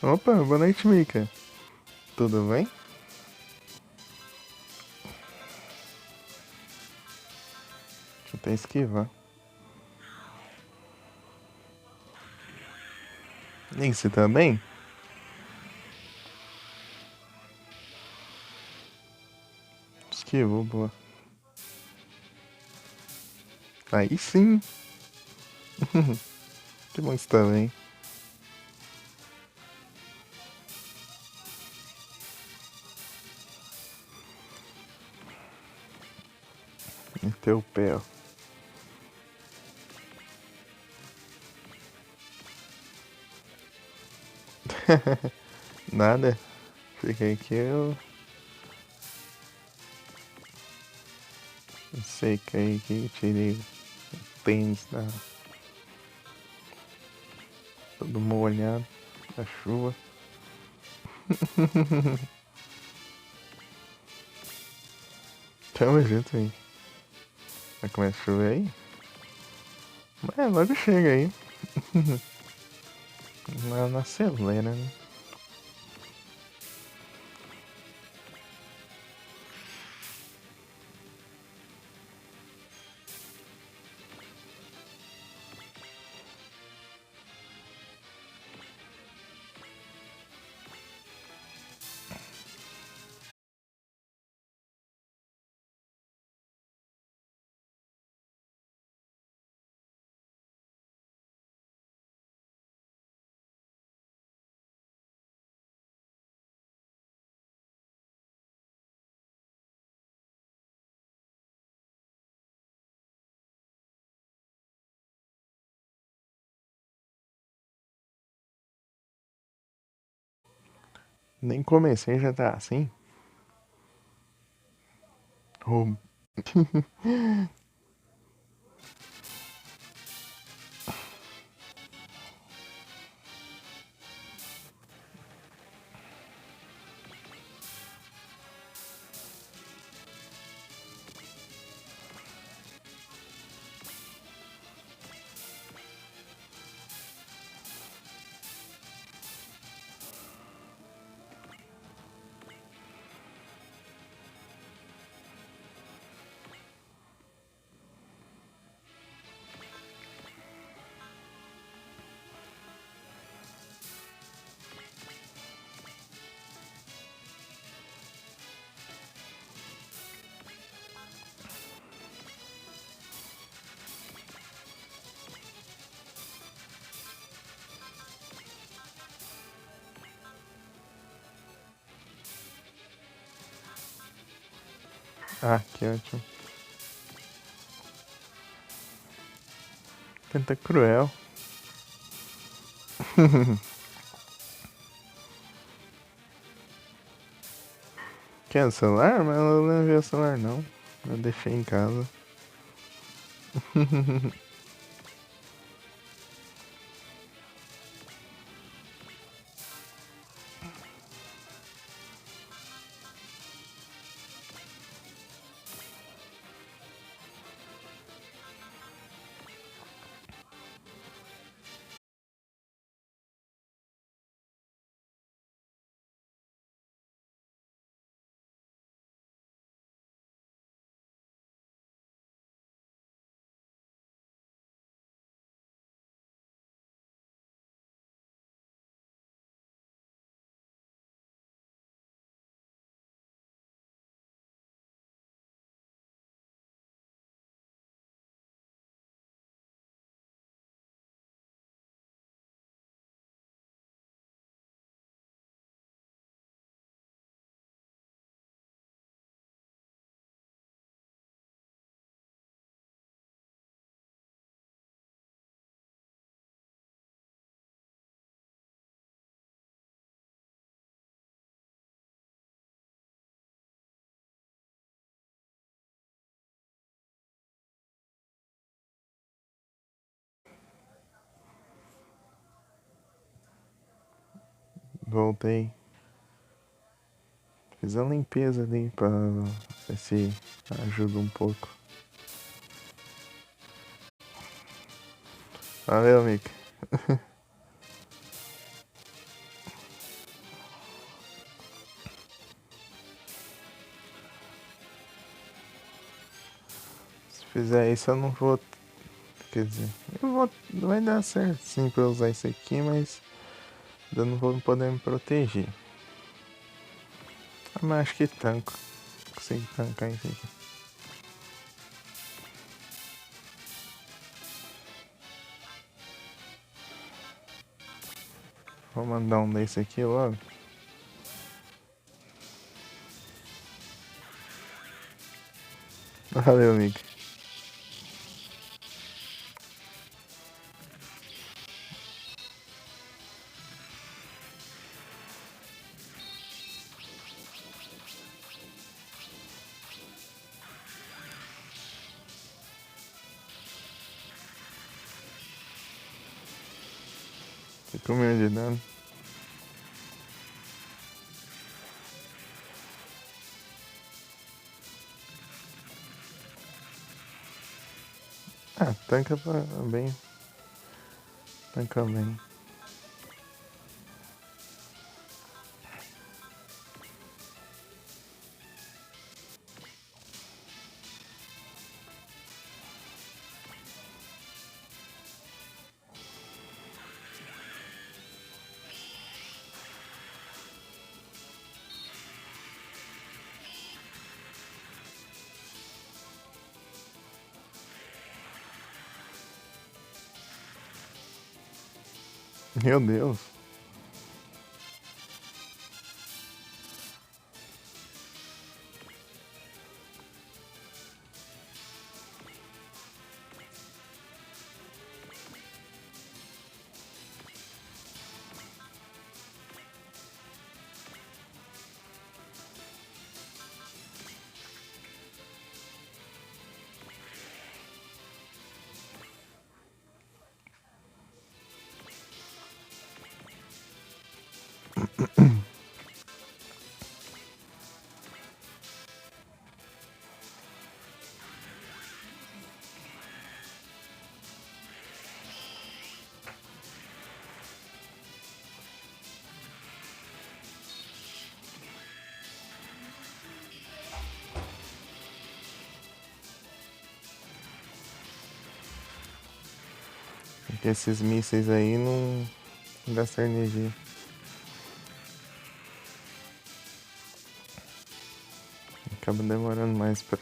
Opa, boa noite, Mika. Tudo bem? Deixa eu até esquivar. E você tá bem? Esquivou, boa. Aí sim, que bom que você tá bem. Meteu o pé, ó. Nada. Fiquei aqui, eu sei que aí que eu tirei o tênis todo molhado da chuva. Tamo junto aí. Vai começar a chover aí? Mas logo chega aí. Na acelera, né? Nem comecei já tá assim. Oh. Ah, que ótimo. Tenta cruel. Quer o celular? Mas eu não levei o celular não. Eu deixei em casa. Voltei. Fiz a limpeza ali pra ver se ajuda um pouco. Valeu, Mick. fizer isso eu não vou. Quer dizer, vai dar certo sim pra eu usar isso aqui, mas eu não vou poder me proteger. Ah, mas acho que tanco. Consigo tancar isso aqui. Vou mandar um desse aqui logo. Valeu, amigo. Fico me ajudando. Ah, tanca bem. Tanca bem. Meu Deus. Porque esses mísseis aí não gastam energia. Acaba demorando mais pra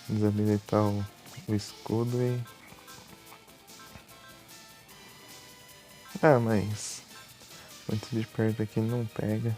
desabilitar o escudo e. Ah, mas muito de perto aqui não pega.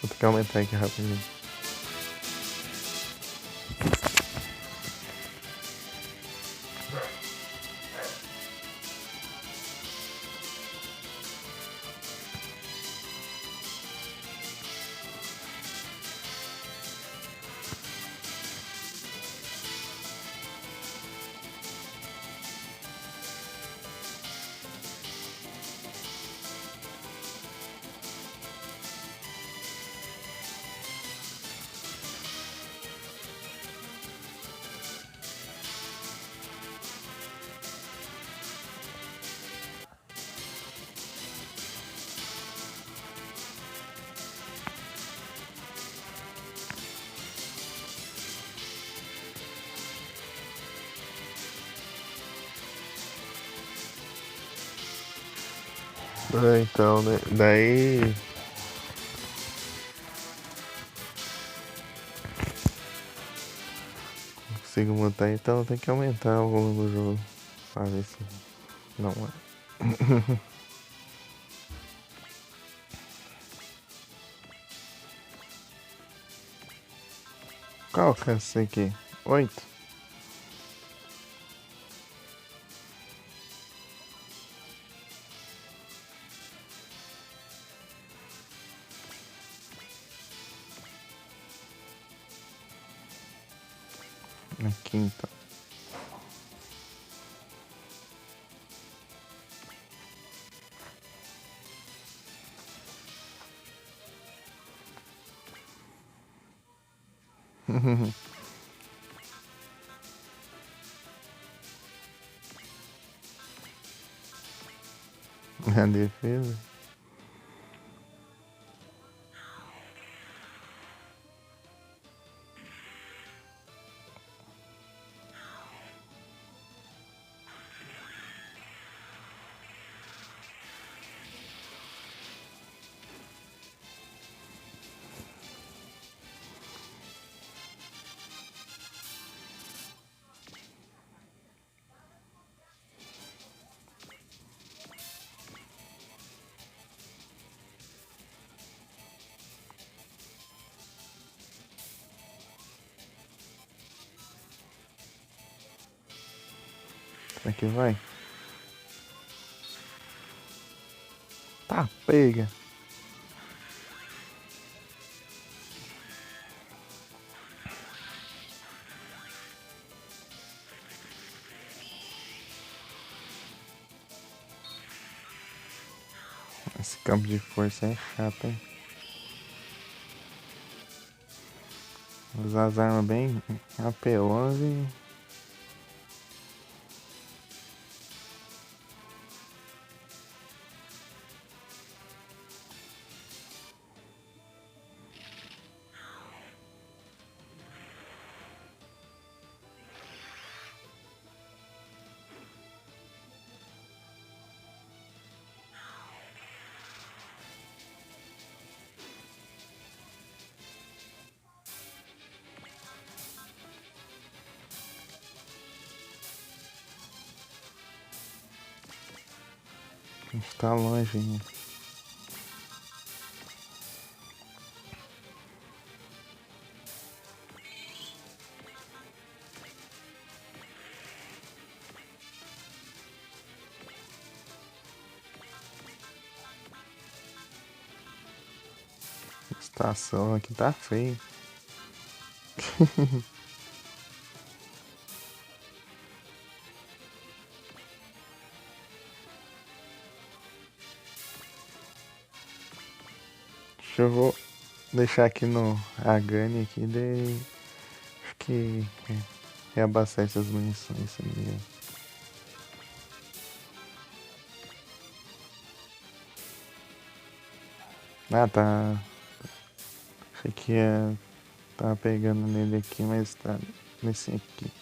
Vou ter que aumentar aqui rapidinho. Ah, então, né? Daí. Consigo montar, então tem que aumentar o volume do jogo. Pra ver se não é. Qual alcance aqui? 8? Aqui então. A defesa. Será que vai? Tá, pega. Esse campo de força é chato, hein? Usar as armas bem apelosas e... A gente tá longe ainda. A estação aqui tá feia. Deixa eu vou deixar aqui no Agani aqui, daí acho que reabastece as munições ali. Ah, tá. Achei que ia tá pegando nele aqui, mas tá nesse aqui.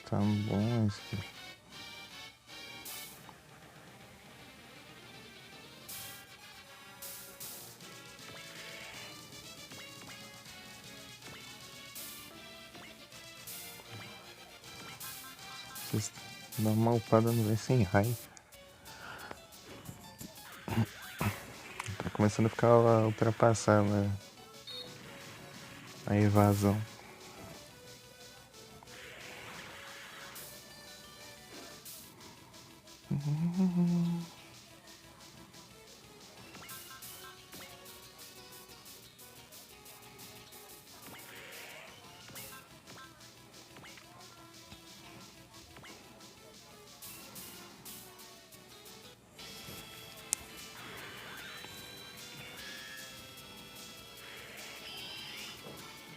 Tá bom esse aqui. Vocês dão uma upada no sem raio. Tá começando a ficar ultrapassada a evasão.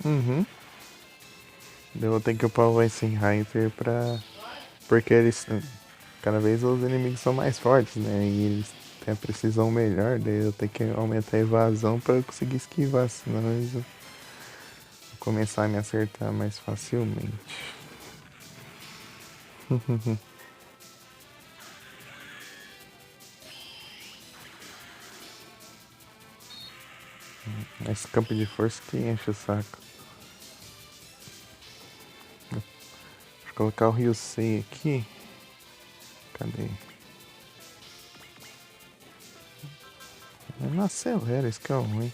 Uhum. Eu vou ter que upar o Weisenheiser pra... Porque eles... Cada vez os inimigos são mais fortes, né? E eles têm a precisão melhor, daí eu tenho que aumentar a evasão pra eu conseguir esquivar, senão eles vão começar a me acertar mais facilmente. Esse campo de força que enche o saco. Vou colocar o Ryusei aqui. Cadê? Ele não acelera, isso que é ruim.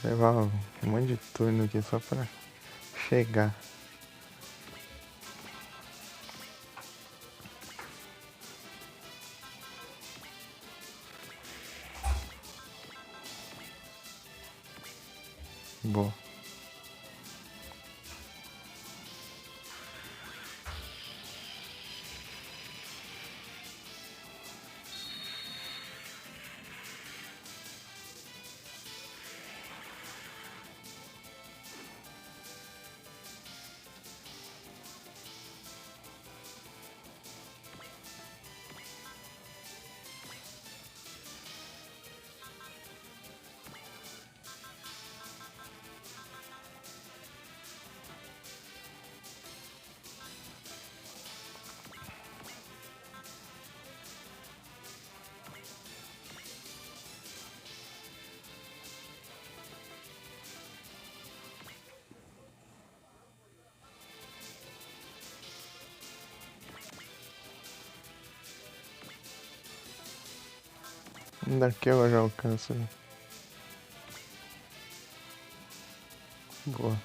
Levar um monte de turno aqui só pra chegar. Boa. Daqui eu já alcanço. Boa.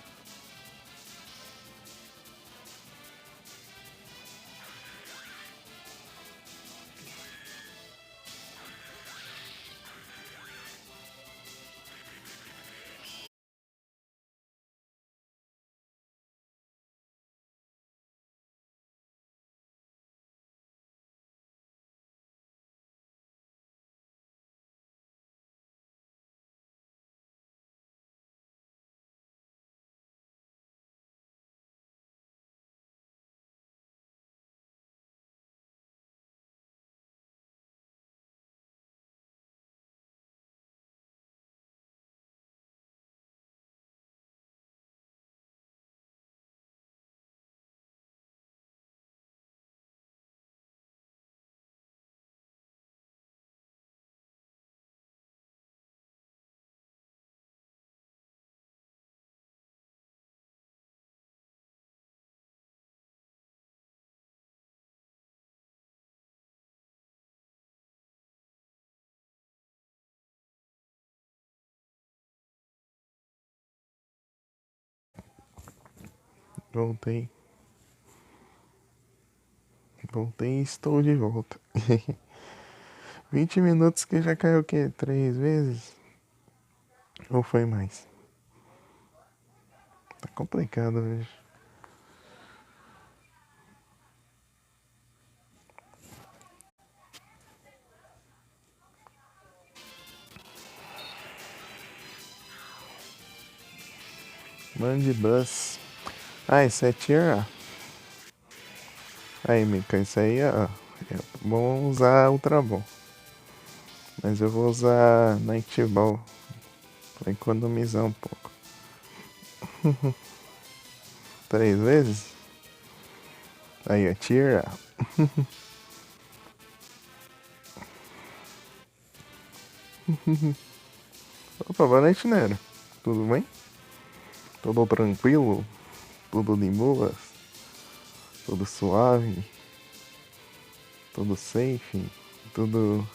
Voltei. Voltei e estou de volta. 20 minutos que já caiu o quê? 3 vezes? Ou foi mais? Tá complicado hoje. Mandibus. Ah, isso é tier A. Aí, Mika, isso aí, ó. É bom usar Ultra Ball. Mas eu vou usar Night Ball pra economizar um pouco. 3 vezes? Aí, ó, tier A. Opa, boa noite, Nero. Tudo bem? Tudo tranquilo? Tudo de boas? Tudo suave? Tudo safe? Tudo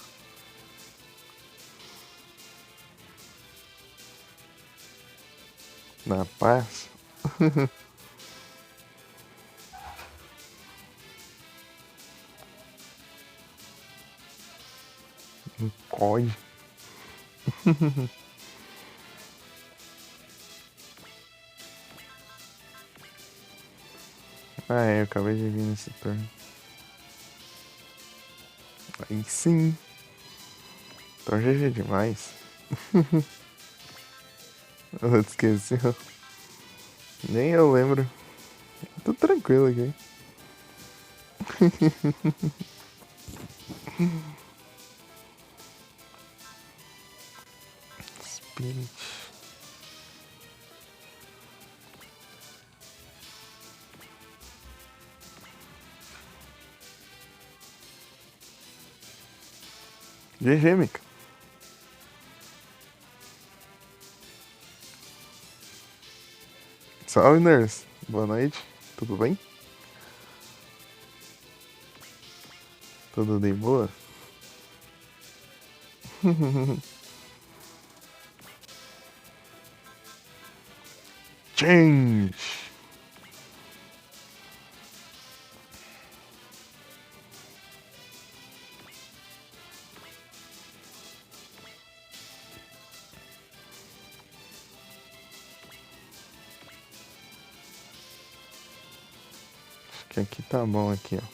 na paz? COD? Ah, é, eu acabei de vir nesse turno. Aí sim. Então GG demais. Eu esqueci. Nem eu lembro. Tô tranquilo aqui. Spirit. GG, Mika. Salve, Nurse. Boa noite. Tudo bem? Tudo de boa? Change. que aqui tá bom aqui, ó.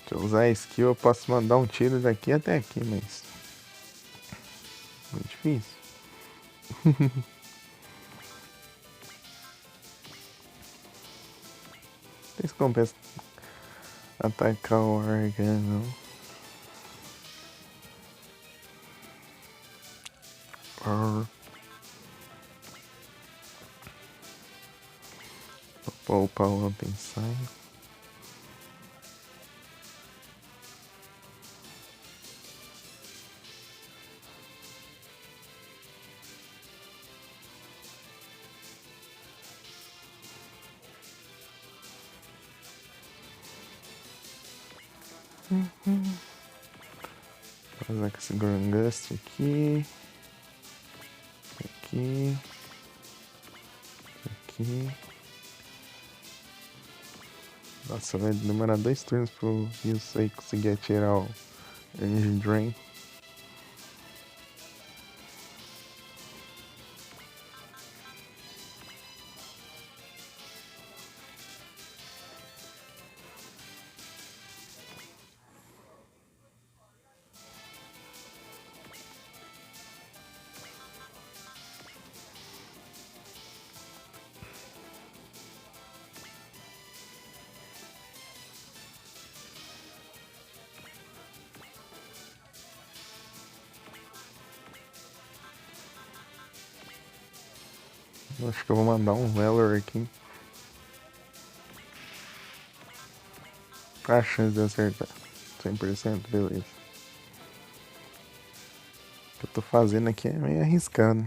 Se eu usar a skill, eu posso mandar um tiro daqui até aqui, mas... muito difícil. Não sei se compensa atacar o Argan, não. Vou poupar o Open Sign. Vou usar com esse Grangust aqui. Aqui. Aqui. Nossa, vai demorar 2 turnos pro Yusei conseguir atirar o Energy Drain. Acho que eu vou mandar um Valor aqui. Qual a chance de acertar? 100%? Beleza. O que eu tô fazendo aqui é meio arriscado.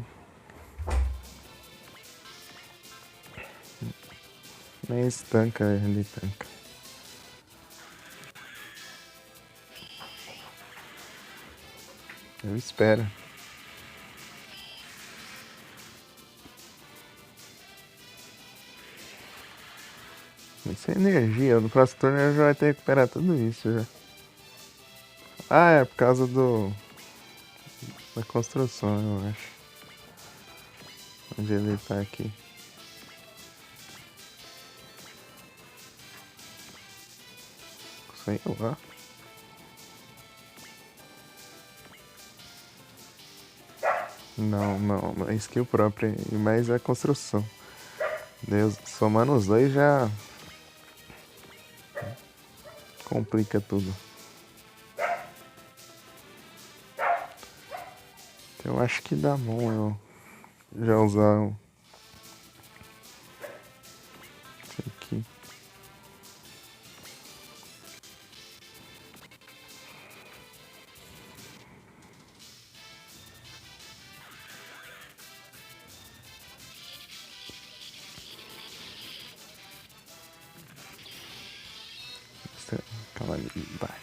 Mas tanca, ele tanca. Eu espero. Isso é energia. No próximo turno eu já vai ter que recuperar tudo isso já. Ah, é por causa da construção, eu acho. Onde ele tá aqui. Sei lá. Não, não é skill própria, mas é construção. Deus, somando os dois já complica tudo. Eu acho que dá bom eu já usar isso aqui. Calma ali, bate.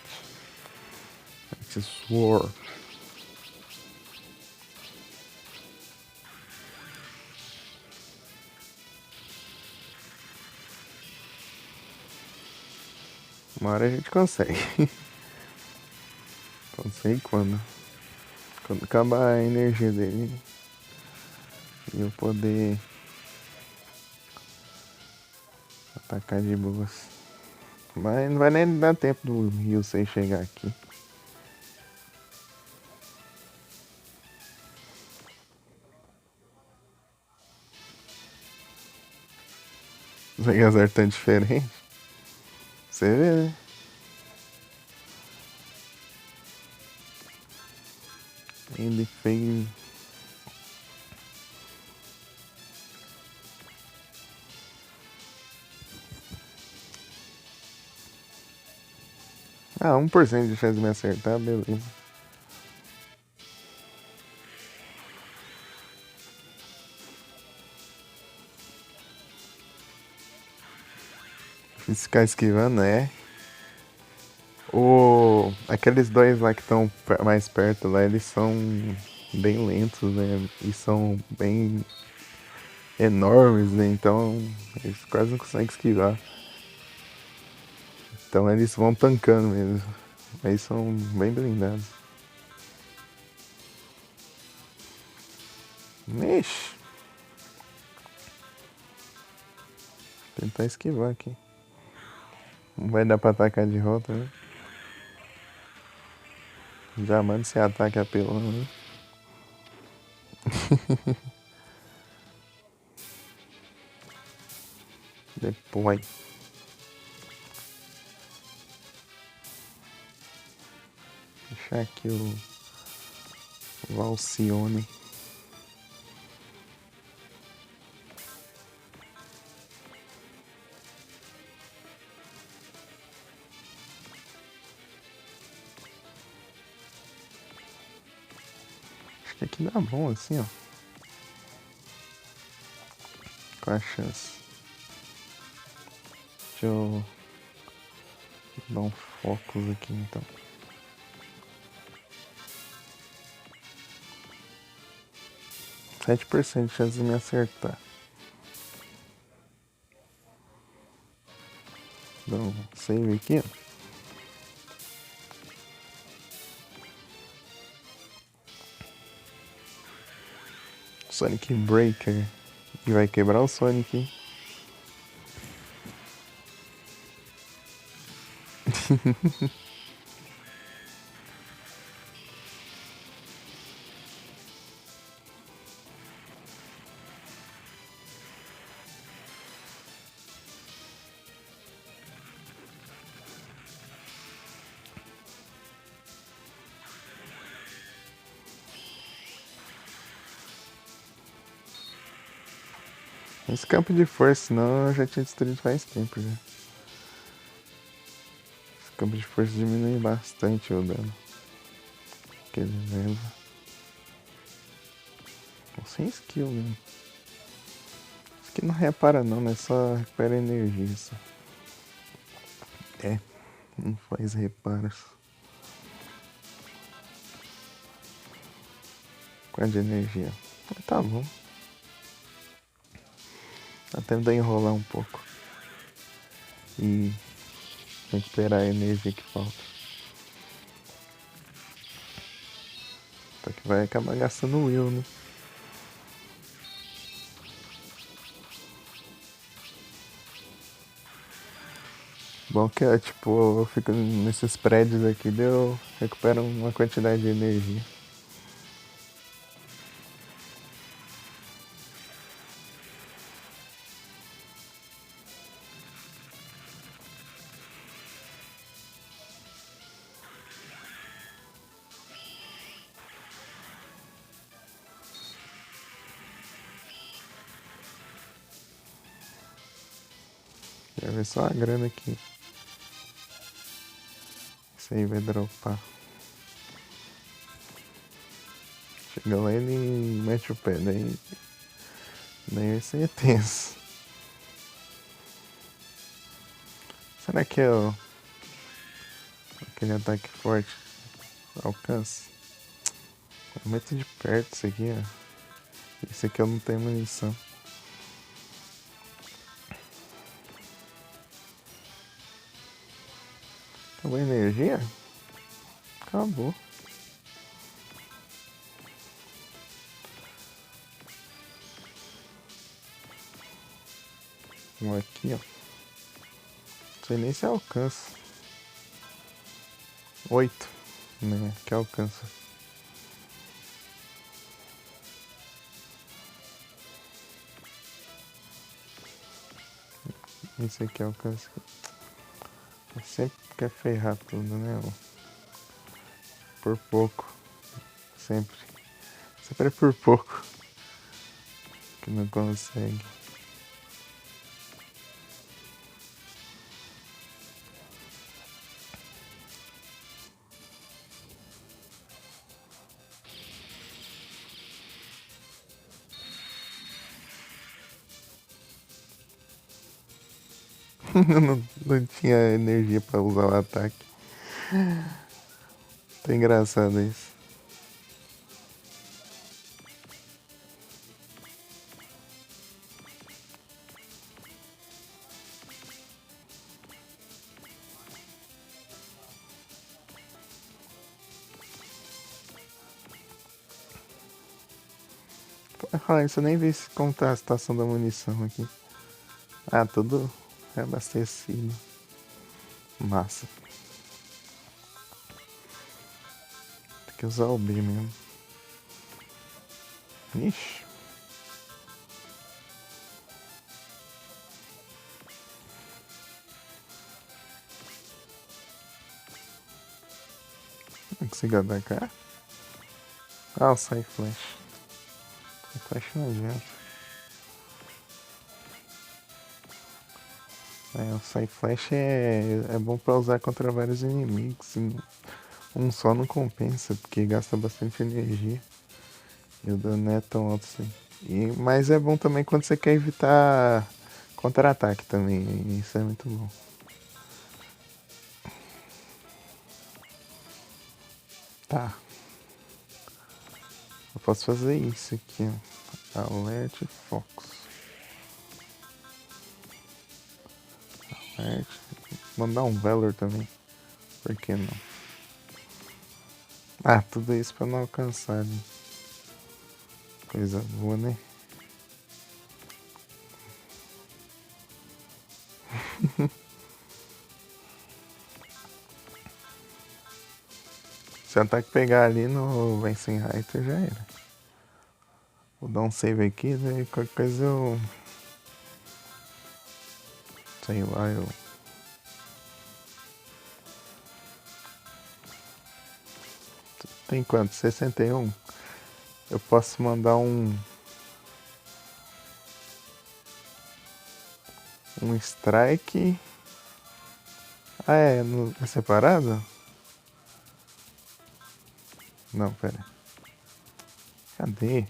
Esse Sword. Uma hora a gente consegue. Não sei quando. Quando acabar a energia dele. E eu poder atacar de boas. Mas não vai nem dar tempo do Ryusei chegar aqui. Os Megazord tão diferentes. Você vê, né? Ele fez. Ah, 1% de chance de me acertar, beleza. Difícil ficar esquivando, né? Aqueles dois lá que estão mais perto lá, eles são bem lentos, né? E são bem enormes, né? Então eles quase não conseguem esquivar. Então eles vão tancando mesmo. Aí são bem blindados. Ixi. Tentar esquivar aqui. Não vai dar pra atacar de volta, né? Já manda esse ataque apelão, né? Depois. Deixar aqui o Valcione. Acho que aqui dá bom assim, ó. Qual a chance? Deixa eu dar um focus aqui então. 7% de chance de me acertar. Dá um save aqui, ó. Sonic Breaker. E vai quebrar o Sonic, hein? Esse campo de força, senão eu já tinha destruído faz tempo já. Esse campo de força diminui bastante o dano que ele leva. Sem skill mesmo. Isso aqui não repara não, é só recupera energia só. É, não faz reparos. Quanto de energia? Tá bom. Tá tentando enrolar um pouco. E recuperar a energia que falta. Só que vai acabar gastando o will, né? Bom que é, tipo, eu fico nesses prédios aqui, eu recupero uma quantidade de energia. Quero ver só a grana aqui. Isso aí vai dropar. Chega lá e ele mete o pé, daí isso aí é tenso. Será que é aquele ataque forte alcança? É muito de perto isso aqui, ó. Esse aqui eu não tenho munição. Acabou a energia? Acabou. Um aqui, ó. Não sei nem se alcança. 8, né? Que alcança. Esse aqui alcança. Sempre quer ferrar tudo, né? Por pouco. Sempre. Sempre é por pouco que não consegue. não tinha energia pra usar o ataque. Tá engraçado isso. Ah, isso eu nem vi como tá a situação da munição aqui. Ah, tudo reabastecido. Massa. Tem que usar o B mesmo. Ixi. Não consigo atacar? Ah, o Sai Flash. Sai Flash não adianta. O Sai Flash é bom pra usar contra vários inimigos. Um só não compensa, porque gasta bastante energia. E o dano não é tão alto assim. Mas é bom também quando você quer evitar contra-ataque também. Isso é muito bom. Tá. Eu posso fazer isso aqui, ó. Alert Fox. Alert. Mandar um Valor também. Por que não? Ah, tudo isso pra não alcançar, né? Coisa boa, né? Se o ataque pegar ali no Veinsenreiter já era. Vou dar um save aqui, daí qualquer coisa eu. Sei lá, eu. Tem quanto? 61? Eu posso mandar um. Um strike. Ah, é separado? Não, pera. Cadê?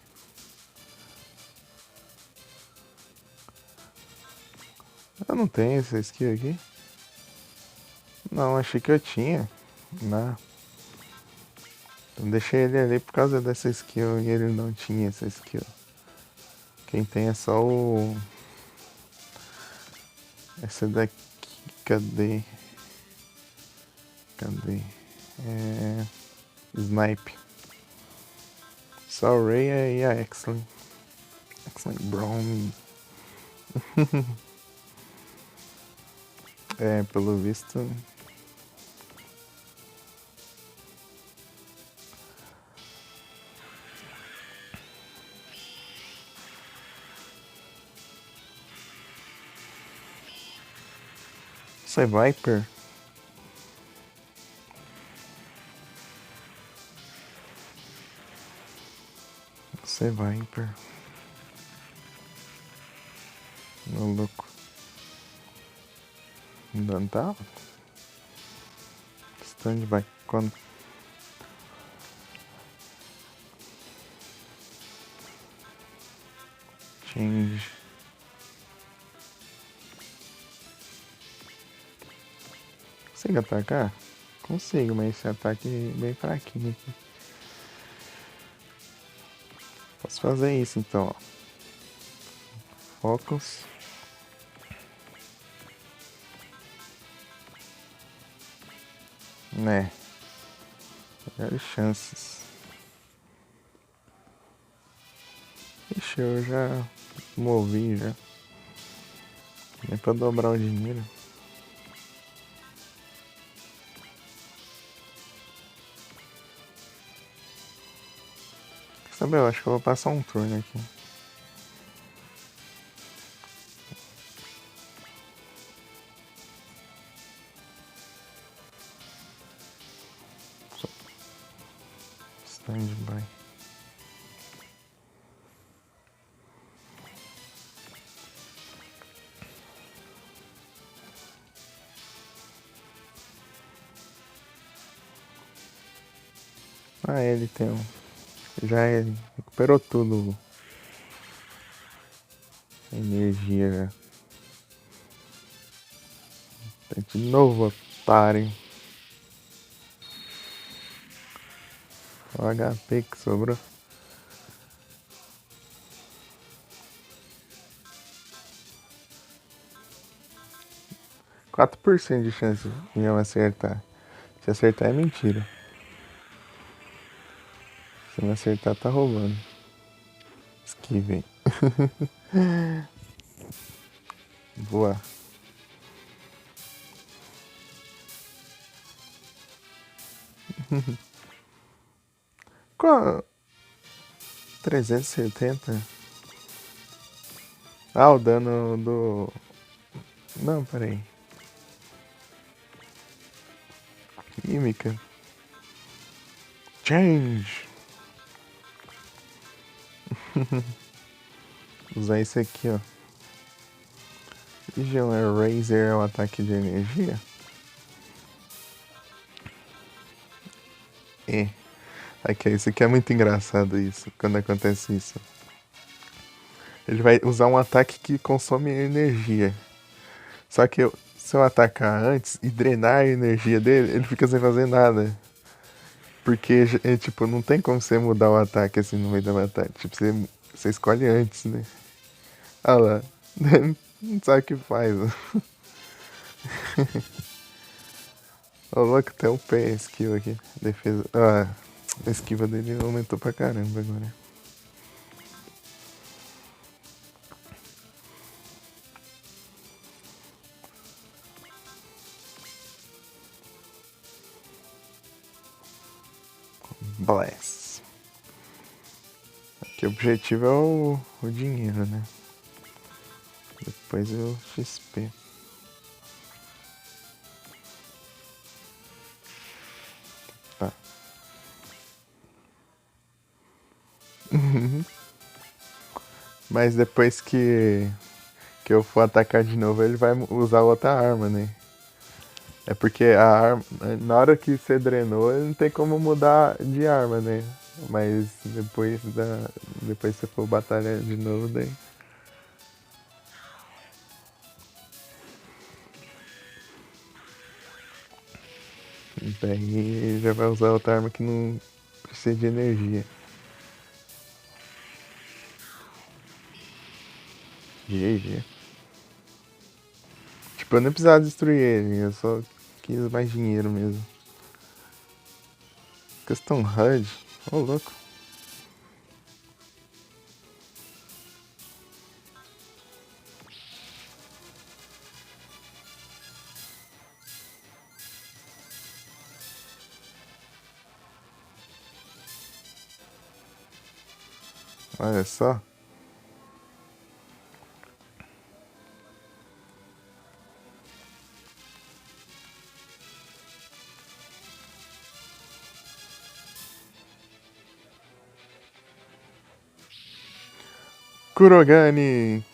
Eu não tenho essa skill aqui. Não, achei que eu tinha. Não. Eu deixei ele ali por causa dessa skill e ele não tinha essa skill. Quem tem é só o. Essa daqui. Cadê? Cadê? É. Snipe. Só o Ray e a Excellent. Excellent Brown. É, pelo visto. Isso é Viper? Isso é Viper. Meu louco. Não tá? Standby. Quando? Change. Consigo atacar? Consigo, mas esse ataque é bem fraquinho aqui. Posso fazer isso então, ó. Focus. Né. Melhores chances. Ixi, eu já movi já. Nem pra dobrar o dinheiro. Quer saber? Eu acho que eu vou passar um turno aqui. Standby. Ah, ele tem um. Já ele recuperou tudo. A energia já. Tá de novo, otário. O HP que sobrou. 4% de chance de eu acertar. Se acertar é mentira. Se não acertar, tá roubando. Esquive. Boa. Qual? 370? Ah, o dano do. Não, peraí. Química. Change. Usar isso aqui, ó. Vision Eraser é um ataque de energia? É. Aqui, isso aqui é muito engraçado isso, quando acontece isso. Ele vai usar um ataque que consome energia. Só que se eu atacar antes e drenar a energia dele, ele fica sem fazer nada. Porque, tipo, não tem como você mudar o ataque assim no meio da batalha. Tipo, você escolhe antes, né? Ah lá. Não sabe o que faz. Ô, louco, tem um pé esquiva aqui. Defesa. Ah, a esquiva dele aumentou pra caramba agora. Bless. Aqui o objetivo é o dinheiro, né? Depois é o XP. Tá. Mas depois que eu for atacar de novo, ele vai usar outra arma, né? É porque a arma, na hora que você drenou, ele não tem como mudar de arma, né? Mas depois que você for batalhar de novo, daí já vai usar outra arma que não precisa de energia. GG. Tipo, eu nem precisava destruir ele, eu só quis mais dinheiro mesmo. Custom HUD? Ô, louco. Olha só. Kurogane!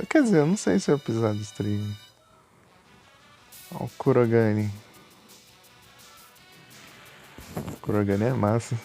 Quer dizer, eu não sei se eu precisar destruir. Ó, o Kurogane. Kurogane é massa.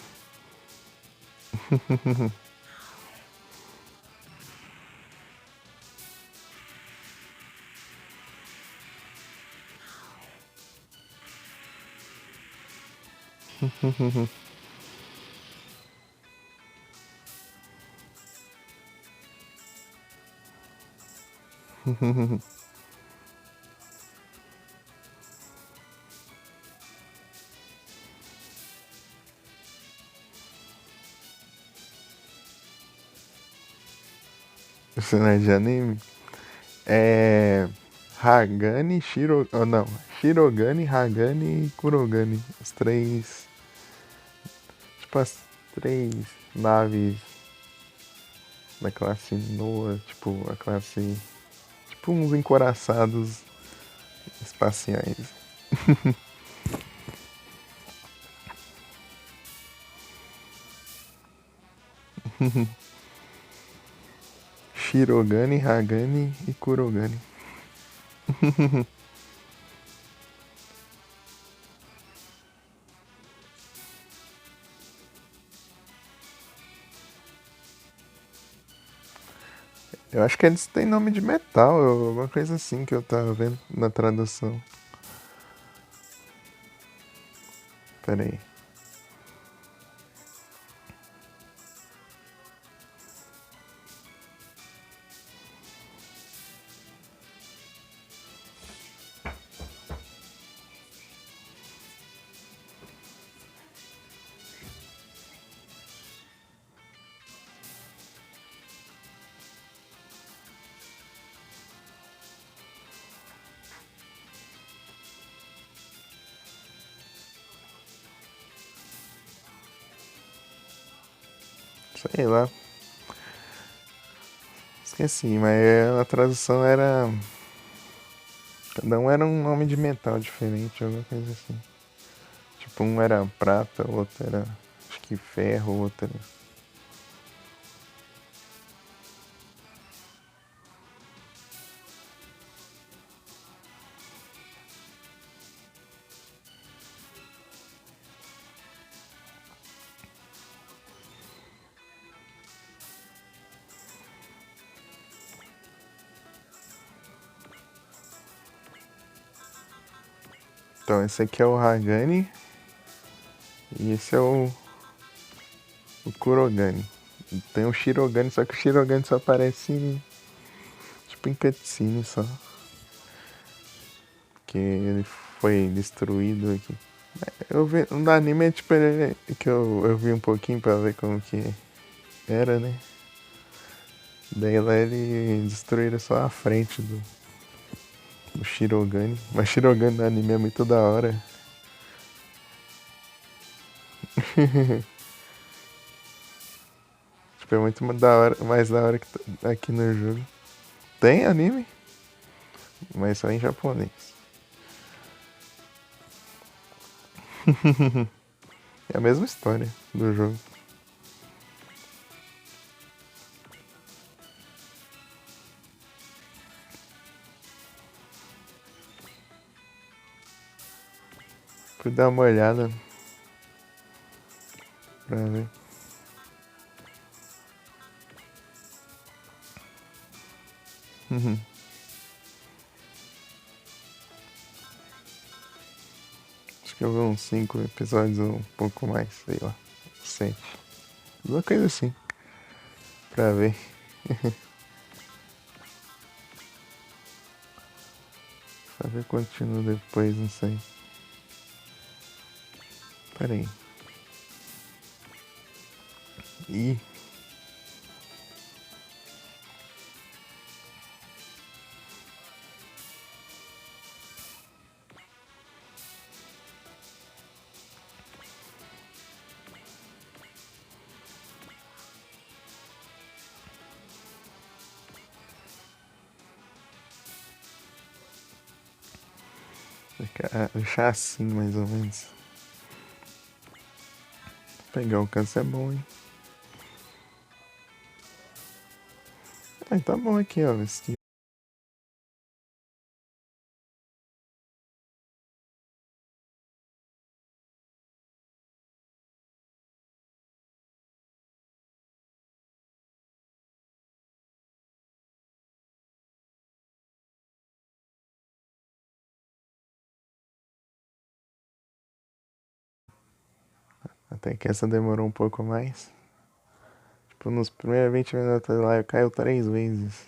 Personagem de anime? É. Hagane, Oh, não. Shirogane, Hagane e Kurogane. Os três. Tipo, as três naves da classe Noah. Tipo, a classe. Tipo, uns encoraçados espaciais. Shirogane, Hagane e Kurogane. Eu acho que eles têm nome de metal, alguma coisa assim que eu tava vendo na tradução. Pera aí. Sei lá. Esqueci, mas a tradução era. Cada um era um nome de metal diferente, alguma coisa assim. Tipo, um era prata, o outro era. Acho que ferro, o outro era. Então, esse aqui é o Hagani e esse é o Kurogani. E tem o Shirogane, só que o Shirogane só aparece tipo em cutscene só. Que ele foi destruído aqui. Eu vi, no anime, tipo, que eu vi um pouquinho pra ver como que era, né? Daí lá ele destruíram só a frente do Shirogane. Mas Shirogane no anime é muito da hora. Tipo, é muito da hora, mais da hora que aqui no jogo. Tem anime, mas só em japonês. É a mesma história do jogo. Fui dar uma olhada pra ver. Acho que eu vi uns 5 episódios ou um pouco mais, sei lá. 7. Uma coisa assim, pra ver. Pra ver continua depois, não sei. Pera aí. Ih, deixar assim mais ou menos. Pegar o alcance é bom, hein? Ah, tá bom aqui, ó. Até que essa demorou um pouco mais. Tipo, nos primeiros 20 minutos da live caiu 3 vezes.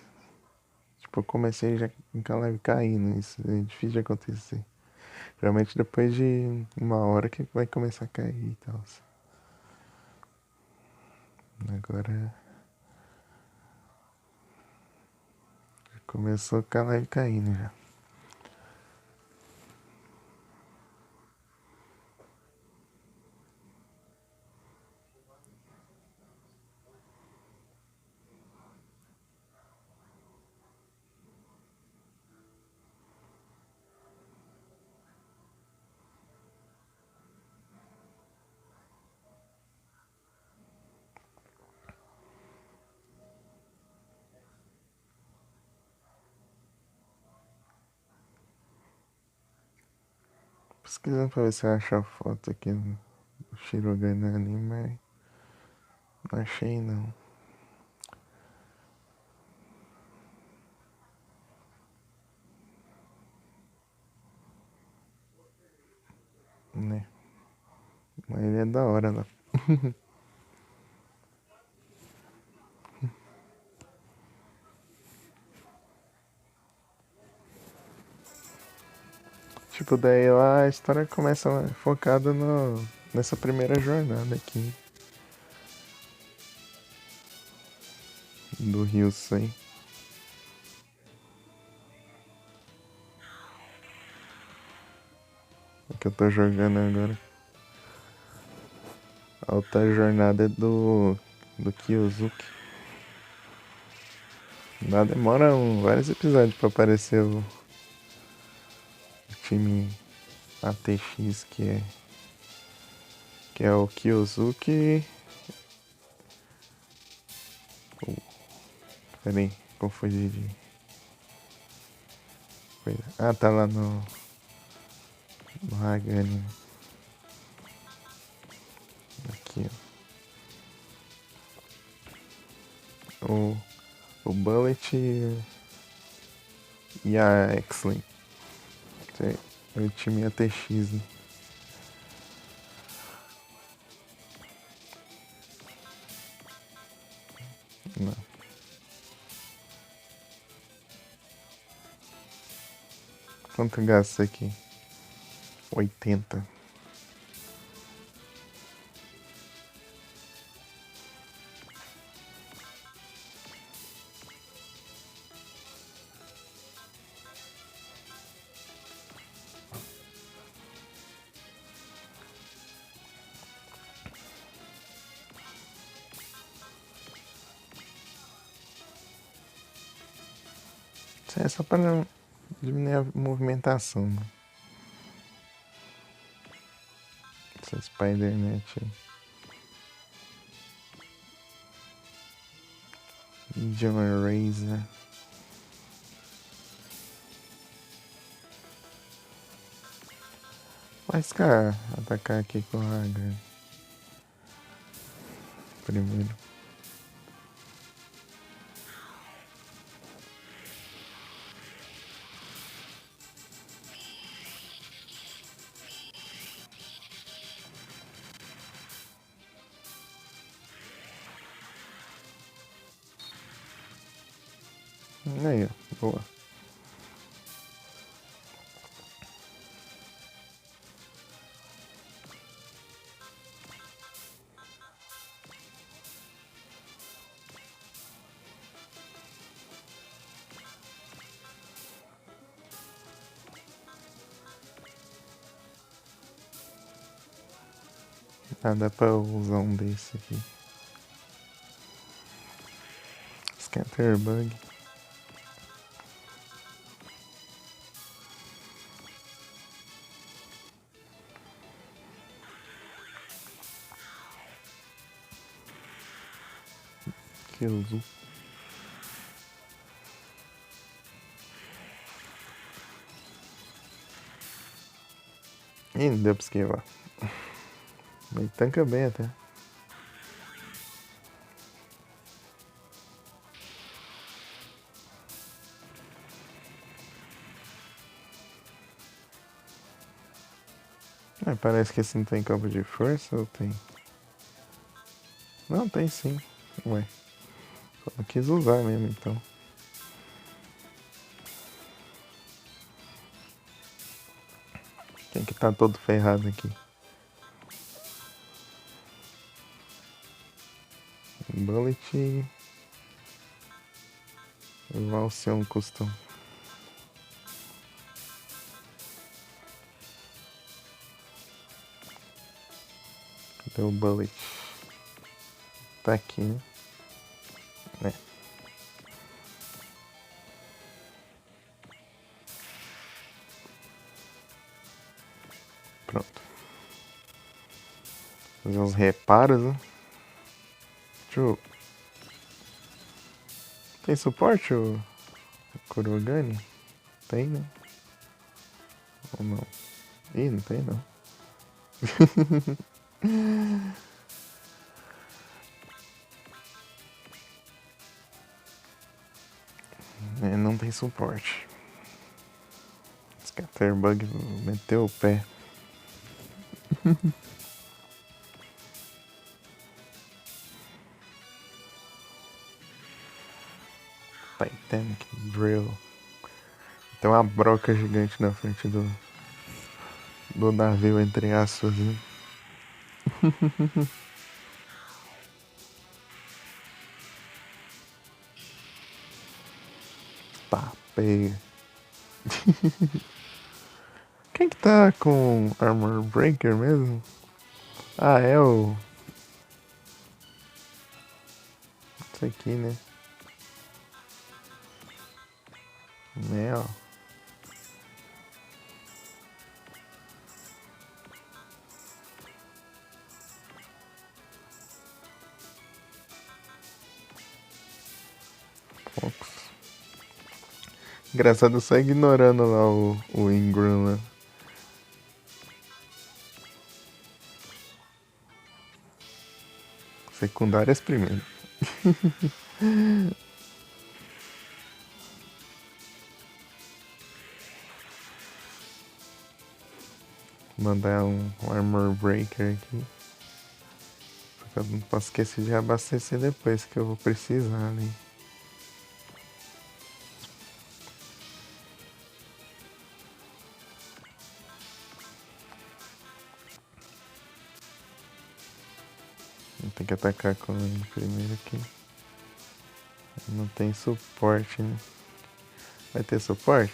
Tipo, eu comecei já com a live caindo. Isso é difícil de acontecer. Geralmente depois de uma hora que vai começar a cair e tal. Agora começou com a live caindo já. Pesquisando pra ver se eu acho a foto aqui do Shirogane no anime, mas não achei não. Né? Mas ele é da hora lá. Tipo, daí lá a história começa focada nessa primeira jornada aqui do Rio Sen. Que eu tô jogando agora. A outra jornada é do do Kyozuki. Lá demora vários episódios pra aparecer o time ATX que é o Kyozuki. Peraí, confundi de coisa. Ah, tá lá no Hagani. Aqui, ó. O Bullet e a X-Lane. É o time ATX, né? Não. Quanto gasta aqui? 80. Isso é só para não diminuir a movimentação, né? Essa Spider-Net aí. John Razor. Vai ficar atacar aqui com o Hagar. Primeiro. Aí, ó. Boa. Ah, dá pra usar um desse aqui. Scatterbug. Kyozu. Ih, não deu pra esquivar. Mas tanca bem até. Parece que esse não tem campo de força ou tem? Não, tem sim. Ué. Só não quis usar mesmo então. Quem que tá todo ferrado aqui? Bullet. Valcion Custom. Cadê o Bullet? Tá aqui, né? É. Pronto. Fazer uns reparos, né? Deixa eu... Tem suporte o Kurogane? Tem, né? Ou não? Ih, não tem não. Não tem suporte. Scatterbug meteu o pé. Titanic Drill. Tem uma broca gigante na frente do navio, entre aspas, né? Tá, pega. Quem que tá com Armor Breaker mesmo? Ah, é o... Isso aqui, né? Né, ó. Poucos. Engraçado, só ignorando lá o Ingram lá. Secundárias primeiro. Mandar um Armor Breaker aqui. Só que eu não posso esquecer de abastecer depois que eu vou precisar, né? Tem que atacar com ele primeiro aqui. Não tem suporte, né? Vai ter suporte?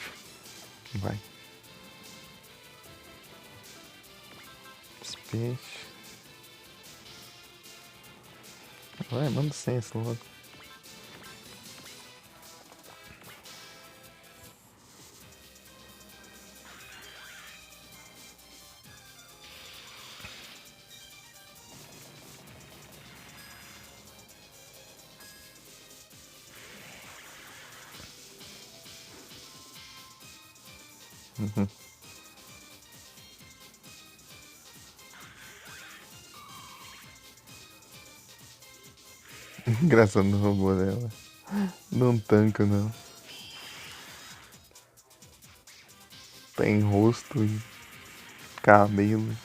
Vai. Speech. Vai, manda senso logo. Uhum. Engraçado no robô dela. Não tanca, não. Tem rosto e cabelo.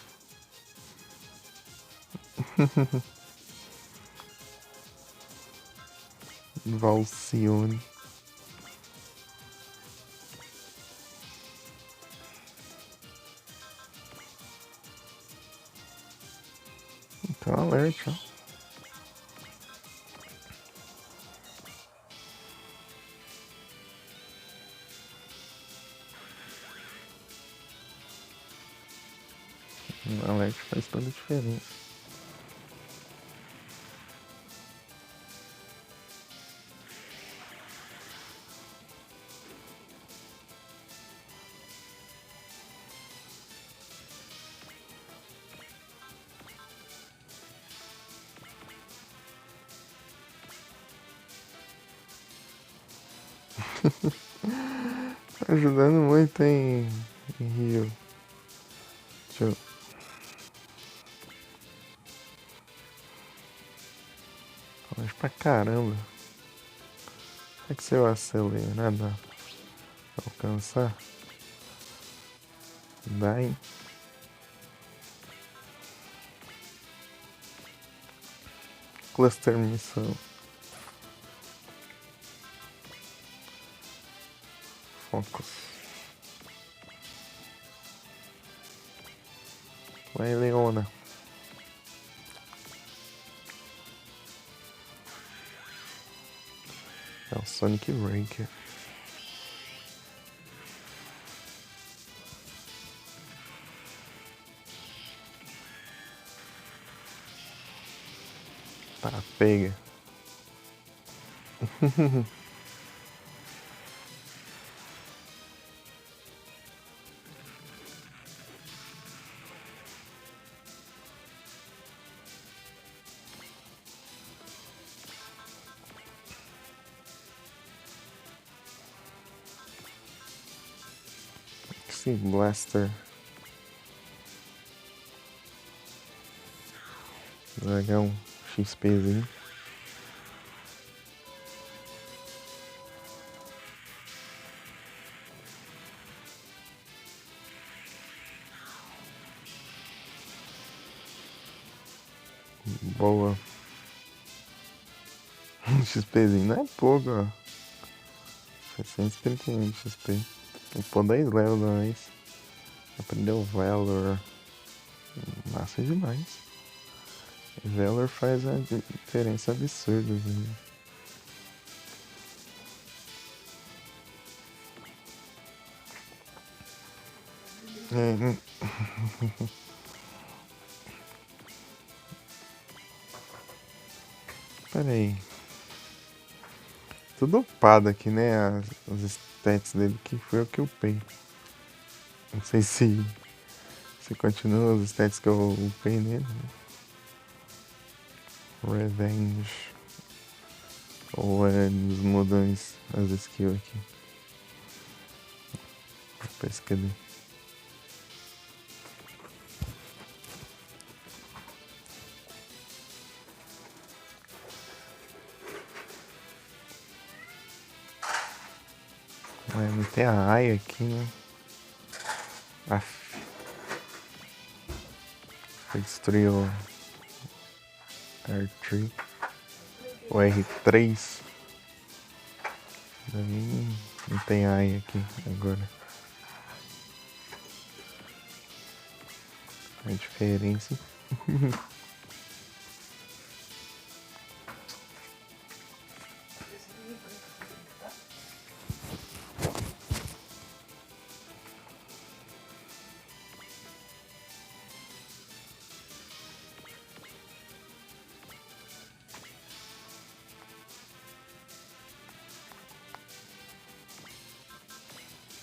Valcione. Então alerta, ó. Um alerta faz toda a diferença. Tá ajudando muito em Rio. Deixa eu... Longe pra caramba. Será que se eu acelerar dá pra alcançar? Dá, hein? Cluster missão. Focus. Vai, Leona. É o Sonic Breaker. Tá, pega. Esse Blaster. Dragão XPzinho. Boa. XPzinho não é pouco, ó. 631 de XP. Vou pôr 10 levels a mais. Aprendeu Valor. Massa demais. Valor faz a diferença absurda, assim. É. Pera aí. tudo upado aqui, né? As stats dele que foi o que eu upei. Não sei se continua os stats que eu upei nele. Revenge. Ou eles mudam as skills aqui. Depois cadê? Não tem a Aya aqui, né? Aff. Foi destruir o R3. O R3. Daí não tem Aya aqui agora. A diferença.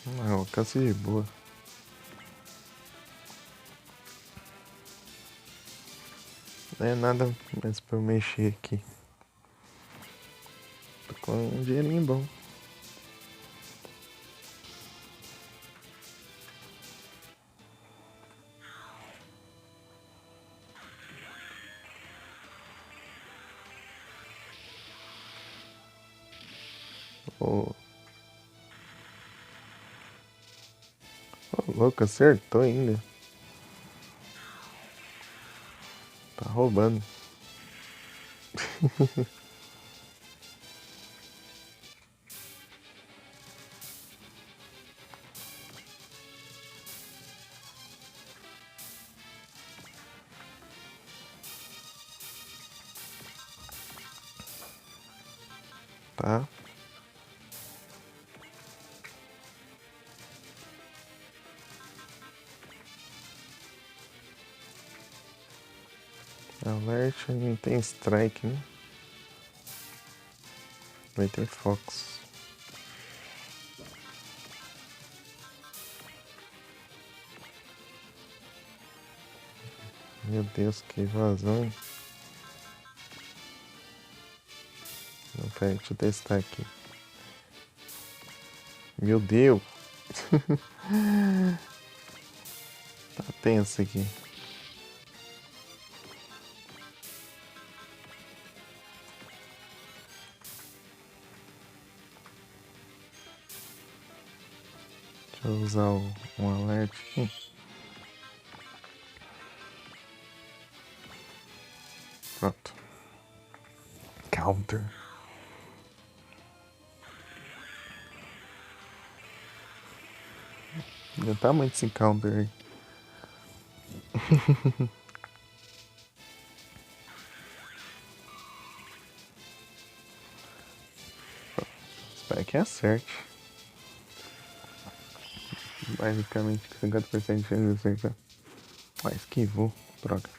Não, alcance de boa. Não é nada mais pra eu mexer aqui. Tô com um dinheirinho bom. Ô, louco, acertou ainda. Tá roubando. Tá? Alert não tem strike, né? Vai ter Fox. Meu Deus, que invasão, hein? Não, peraí, deixa eu testar aqui. Meu Deus! Tá tenso aqui. Deixa eu usar um alert aqui. Pronto. Counter. Já tá muito esse counter aí. Espero que acerte. Basicamente 50% de chance de acertar. Ah, esquivou. Droga.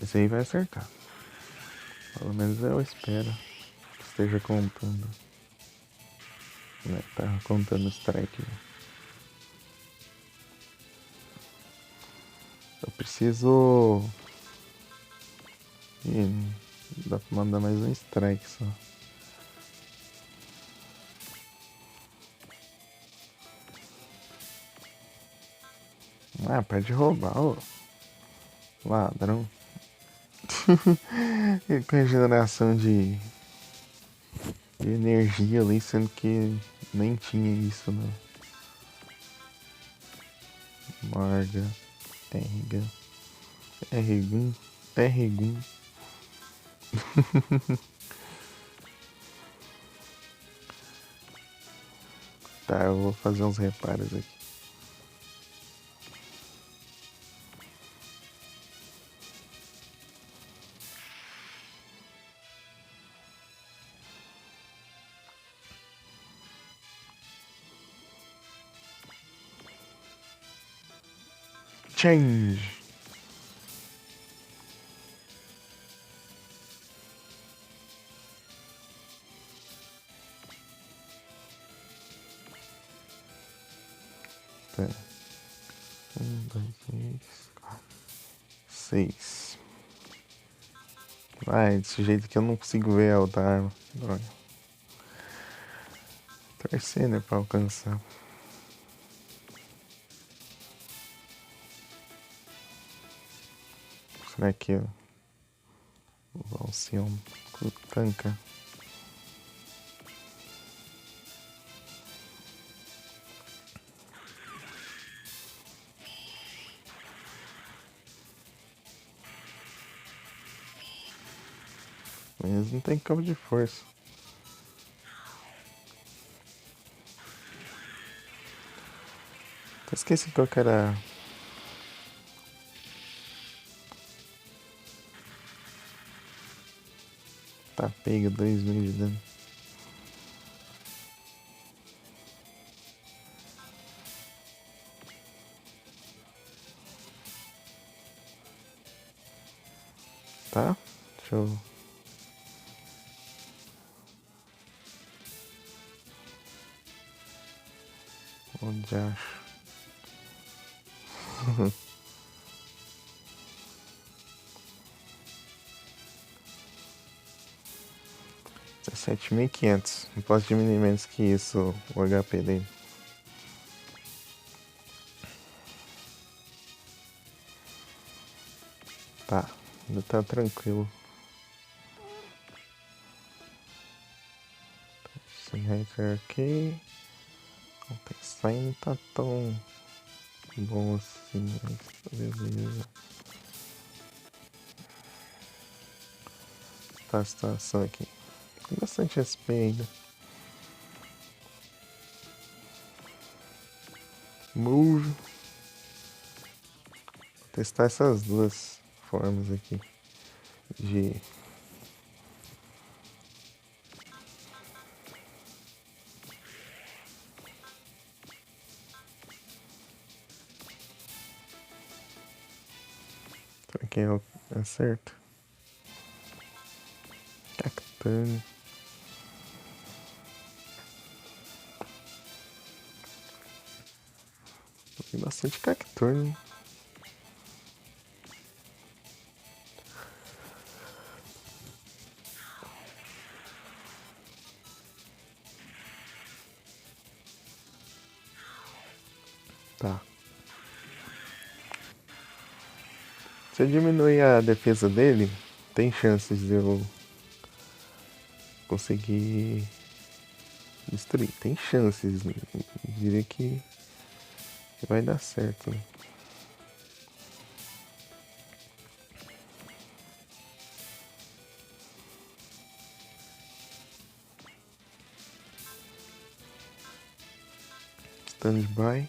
Esse aí vai acertar. Pelo menos eu espero que esteja contando. Né? Tá contando strike. Eu preciso. Ih, dá pra mandar mais um strike só. Ah, para de roubar, ô. Ladrão. E com regeneração de energia ali, sendo que nem tinha isso, né? Marga, Erga, R1, R1. Tá, eu vou fazer uns reparos aqui. Change. Pera. 6. Ai, desse jeito que eu não consigo ver a outra arma. Droga. Torcer, né, pra alcançar. Será que o Alcion tanca? Mas não tem campo de força. Eu esqueci qual que era. Tá pega 2.000 de dano. Tá? Deixa eu. Onde acho? 17.500. Não posso diminuir menos que isso o HP dele. Tá, ainda tá tranquilo. Sem hacker aqui. O Textile não tá tão bom assim, mas beleza. Tá a situação aqui. Tem bastante SP ainda. Move. Vou testar essas duas formas aqui de pra quem acerta. Cacturne. Tem bastante Cacturne. Tá. Se eu diminuir a defesa dele, tem chances de eu conseguir destruir. Tem chances. Eu diria que vai dar certo. Né? Standby.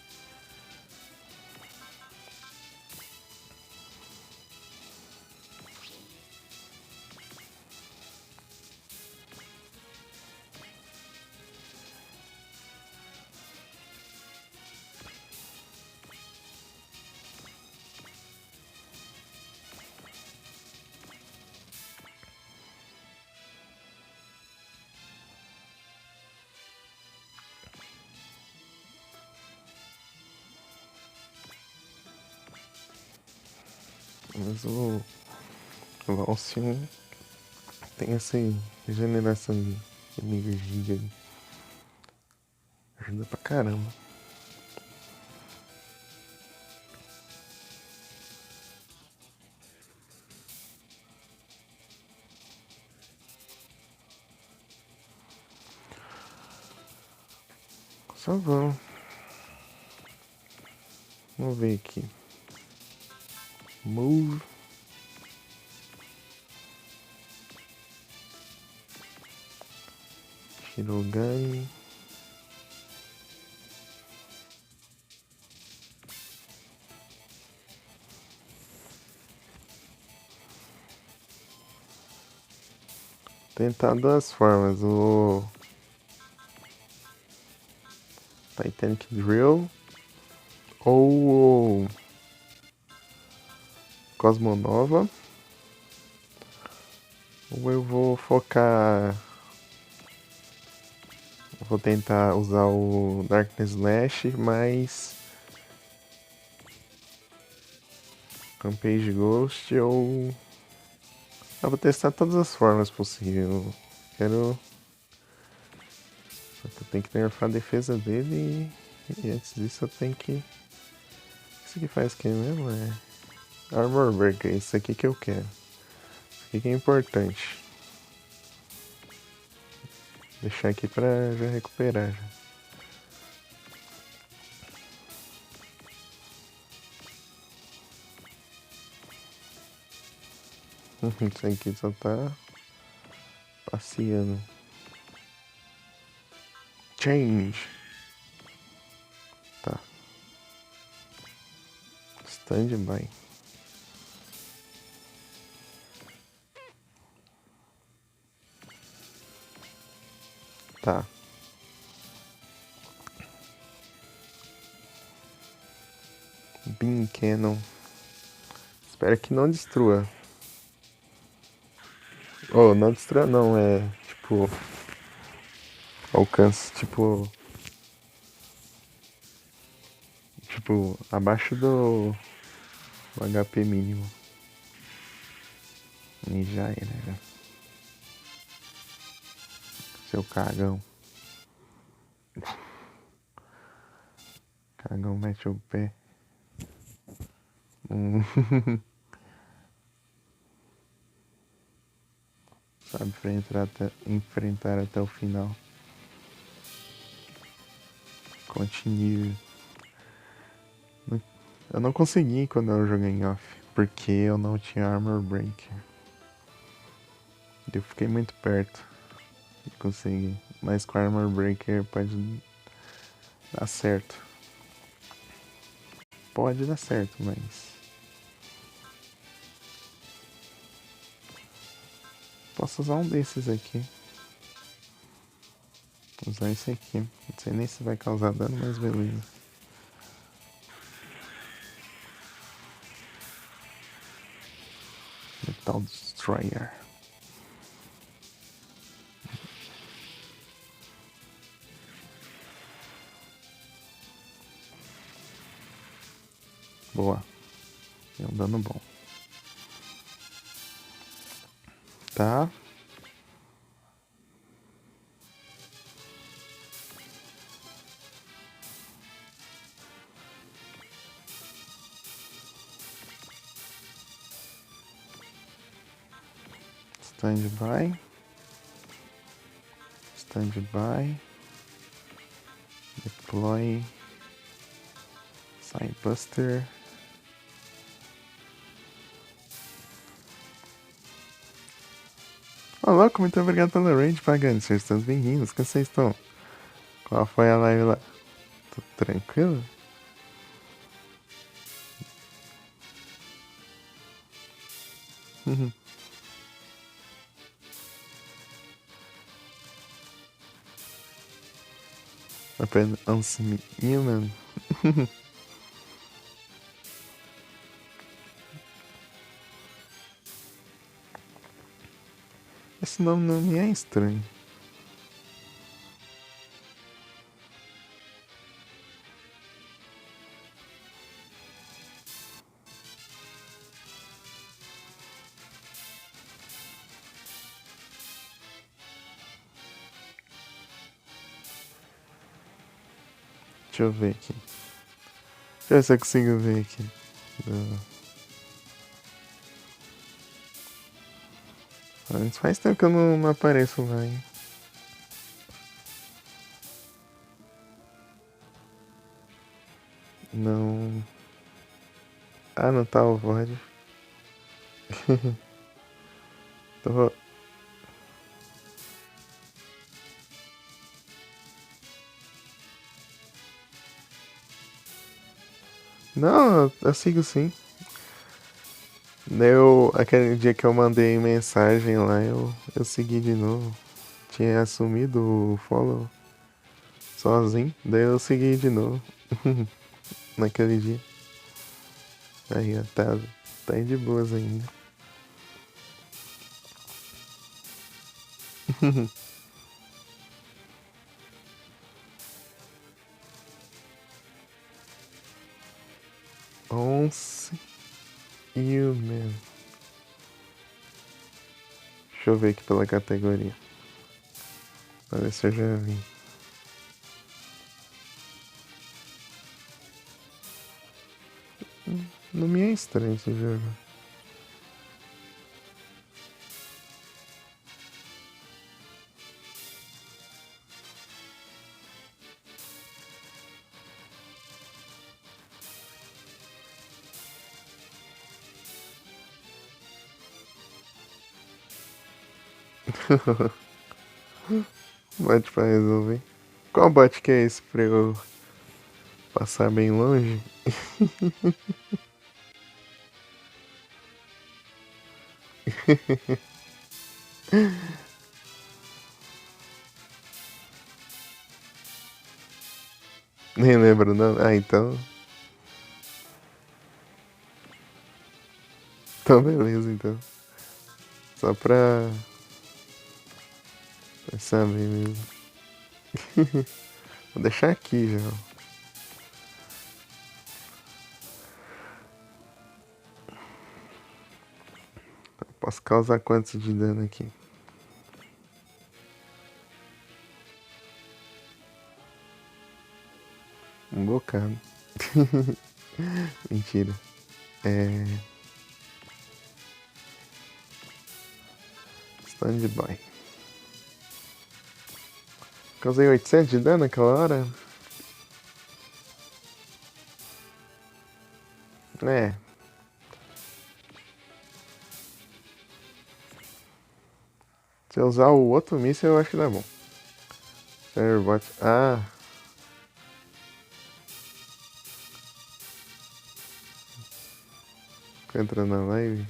Mas o Valcium tem essa regeneração de energia aí. Ajuda pra caramba. Só vamos. Vamos ver aqui. Move. Shirogane. Tentar duas formas. O Titanic Drill ou o Cosmonova. Ou eu vou focar. Vou tentar usar o Darkness Slash, mas Rampage Ghost ou... Eu vou testar todas as formas possíveis. Eu quero... Só que eu tenho que nerfar a defesa dele e antes disso eu tenho que... Isso aqui faz o que mesmo? Armor Breaker, isso aqui que eu quero. Isso aqui que é importante. Deixar aqui pra já recuperar já. Isso aqui só tá passeando. Change. Tá. Stand by. Tá. Beam Cannon. Espero que não destrua. Oh, não destrua não, tipo... Alcance, tipo... Tipo, abaixo do HP mínimo. E já era, já. Seu cagão. Cagão mete o pé. Sabe enfrentar até o final. Continue. Eu não consegui quando eu joguei em off, porque eu não tinha Armor Breaker. Eu fiquei muito perto de conseguir. Mas com Armor Breaker pode dar certo. Pode dar certo, mas... Posso usar um desses aqui. Vou usar esse aqui. Não sei nem se vai causar dano, mas beleza. Metal Destroyer. Boa. É um dano bom. Tá. Stand by. Stand by. Deploy. Sidebuster. Ô, louco, muito obrigado pela raid, pagando. Vocês estão bem-vindos. Como vocês estão? Qual foi a live lá? Tudo tranquilo? Apenas human. Esse nome não me é estranho. Deixa eu ver aqui. Deixa eu ver se eu consigo ver aqui. Faz tempo que eu não apareço lá, hein? Não. Ah, não tá o VOD. Tô... Não, eu sigo sim. Aquele dia que eu mandei mensagem lá, eu segui de novo. Tinha assumido o follow sozinho, daí eu segui de novo. Naquele dia. Aí, ó, tá aí de boas ainda. Once. You mesmo. Deixa eu ver aqui pela categoria. Pra ver se eu já vi. Não me é estranho esse jogo. Bot pra resolver. Qual bot que é esse pra eu passar bem longe? Nem lembro não. Ah, então. Então beleza então. Só pra saber mesmo. Vou deixar aqui já. Posso causar quantos de dano aqui? Um bocado. Mentira. É. Standby. Causei 800 de dano naquela hora? É. Se eu usar o outro míssil, eu acho que dá bom. Serverbot. Ah. Tô entrando na live.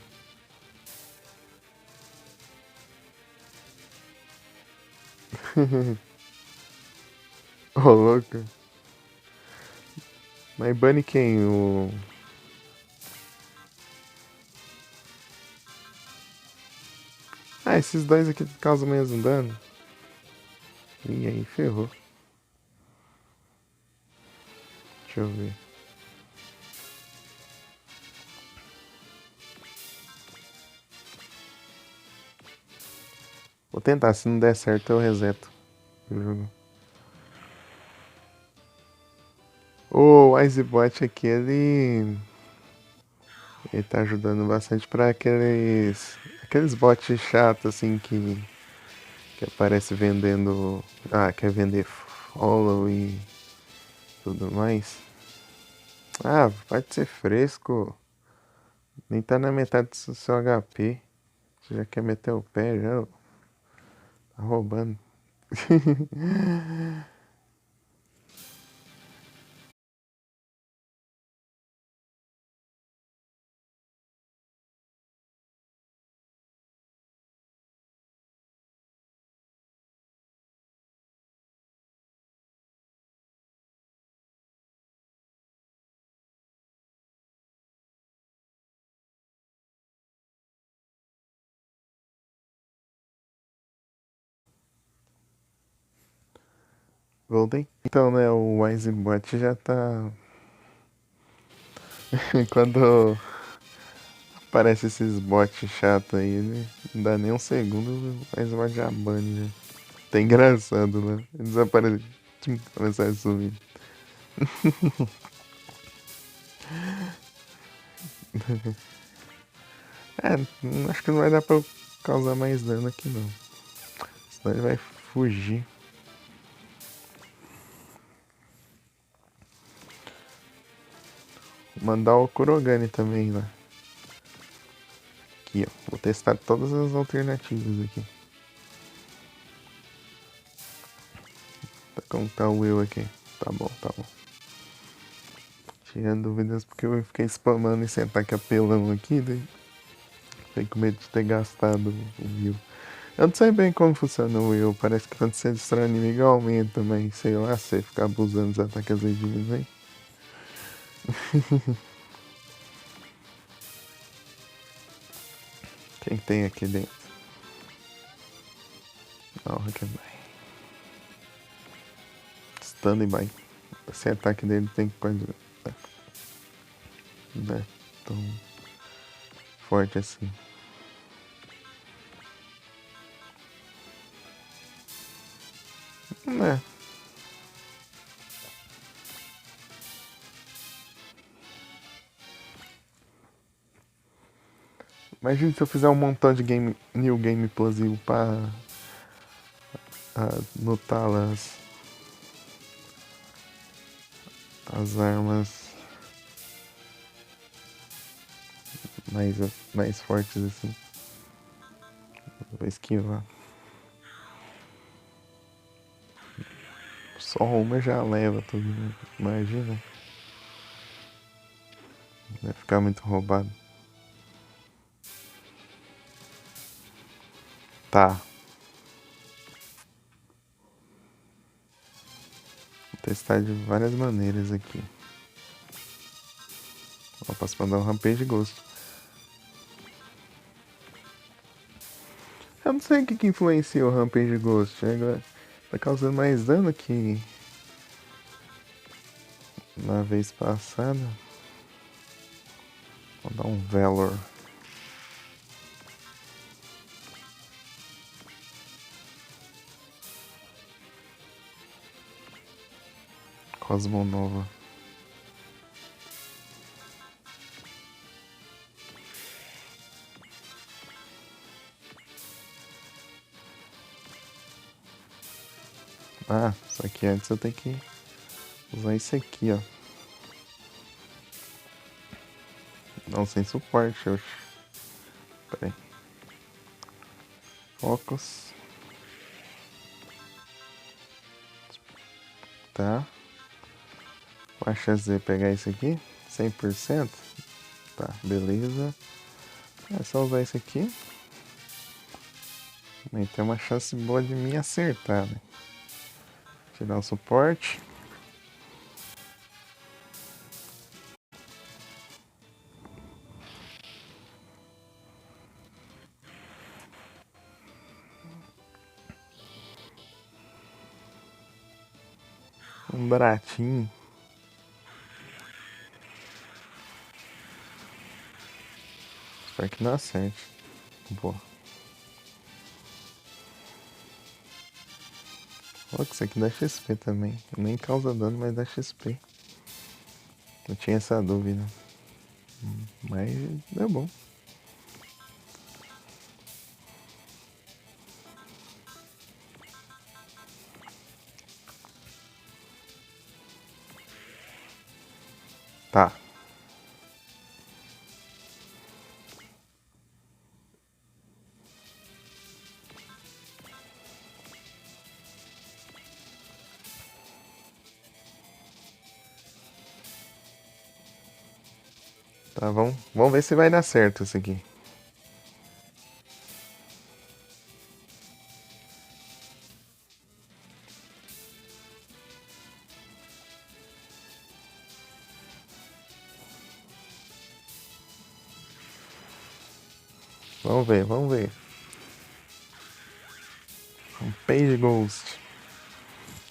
Ô, louco. Mas bane quem? O. Ah, esses dois aqui causam mesmo dano. E aí, ferrou. Deixa eu ver. Vou tentar, se não der certo eu reseto o jogo. O Wisebot aqui, ele tá ajudando bastante pra aqueles bots chatos assim que aparece vendendo. Ah, quer vender follow e tudo mais. Ah, pode ser fresco. Nem tá na metade do seu HP. Você já quer meter o pé já? Tá roubando. Voltei. Então, né, o Wisebot já tá. Quando aparece esses bots chatos aí, né? Não dá nem um segundo, o Wisebot já bane, né? Tá engraçado, né? Ele desaparece. Começar a sumir. É, acho que não vai dar pra eu causar mais dano aqui não. Senão ele vai fugir. Vou mandar o Kurogane também lá. Aqui, ó. Vou testar todas as alternativas aqui. Como tá o Will aqui? Tá bom, tá bom. Tinha dúvidas porque eu fiquei spamando esse ataque apelão aqui, daí fiquei com medo de ter gastado o Will. Eu não sei bem como funciona o Will, parece que quando você destrói o inimigo aumenta, mas sei lá, você fica abusando dos ataques legítimos aí. Quem tem aqui dentro? Ah, o Rocketby. Standby. Esse ataque dele tem quase. Né? Então. forte assim. Né? Imagina se eu fizer um montão de New Game Plus pra anotar as armas mais, mais fortes assim. Vou esquivar. Só uma já leva tudo, né? Imagina. Vai ficar muito roubado. Tá. Vou testar de várias maneiras aqui. Eu posso mandar um Rampage Ghost. Eu não sei o que influencia o Rampage Ghost. Agora tá causando mais dano que na vez passada. Vou dar um Valor. Cosmonova. Ah, só que antes eu tenho que usar isso aqui, ó. Não, sem suporte, oxe. Pera aí. Focus. Tá. Qual a chance de pegar isso aqui? 100%? Tá, beleza. É só usar isso aqui. E tem uma chance boa de me acertar, né? Tirar o suporte. Um baratinho. Espero que não acerte. Boa. Olha que isso aqui dá XP também. Nem causa dano, mas dá XP. Eu tinha essa dúvida. Mas deu bom. Tá. Tá, vamos ver se vai dar certo isso aqui. Vamos ver, vamos ver. Um Page Ghost.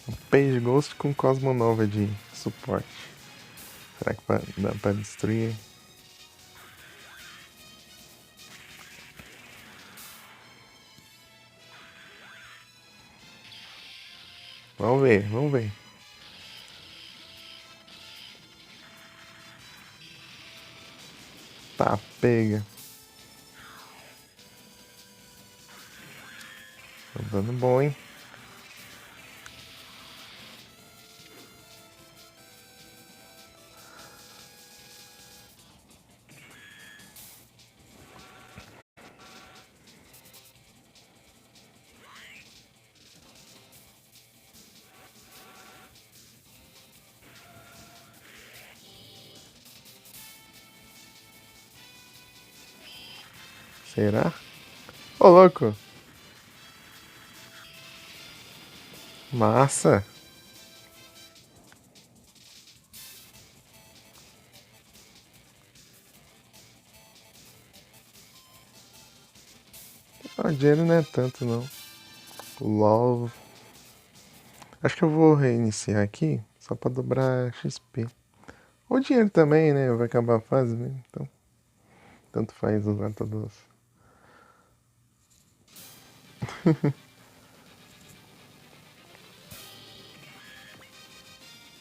Um Page Ghost com Cosmonova de suporte. Será que dá pra destruir? Vamos ver, vamos ver. Tá, pega. Tá dando bom, hein? Será? Ô, louco. Massa. O dinheiro não é tanto, não. LOL. Acho que eu vou reiniciar aqui só pra dobrar XP. O dinheiro também, né? Vai acabar a fase, né? Então tanto faz usar todos.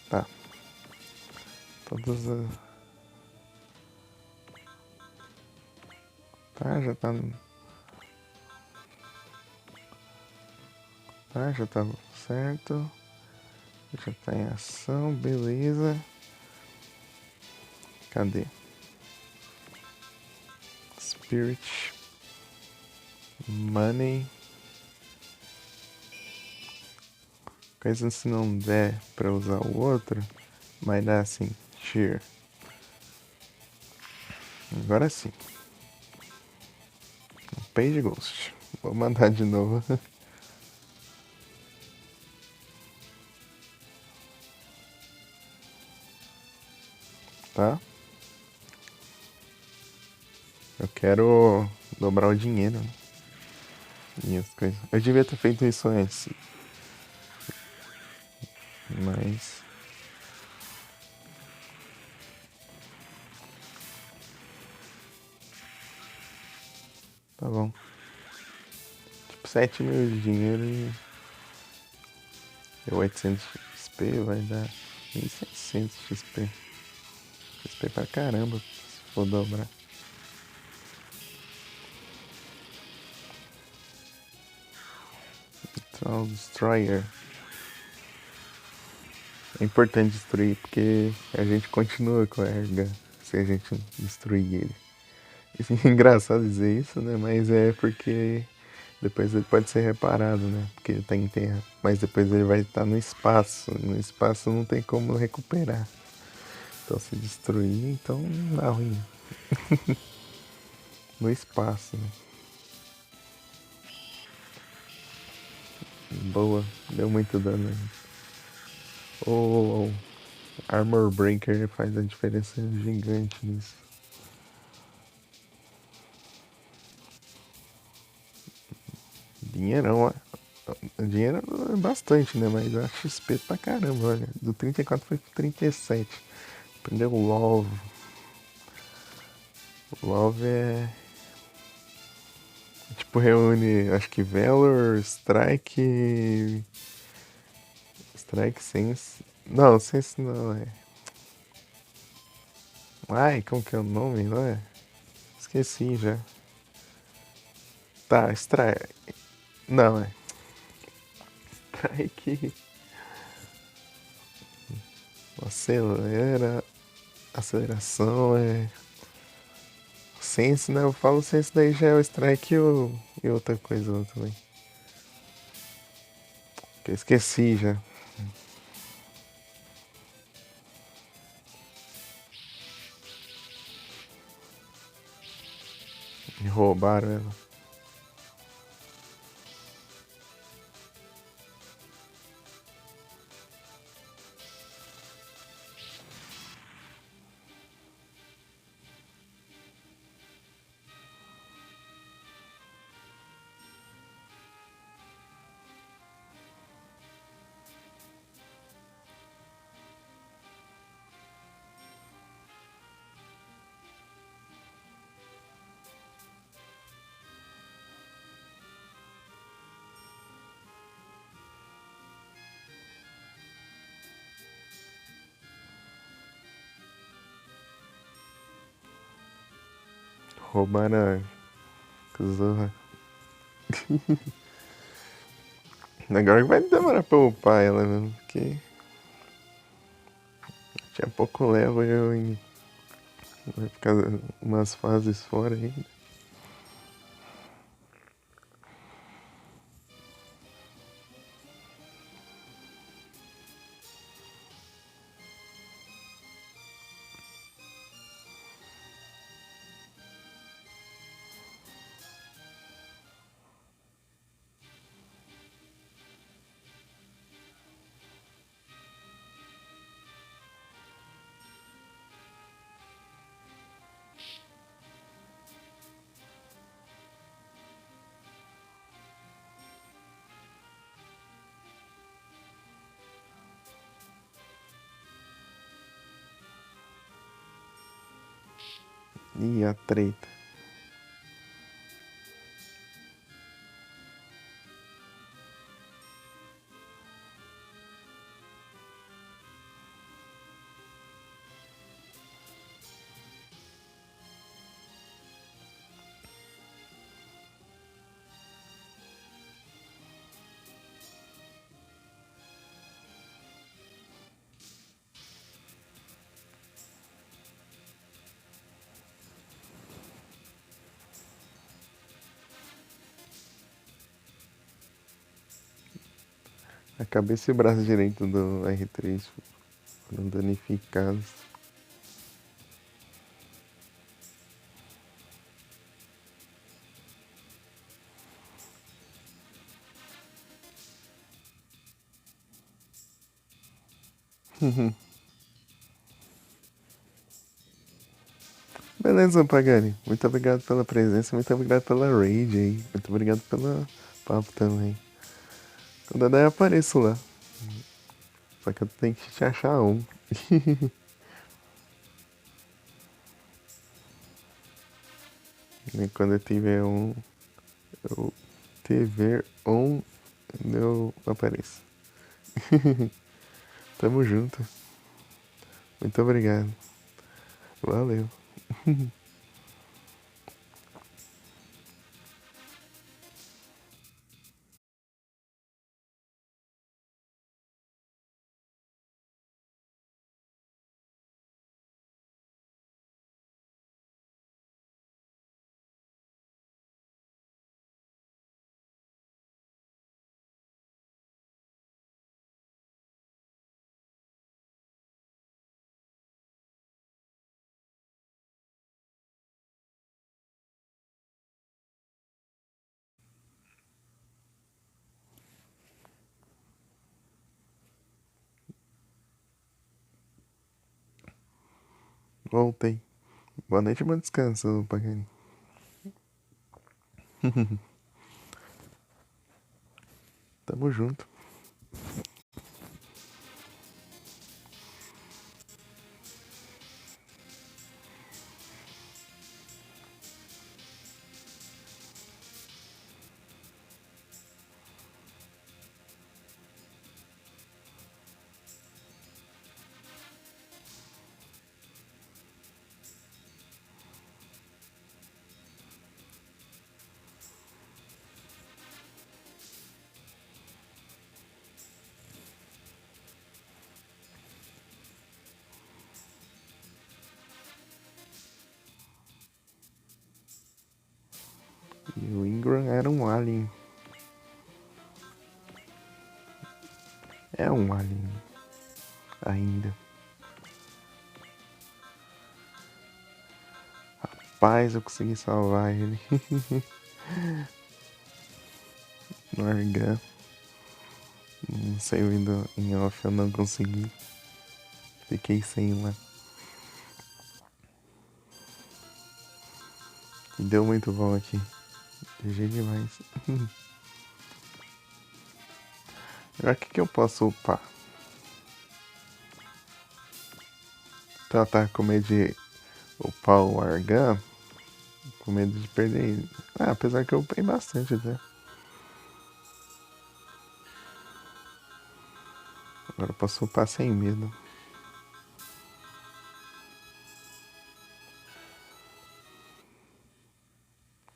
Tá. Todos. Tá, já tá. Tá, já tá certo. Já tá em ação, beleza. Cadê? Spirit. Money. Caso se não der pra usar o outro, vai dar assim, cheer. Agora sim. Page Ghost. Vou mandar de novo. Tá? Eu quero dobrar o dinheiro. E as coisas. Eu devia ter feito isso antes. Mas. Tá bom. Tipo, 7 mil de dinheiro e 800 XP vai dar 1.700 XP. XP pra caramba, se for dobrar. Então, Destroyer. É importante destruir porque a gente continua com a Erga se a gente destruir ele. É engraçado dizer isso, né? Mas é porque depois ele pode ser reparado, né? Porque ele tá em terra. Mas depois ele vai estar no espaço. No espaço não tem como recuperar. Então se destruir, então dá ruim. No espaço, né? Boa, deu muito dano aí. O Armor Breaker faz a diferença gigante nisso. Dinheirão, ó. Dinheiro é bastante, né? Mas a XP pra caramba, olha. Do 34 foi pro 37. Aprendeu o Love. O Love é. Tipo, reúne, acho que Valor, Strike. Strike, Sense. Não, Sense não é. Ai, como que é o nome, não é? Esqueci já. Tá, Strike. Não, é. Strike. Acelera. Aceleração é. Sense, né? Eu falo Sense, daí já é o Strike e outra coisa também. Que eu esqueci já. Me roubaram ela. Roubaram a Zorra. Agora vai demorar pra upar ela mesmo, porque tinha pouco level e vai ficar umas fases fora ainda. Ih, a treta. A cabeça e o braço direito do R3 foram danificados. Beleza, Pagani. Muito obrigado pela presença, muito obrigado pela raid aí. Muito obrigado pelo papo também. Quando der, eu apareço lá. Só que eu tenho que te achar um. E quando eu tiver um, eu tiver um, eu apareço. Tamo junto. Muito obrigado. Valeu. Voltei. Boa noite e bom descanso, Pagani. Tamo junto. E o Ingram era um alien. É um alien ainda. Rapaz, eu consegui salvar ele. No Argan. Não sei, vindo em off eu não consegui. Fiquei sem lá. E deu muito bom aqui. GG demais. Agora o que eu posso upar? Então tá com medo de upar o Argan. Com medo de perder ele. Ah, apesar que eu upei bastante até. Agora eu posso upar sem medo.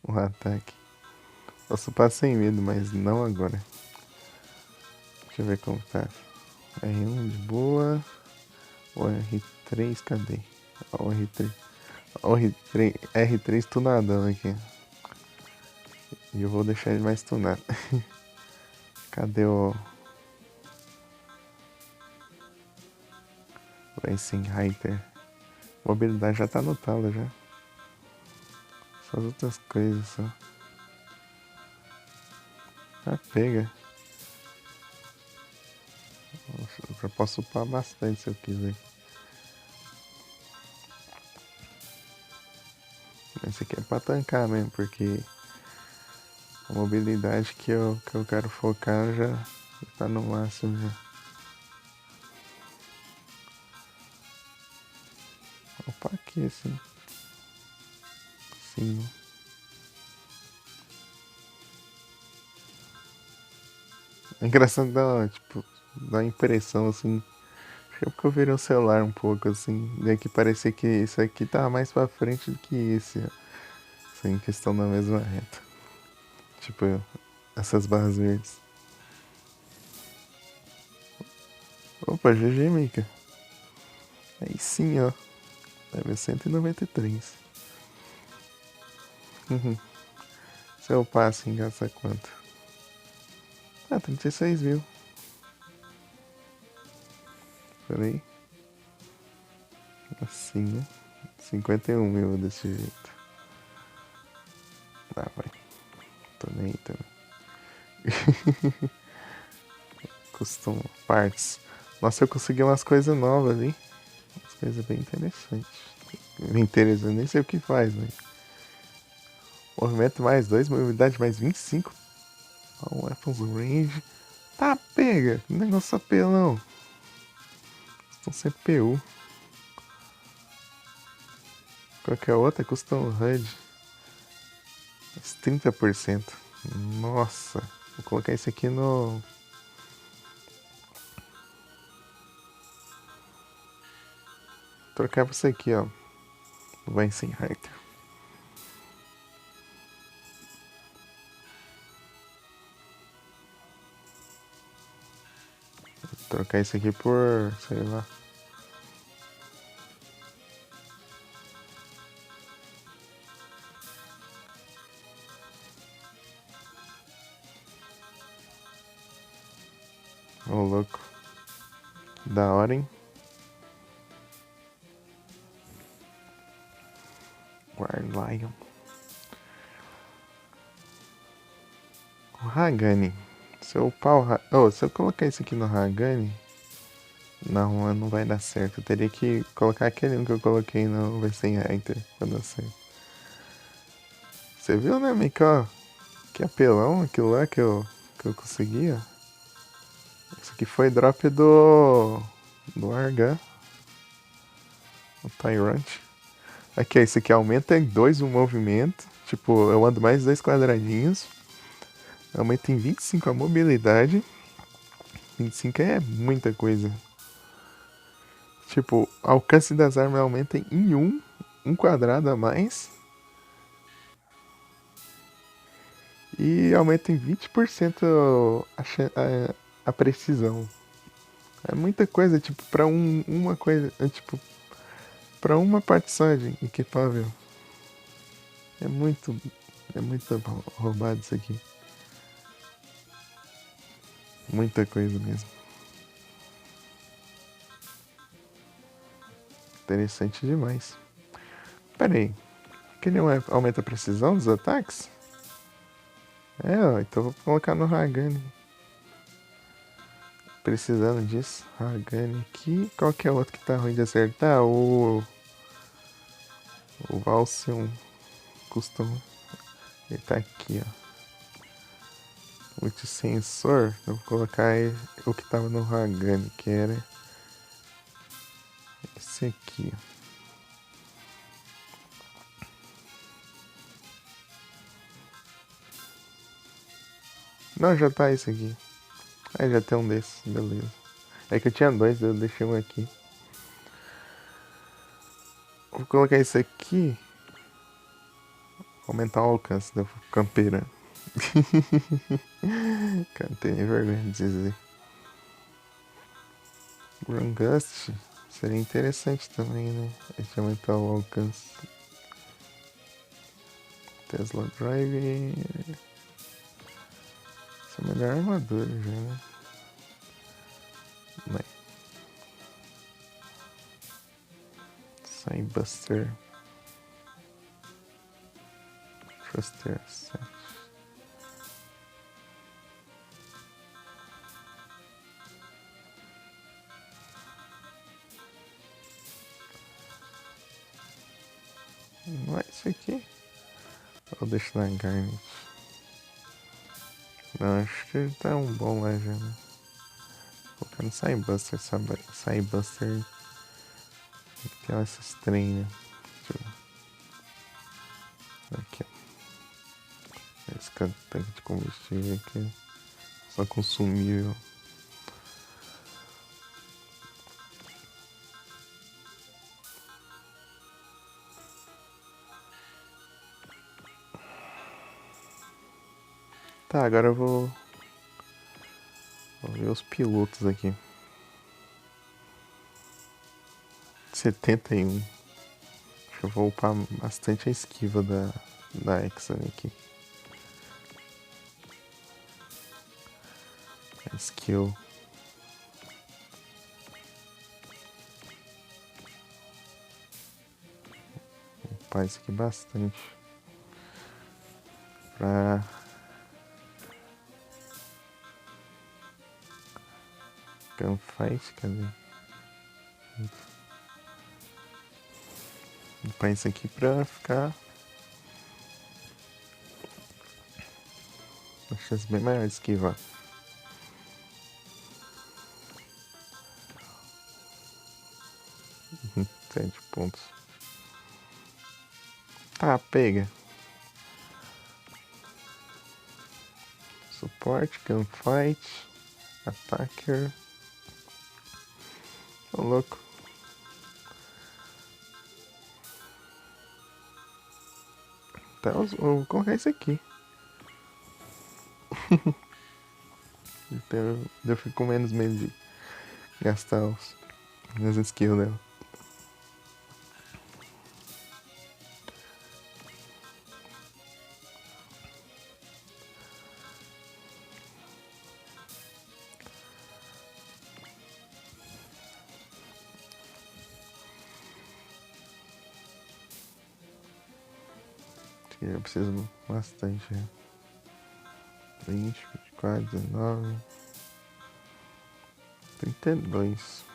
O ataque. Posso upar sem medo, mas não agora. Deixa eu ver como tá. R1 de boa. O R3, cadê? Ó, o R3. Ó, o R3 tunadão aqui. E eu vou deixar ele mais tunado. Cadê o Racing Highter? Mobilidade já tá no talo já. Só as outras coisas só. Ah, pega. Nossa, eu já posso upar bastante se eu quiser. Esse aqui é pra tancar mesmo, porque a mobilidade que eu quero focar já tá no máximo já. Opa, aqui assim. Sim. É engraçado dar, tipo, dá uma impressão assim. Acho que é porque eu virei o celular um pouco assim. Daí que parecia que esse aqui tava mais pra frente do que esse, ó. Assim, que estão na mesma reta. Tipo, essas barras verdes. Opa, GG, Mika. Aí sim, ó. Level 193. Uhum. Seu passe gasta quanto? Ah, 36 mil. Peraí. Assim, né? 51 mil desse jeito. Ah, vai. Tô nem aí também. Custom parts. Nossa, eu consegui umas coisas novas ali. Umas coisas bem interessantes. Bem interessante, nem sei o que faz, né? Movimento mais 2, mobilidade mais 25. Oh, weapons range. Tá, pega. Negócio apelão. Custom CPU. Qualquer outra, custom HUD. 30%. Nossa. Vou colocar isso aqui no... Trocar pra isso aqui, ó. Vai sem Hearter. Trocar isso aqui por, sei lá. Ô, louco. Da hora, hein? Guard Lion. O Hagani. Se eu upar o se eu colocar isso aqui no Hagani... Não vai dar certo. Eu teria que colocar aquele um que eu coloquei no Vai Sem Hearter pra dar certo. Você viu, né, Mika? Que apelão aquilo lá que eu consegui, ó. Isso aqui foi drop do Argan. O Tyrant. Aqui, ó, esse aqui aumenta em 2 o movimento. Tipo, eu ando mais 2 quadradinhos. Aumenta em 25 a mobilidade. 25 é muita coisa. Tipo, alcance das armas aumenta em 1 quadrado a mais. E aumenta em 20% a precisão. É muita coisa, tipo, pra uma coisa. Tipo, pra uma parte só de equipável. É muito. É muito roubado isso aqui. Muita coisa mesmo. Interessante demais. Pera aí. Aquele aumenta a precisão dos ataques? É, ó, então vou colocar no Hagani. Precisando disso. Hagani aqui. Qual que é o outro que tá ruim de acertar? O Valsion Custom. Ele tá aqui, ó. Multisensor. Eu vou colocar o que tava no Hagani, que era esse aqui, ó. Não, já tá esse aqui. Ah, já tem um desses, beleza. É que eu tinha 2, eu deixei um aqui. Vou colocar esse aqui. Aumentar o alcance da campeira. Cara, não tem nem vergonha de dizer. Grungust seria interessante também, né? A gente aumentar o alcance. Tesla Drive. Essa é a melhor armadura já, né? Vai. Cybuster. Thruster 7. Não é isso aqui? Ou deixa na Garnet? Não, acho que tá um bom lá já, né? Colocar no Cybuster, Cybuster tem essas trem, né? Deixa eu... Aqui, ó. Esse tanque de combustível aqui. Só consumível. Tá, agora eu vou ver os pilotos aqui. 71. Acho que eu vou upar bastante a esquiva da Exxon aqui. A skill. upar isso aqui bastante. Pra... Gunfight, cadê? Upar isso aqui pra ficar... uma chance bem maior de esquivar. Uhum, 7 pontos. Tá, pega. Suporte, gunfight, attacker. Ô, louco. Tá, eu vou colocar isso aqui. Então eu fico com menos medo de gastar as skills dela. Eu preciso bastante. 20, 24, 19, 32.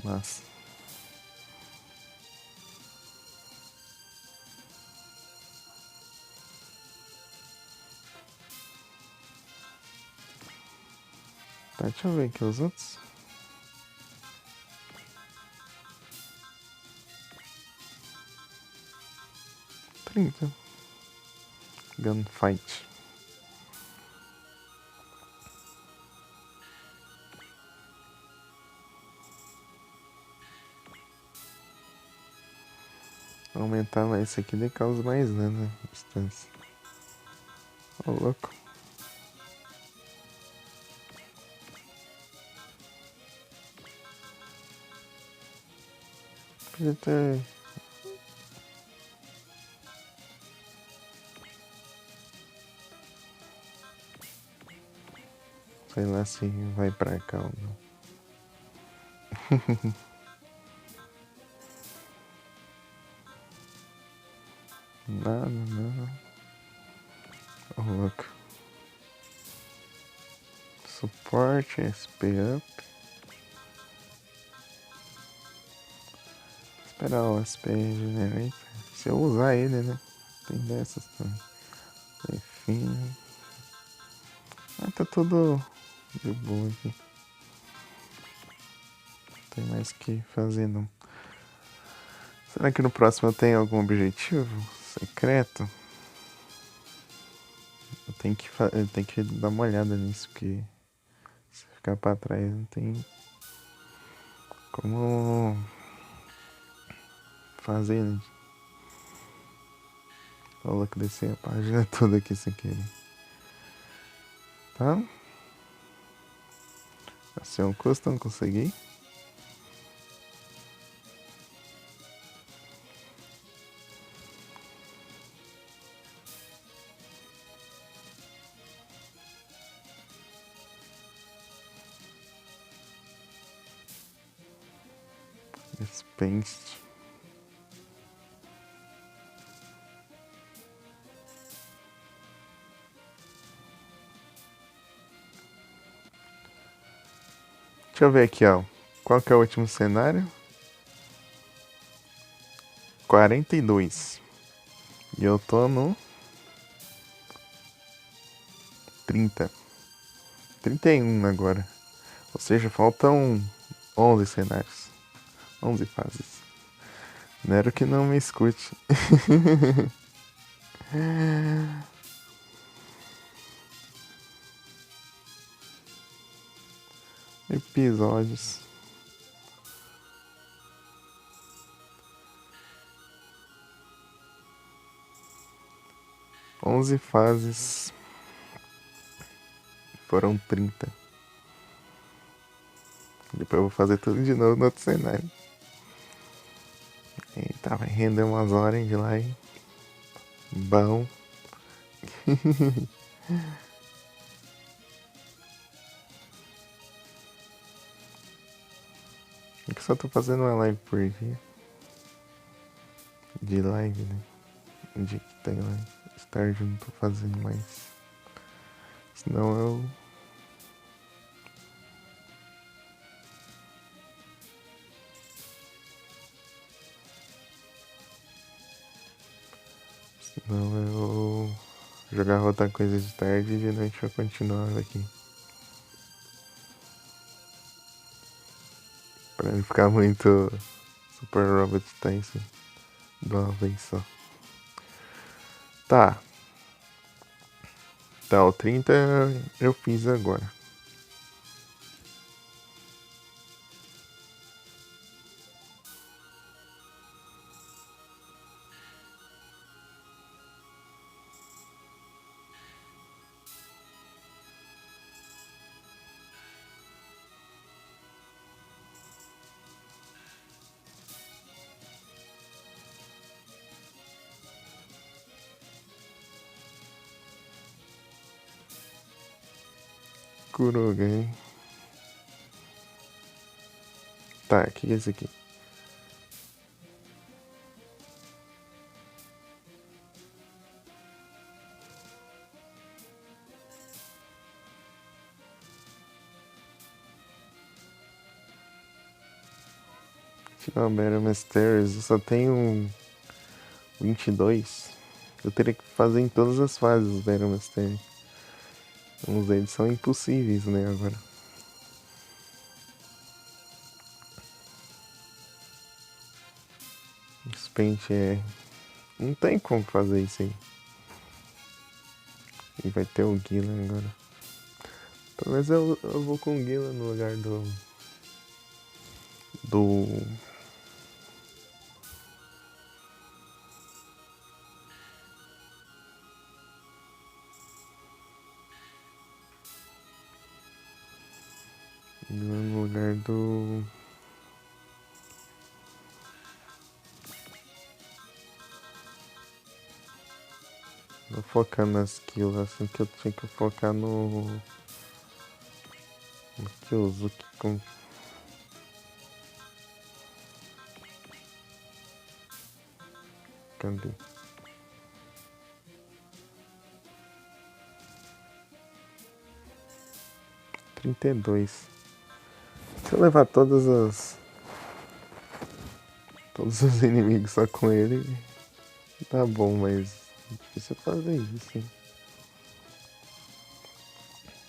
Massa. Tá, deixa eu ver aqui os outros. Gunfight. Aumentar mais isso aqui de causa mais dano, né? Distância. Ô, louco. Podia ter... sei lá se vai pra cá ou não. Nada, nada. Ô, louco. Suporte, SP up. Esperar o SP Generator. Se eu usar ele, né? Tem dessas também. Enfim. Ah, tá tudo de boa aqui. Não tem mais o que fazer não. Será que no próximo eu tenho algum objetivo secreto? Eu tenho que dar uma olhada nisso, porque se ficar pra trás não tem como fazer, né? Olha que descer a página toda aqui sem querer. Tá? Ação custom, consegui. Dispense. Deixa eu ver aqui, ó. Qual que é o último cenário? 42. E eu tô no 30. 31 agora. Ou seja, faltam 11 cenários. 11 fases. Nero que não me escute. Episódios. Onze fases. Foram 30. Depois eu vou fazer tudo de novo no outro cenário. Eita, vai render umas horas de lá, hein? Bom. É que só tô fazendo uma live por dia. De live, né? Um dia que tem live. Mais tarde eu não tô fazendo mais. Senão eu. Senão eu. Jogava outra coisa de tarde e de noite eu continuava aqui. Pra não ficar muito Super Robot Tyson de uma vez só. Tá. Tá, o 30 eu fiz agora. Kurogen. Tá, o que é esse aqui? Tirar o Battle Mysteries, eu só tenho 22. Eu teria que fazer em todas as fases os Battle Mysteries. Uns deles são impossíveis, né, agora. Esse pente é... Não tem como fazer isso aí. E vai ter o Gila agora. Pelo menos eu vou com o Gila no lugar do... Do... No lugar do... Vou focar nas kills, assim que eu tinha que focar no... No Kyozuki com... Cadê? 32. Se eu levar todos os inimigos só com ele, tá bom, mas é difícil fazer isso, hein?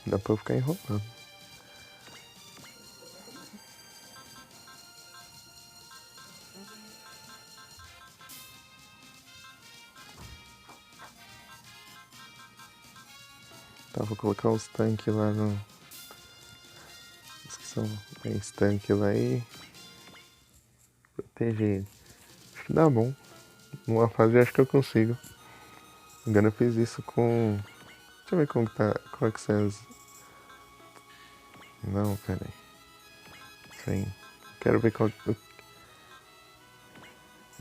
Dá pra eu ficar enrolando. Tá, vou colocar os tanques lá no... Esqueci esse tanque lá e... Proteger ele. Acho que dá bom. Numa fase eu acho que eu consigo. Agora eu fiz isso com... Deixa eu ver como que tá... Qual é que são as... Não, pera aí. Sim. Quero ver qual... O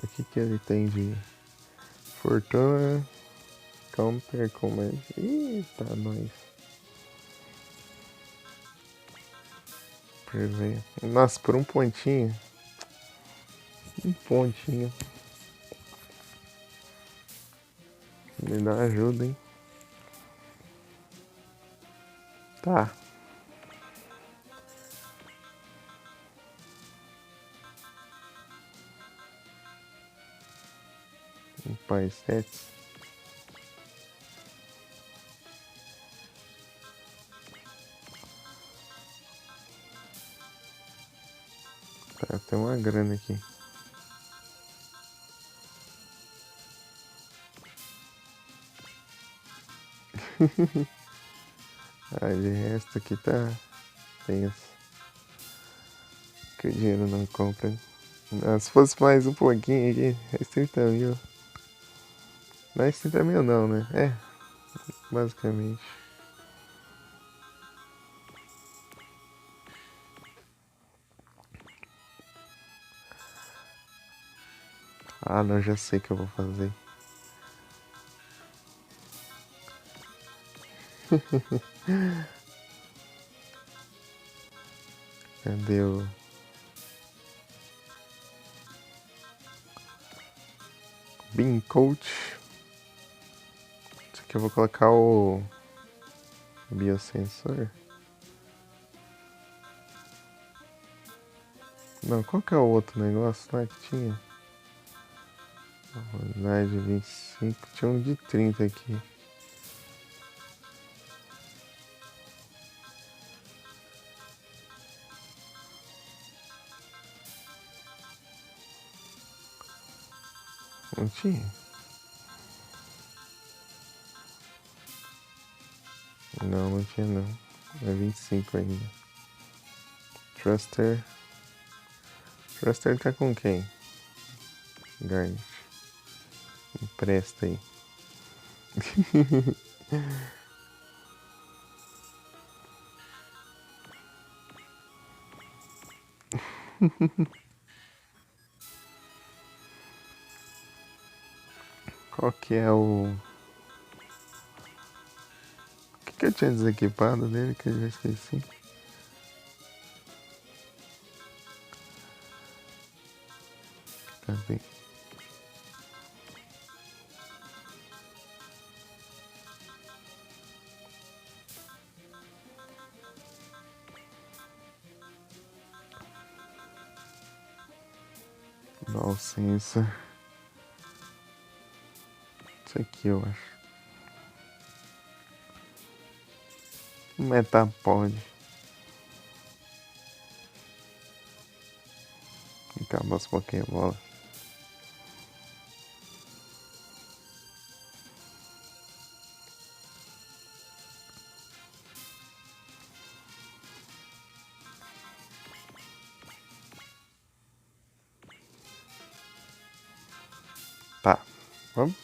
que ele tem de... Fortuna... Counter Command... Eita, nós. Prever. Nossa, por um pontinho. Um pontinho. Me dá ajuda, hein? Tá. Um pai 7. Tá, tem uma grana aqui. Ah, de resto aqui tá tenso. Que o dinheiro não compra. Ah, se fosse mais um pouquinho aqui, é 30 mil. Não é 30 mil não, né? É, basicamente. Ah, não, já sei o que eu vou fazer. Cadê o Bean Coach? Isso aqui eu vou colocar o biosensor. Não, qual que é o outro negócio lá que tinha? Rodagem 25, tinha um de 30 aqui. Não tinha? Não, não tinha não. É 25 ainda. Thruster. Thruster tá com quem? Garnet. Empresta aí. Qual que é o... O que eu tinha desequipado dele que eu já esqueci? Cadê? Ball sensor. Isso aqui eu acho. Metapod. Acabou as Pokébolas. Tá, vamos?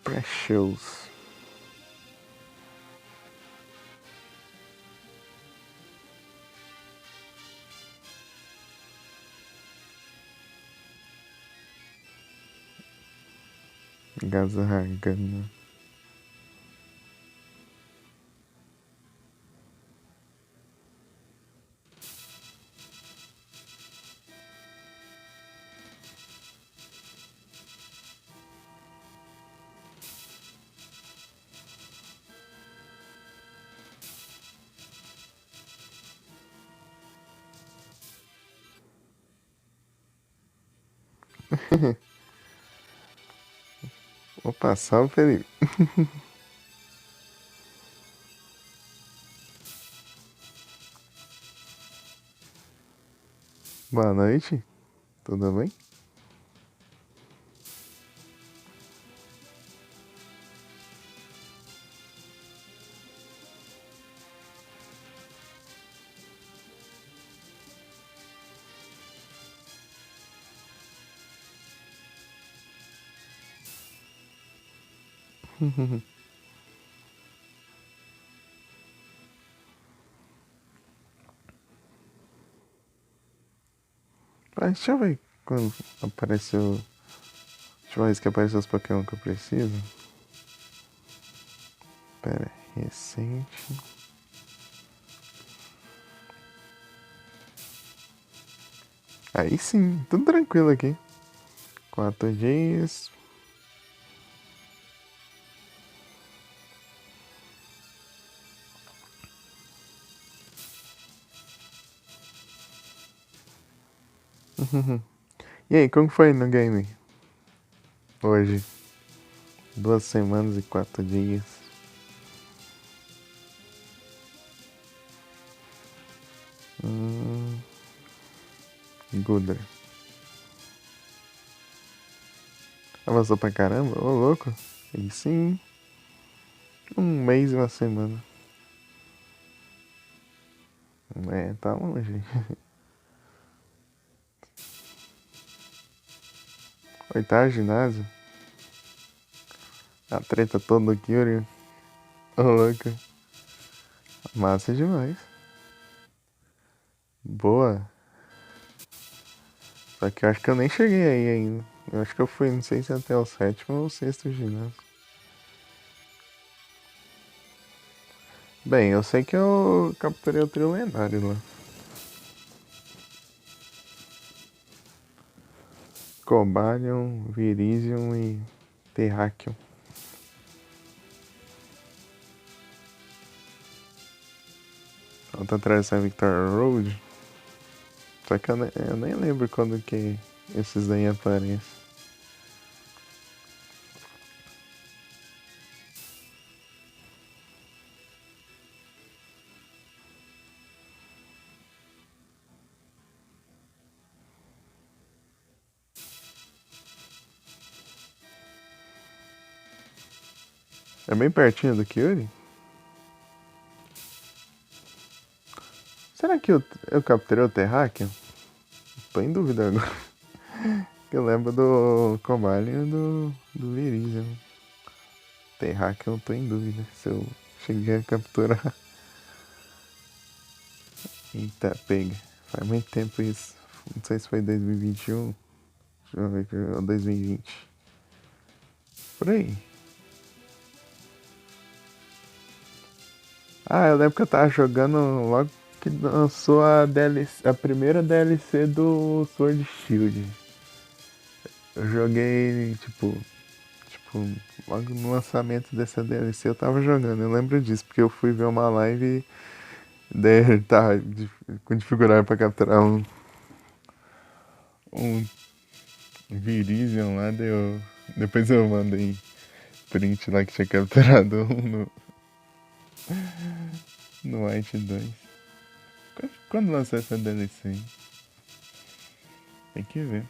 Precious. Gazaragana. Vou passar o Felipe. Boa noite. Tudo bem? Ah, deixa eu ver quando apareceu. Deixa eu ver se que apareceu os Pokémon que eu preciso. Pera, recente. Aí sim, tudo tranquilo aqui. 4 dias. E aí, como foi no game? Hoje. 2 semanas e 4 dias. Gudra. Avançou pra caramba? Ô, louco. Aí sim. 1 mês e 1 semana. É, tá longe. Oitavo ginásio. A treta toda do Kyurem. Ô, louco. Massa demais. Boa. Só que eu acho que eu nem cheguei aí ainda. Eu acho que eu fui, não sei se até o sétimo ou o sexto ginásio. Bem, eu sei que eu capturei o trio lendário lá. Cobalion, Virizion e Terrakion. Falta atravessar a Victoria Road. Só que eu nem lembro quando que esses daí aparecem. É bem pertinho do Kyuri? Será que eu capturei o Terrakion? Tô em dúvida agora. Eu lembro do Cobalion e do Virizion. Terrakion eu tô em dúvida se eu cheguei a capturar. Eita, pega. Faz muito tempo isso. Não sei se foi 2021. Deixa eu ver aqui, ou 2020. Por aí. Ah, eu lembro que eu tava jogando logo que lançou a DLC, a primeira DLC do Sword Shield. Eu joguei, tipo, logo no lançamento dessa DLC eu tava jogando. Eu lembro disso, porque eu fui ver uma live e daí ele tava com dificuldade pra capturar um Virizion lá, depois eu mandei print lá que tinha capturado um no White 2. Quando lançou essa DLC? Tem que ver.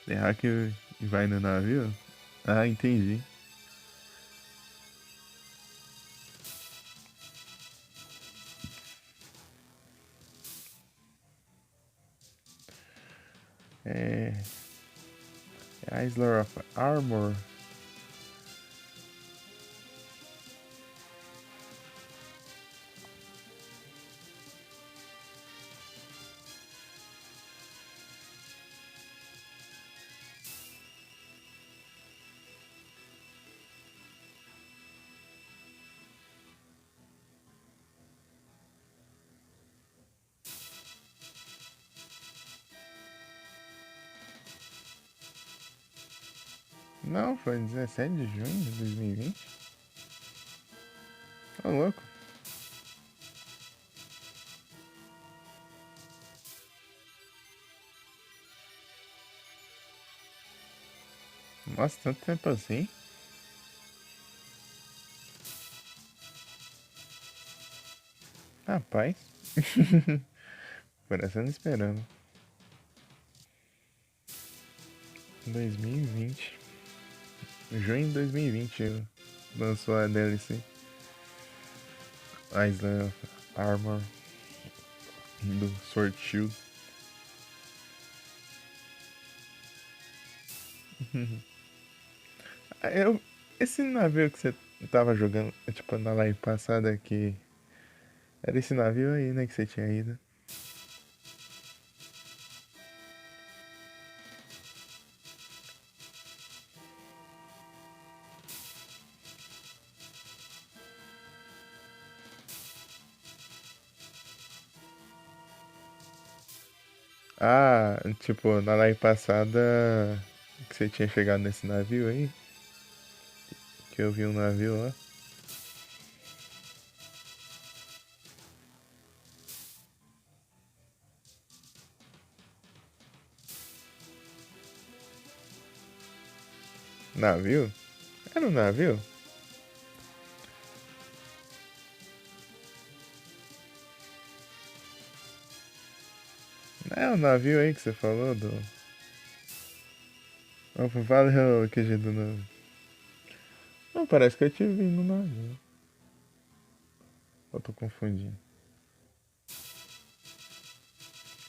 Será que vai no navio? Ah, entendi. É. Isler of Armor. Não, foi 17 de junho de 2020. Ô, louco. Nossa, tanto tempo assim. Rapaz. Parecendo esperando. 2020. Junho de 2020 lançou a DLC. Island of Armor do Sword Shield. Esse navio que você tava jogando, tipo, na live passada aqui. Era esse navio aí, né, que você tinha ido. Ah, tipo, na live passada que você tinha chegado nesse navio aí, que eu vi um navio lá. Navio? Era um navio? Não é o navio aí que você falou do. Opa, valeu, QG do navio. Não, parece que eu te vi no navio. Eu tô confundindo.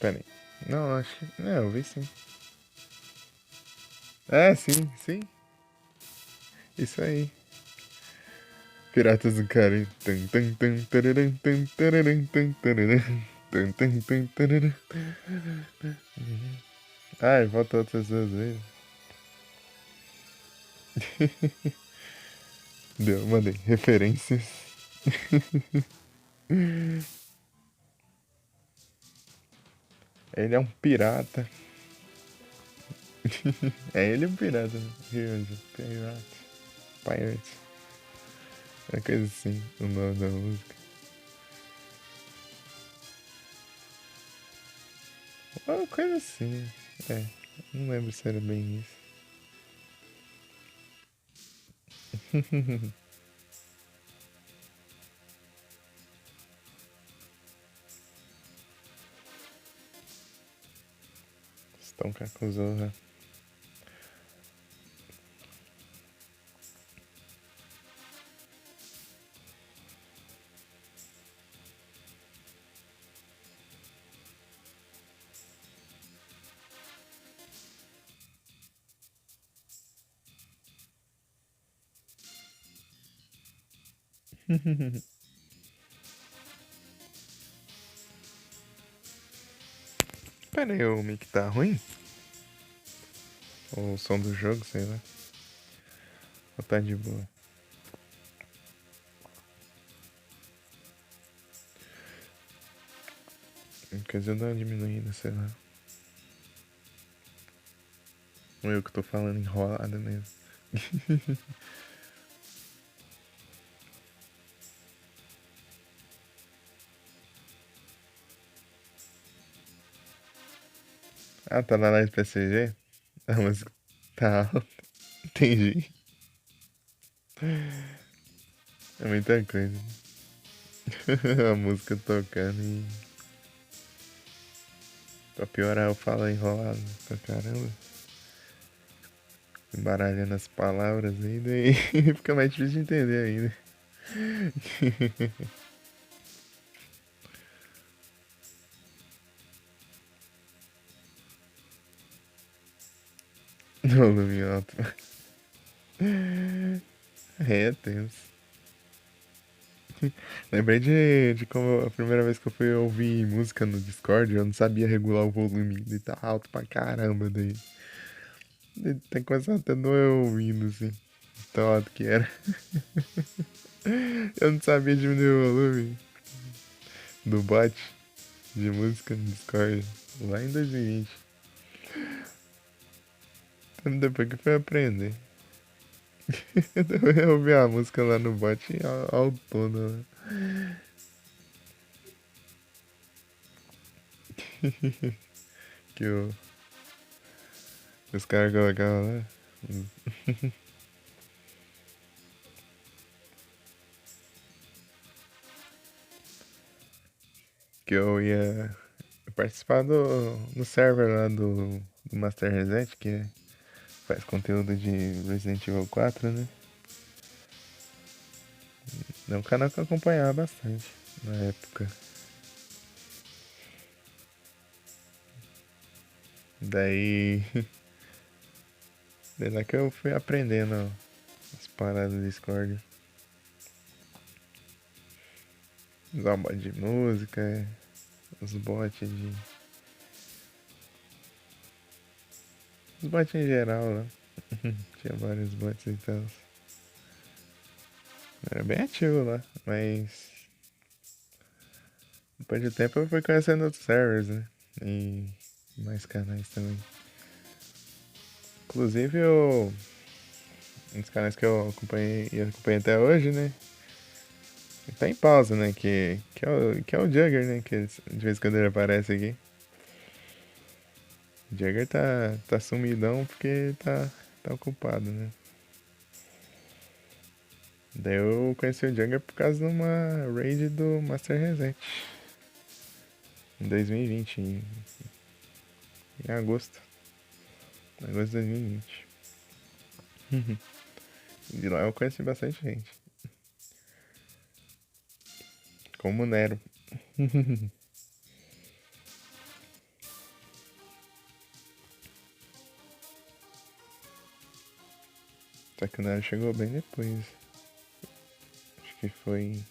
Pera aí. Não, acho que. É, eu vi sim. É, sim, sim. Isso aí. Piratas do Caribe. Tum, tum, tum, tararam, tum, tararam, tum, tararam. Tum, tum, tum, tururu. Ai, volta outras duas vezes. Deu, mandei. Referências. Ele é um pirata. É ele um pirata, né? Ryuji, pirata. Pirate. É coisa assim, o nome da música. Uma coisa assim. É, não lembro se era bem isso. Estão Kakuzorra. Pera aí, o mic tá ruim? Ou o som do jogo, sei lá. Ou tá de boa? Quer dizer, eu dar uma diminuída, sei lá. Ou eu que tô falando enrolada mesmo. Ah, tá na live PCG? A música tá alta. Entendi. É muita coisa. A música tocando e. Pra piorar, eu falo enrolado pra caramba. Embaralhando as palavras aí, daí fica mais difícil de entender ainda. No volume alto. É tenso. Lembrei de como a primeira vez que eu fui ouvir música no Discord, eu não sabia regular o volume, ele tá alto pra caramba daí. Tem coisa até doer ouvindo, assim. Tão alto que era. Eu não sabia diminuir o volume do bot de música no Discord lá em 2020. Então, depois que eu fui aprender. Eu ouvi a música lá no bot autona, né? Que os caras colocavam lá. Que eu ia participar do server lá do Master Reset, que faz conteúdo de Resident Evil 4, né? É um canal que eu acompanhava bastante na época. Daí, daí lá que eu fui aprendendo as paradas do Discord. Usar o bot de música, os bots de. Os bots em geral lá. Tinha vários bots e tal. Era bem ativo lá, mas depois de tempo eu fui conhecendo outros servers, né? E mais canais também. Inclusive um dos canais que eu acompanhei e acompanho até hoje, né? Tá em pausa, né? Que é o Jugger, né? Que de vez em quando ele aparece aqui. O Jugger tá sumidão porque tá ocupado, né? Daí eu conheci o Jugger por causa de uma raid do Master Reset. Em 2020, em agosto. Agosto de 2020. E de lá eu conheci bastante gente. Como o Nero. Só que o Nero chegou bem depois. Acho que foi.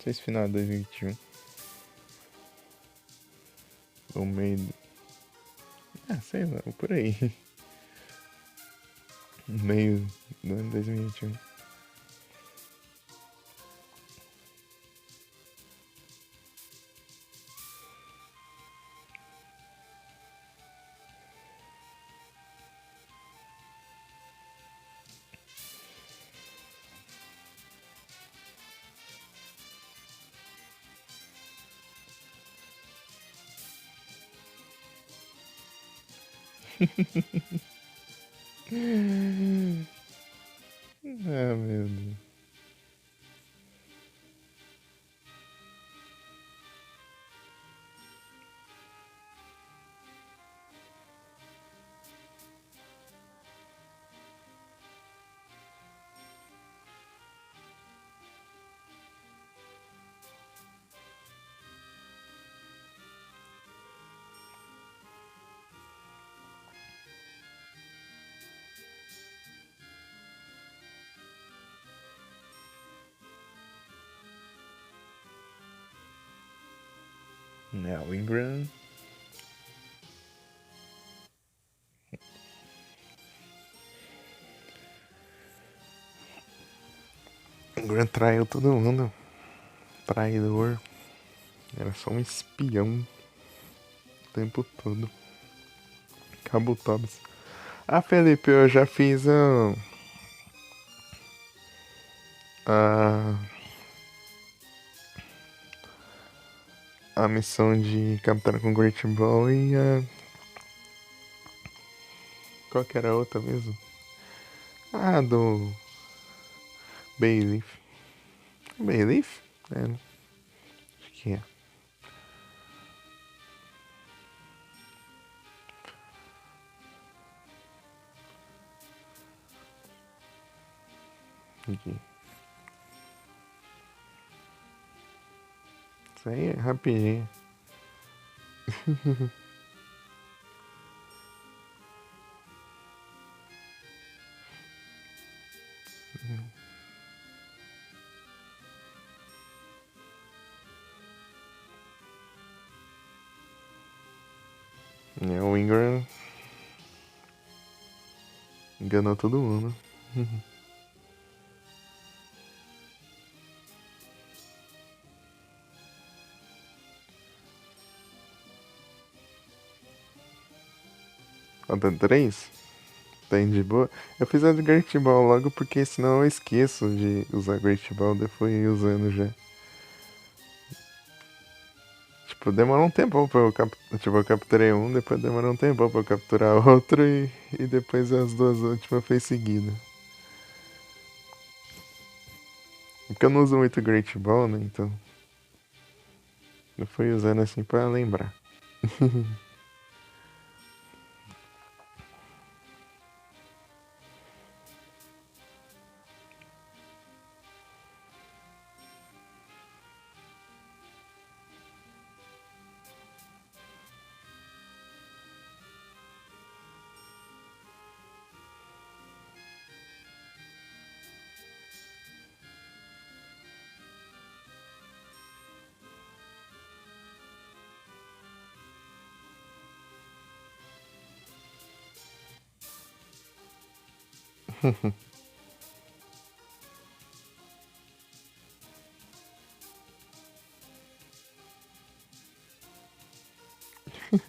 sei se final de 2021. Ou meio. Ah, sei lá, por aí. Meio do ano 2021. Ah, meu Deus. É, o Ingram. Ingram traiu todo mundo. Traidor. Era só um espião o tempo todo. Cabo Tobbs. Ah, Felipe, eu já fiz a, a missão de capturar com Great Ball e a. Qual que era a outra mesmo? Ah, do Bayleaf. Bayleaf? É, né? Acho que é. Aqui. Isso aí é rapidinho. É, o Ingram enganou todo mundo. Falta 3? Tem de boa. Eu fiz a de Great Ball logo porque senão eu esqueço de usar Great Ball, daí fui usando já. Tipo, demorou um tempão pra eu capturar. Tipo, eu capturei um, depois demorou um tempão pra eu capturar outro e depois as duas últimas foi seguida. Porque eu não uso muito Great Ball, né? Então eu fui usando assim pra lembrar.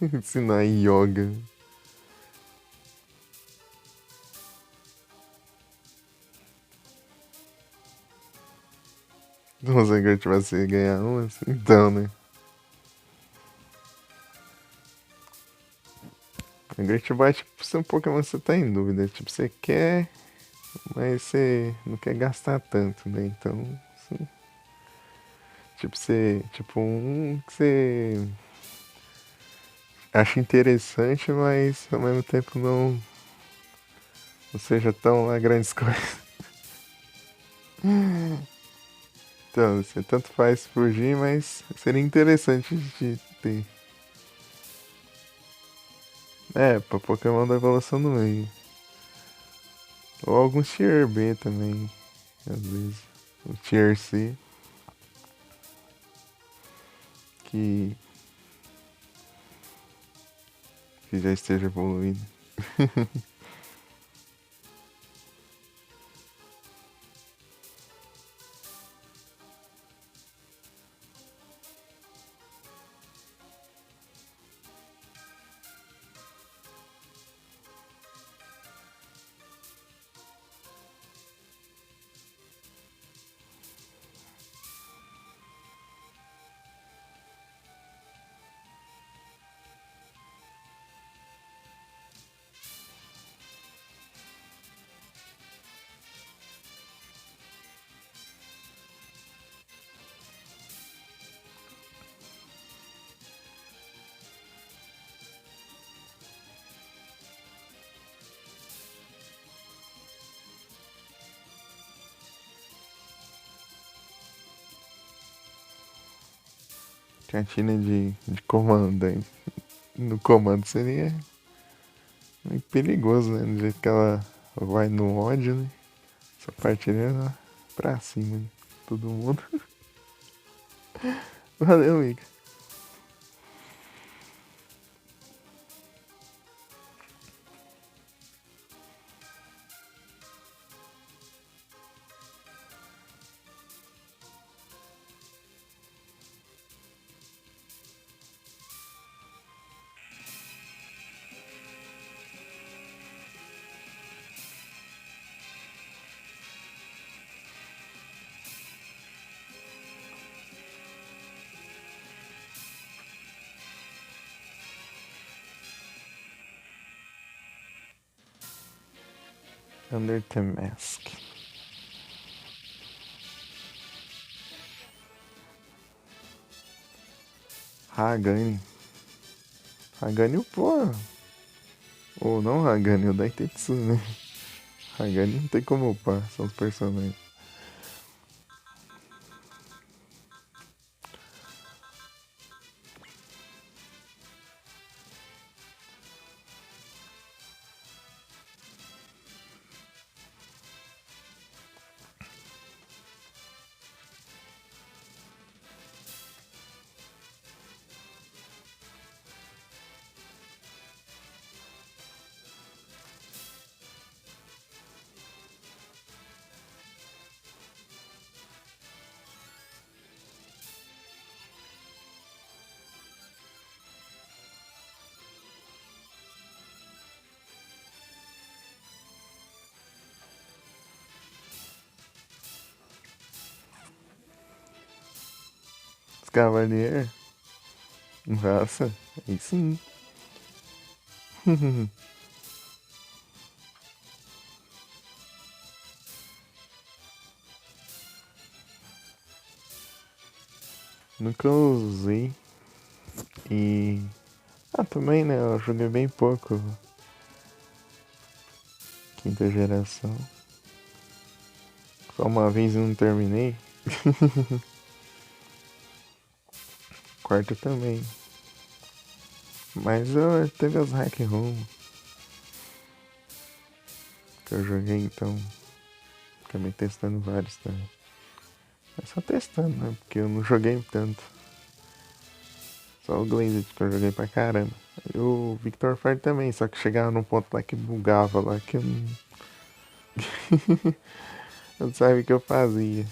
Ensinar yoga. Não sei que eu tivesse ganhar um assim, então, né? A Great Ball é tipo ser um Pokémon que você tá em dúvida. Tipo, você quer, mas você não quer gastar tanto, né? Então, assim, tipo, você. Tipo, um que você acha interessante, mas ao mesmo tempo não seja tão lá grandes coisas. Então, você tanto faz fugir, mas seria interessante de ter. É, pra Pokémon da evolução do meio. Ou alguns Tier B também, às vezes. O Tier C. que já esteja evoluído. Cantina de comandante. No comando seria meio perigoso, né? Do jeito que ela vai no ódio, né? Essa partilha lá pra cima, né? Todo mundo. Valeu, amiga. Under the Mask. Hagani. Hagani, pô. Ou não Hagani, o Daitetsu, né? Hagani não tem como upar, são os personagens. Os Cavalier. Nossa, aí sim. Nunca usei. E. Ah, também, né? Eu joguei bem pouco. Quinta geração. Só uma vez e não terminei. Quarta também. Mas eu teve as hack room que eu joguei, então acabei testando vários também. É só testando, né? Porque eu não joguei tanto. Só o Glazed que eu joguei pra caramba. E o Victor Fire também, só que chegava num ponto lá que bugava lá que eu não. Eu não sabia o que eu fazia.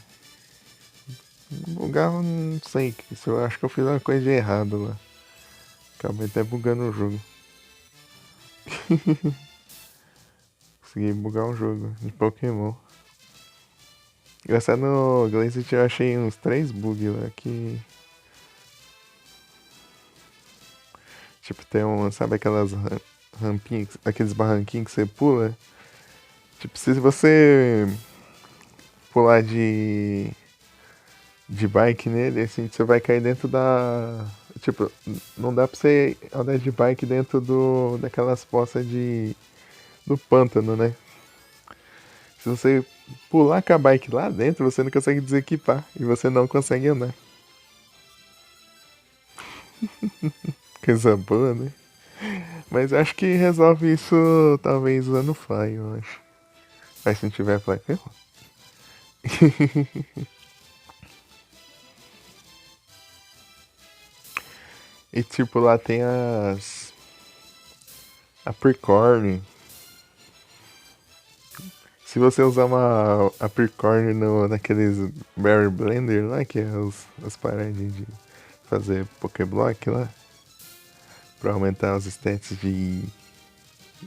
Bugava, não sei. Eu acho que eu fiz uma coisa de errado lá. Acabei até bugando o jogo. Consegui bugar um jogo de Pokémon. Engraçado no Glazed eu achei uns 3 bugs lá que. Tipo, tem um. Sabe aquelas rampinhas, aqueles barranquinhos que você pula? Tipo, se você pular de bike nele, assim, você vai cair dentro da. Tipo, não dá pra você andar de bike dentro daquelas poças do pântano, né? Se você pular com a bike lá dentro, você não consegue desequipar e você não consegue andar. Coisa boa, né? Mas acho que resolve isso talvez usando Fly, eu acho. Mas se não tiver Fly, ferrou. E tipo, lá tem a Precorn. Se você usar uma a Precorn no, naqueles Berry Blender lá, que é as paradinhas de fazer Pokéblock lá, pra aumentar os stats de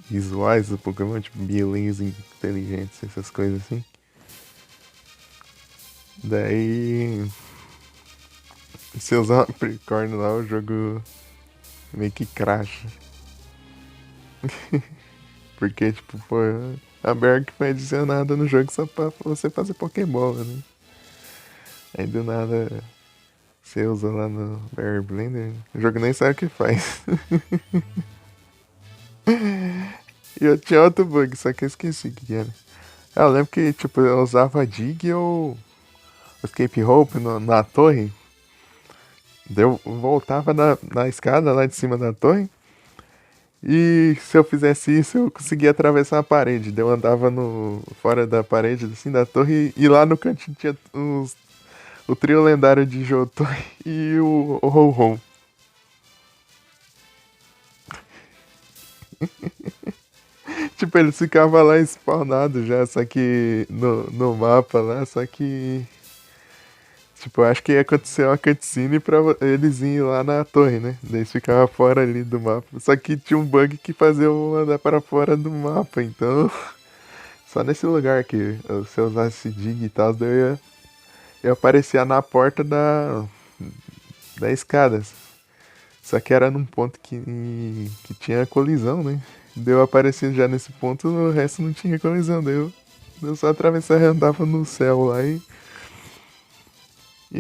visuais do Pokémon, tipo beleza, inteligência, essas coisas assim. Daí, se usar uma Precorn lá, o jogo meio que cracha. Porque, tipo, pô, a Berk foi adicionada no jogo só pra você fazer Pokébola, né? Aí do nada você usa lá no Berry Blender, o jogo nem sabe o que faz. E eu tinha outro bug, só que eu esqueci o que era. Ah, eu lembro que, tipo, eu usava a Dig ou o Escape Rope na torre. Daí eu voltava na escada lá de cima da torre. E se eu fizesse isso, eu conseguia atravessar a parede. Daí eu andava no, fora da parede, assim, da torre. E lá no cantinho tinha o trio lendário de Johto e o Ho-Ho. Tipo, eles ficavam lá spawnados já, só que no mapa lá, só que. Tipo, eu acho que ia acontecer uma cutscene pra eles irem lá na torre, né? Daí eles ficavam fora ali do mapa. Só que tinha um bug que fazia eu andar para fora do mapa, então. Só nesse lugar que se eu usasse dig e tal, daí eu aparecia na porta da escada. Só que era num ponto que tinha colisão, né? Deu aparecer já nesse ponto, o resto não tinha colisão. Deu só atravessar e andava no céu lá e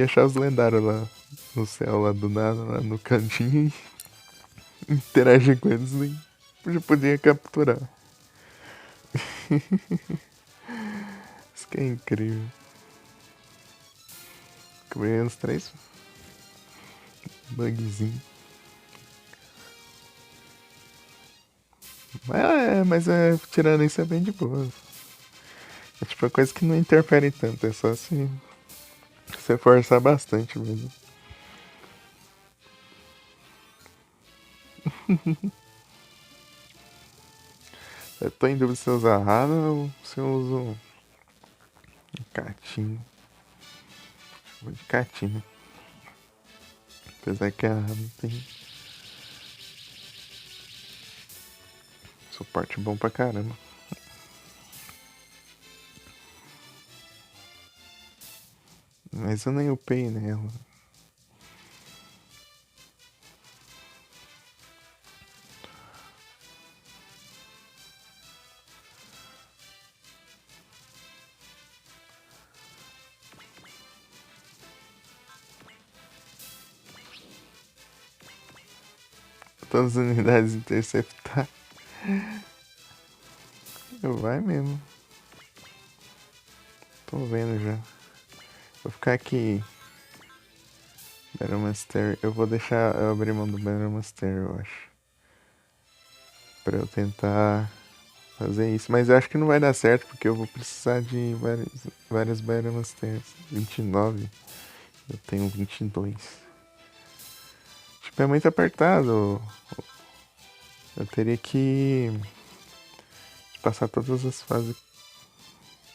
achar os lendários lá no céu, lá do nada, lá no cantinho e interagir com eles. Nem já podia capturar. Isso que é incrível. Comi uns três bugzinhos. Mas tirando isso é bem de boa. É tipo uma coisa que não interfere tanto, é só se você forçar bastante mesmo. Eu tô em dúvida se eu uso a Hana ou se eu uso um Catinho. Vou de Catinho. Apesar que a Hana tem suporte bom pra caramba. Mas eu nem upei nela. Todas as unidades interceptar. Vai mesmo. Tô vendo já. Vou ficar aqui. Battle Master. Eu vou deixar eu abrir mão do Battle Master, eu acho. Pra eu tentar fazer isso. Mas eu acho que não vai dar certo porque eu vou precisar de várias Battle Masters. 29. Eu tenho 22. Tipo, é muito apertado. Eu teria que passar todas as fases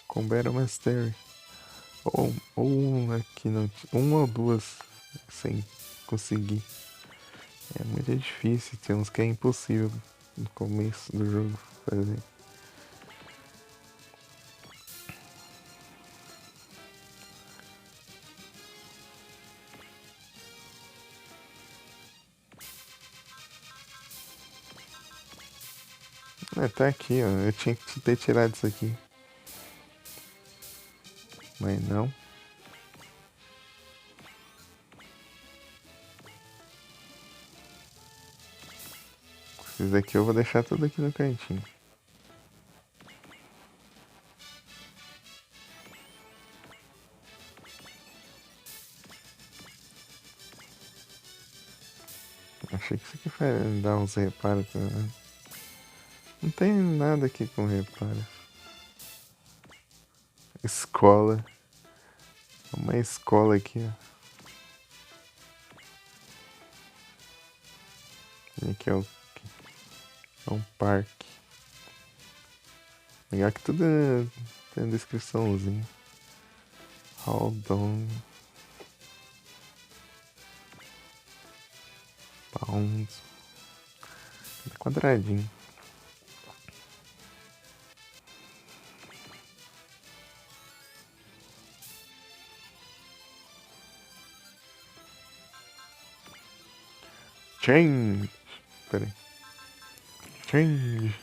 com Battle Master. Ou uma que não. Uma ou duas sem conseguir. É muito difícil. Tem uns que é impossível no começo do jogo fazer. Tá aqui, ó. Eu tinha que ter tirado isso aqui. Mas não. Esses aqui eu vou deixar tudo aqui no cantinho. Achei que isso aqui foi dar uns reparos também. Não tem nada aqui com reparo. Escola. Uma escola aqui, ó. E aqui é um parque. Legal que tudo tem descriçãozinha. Haldon. Pounds. Quadradinho. Change. Pera aí. Change.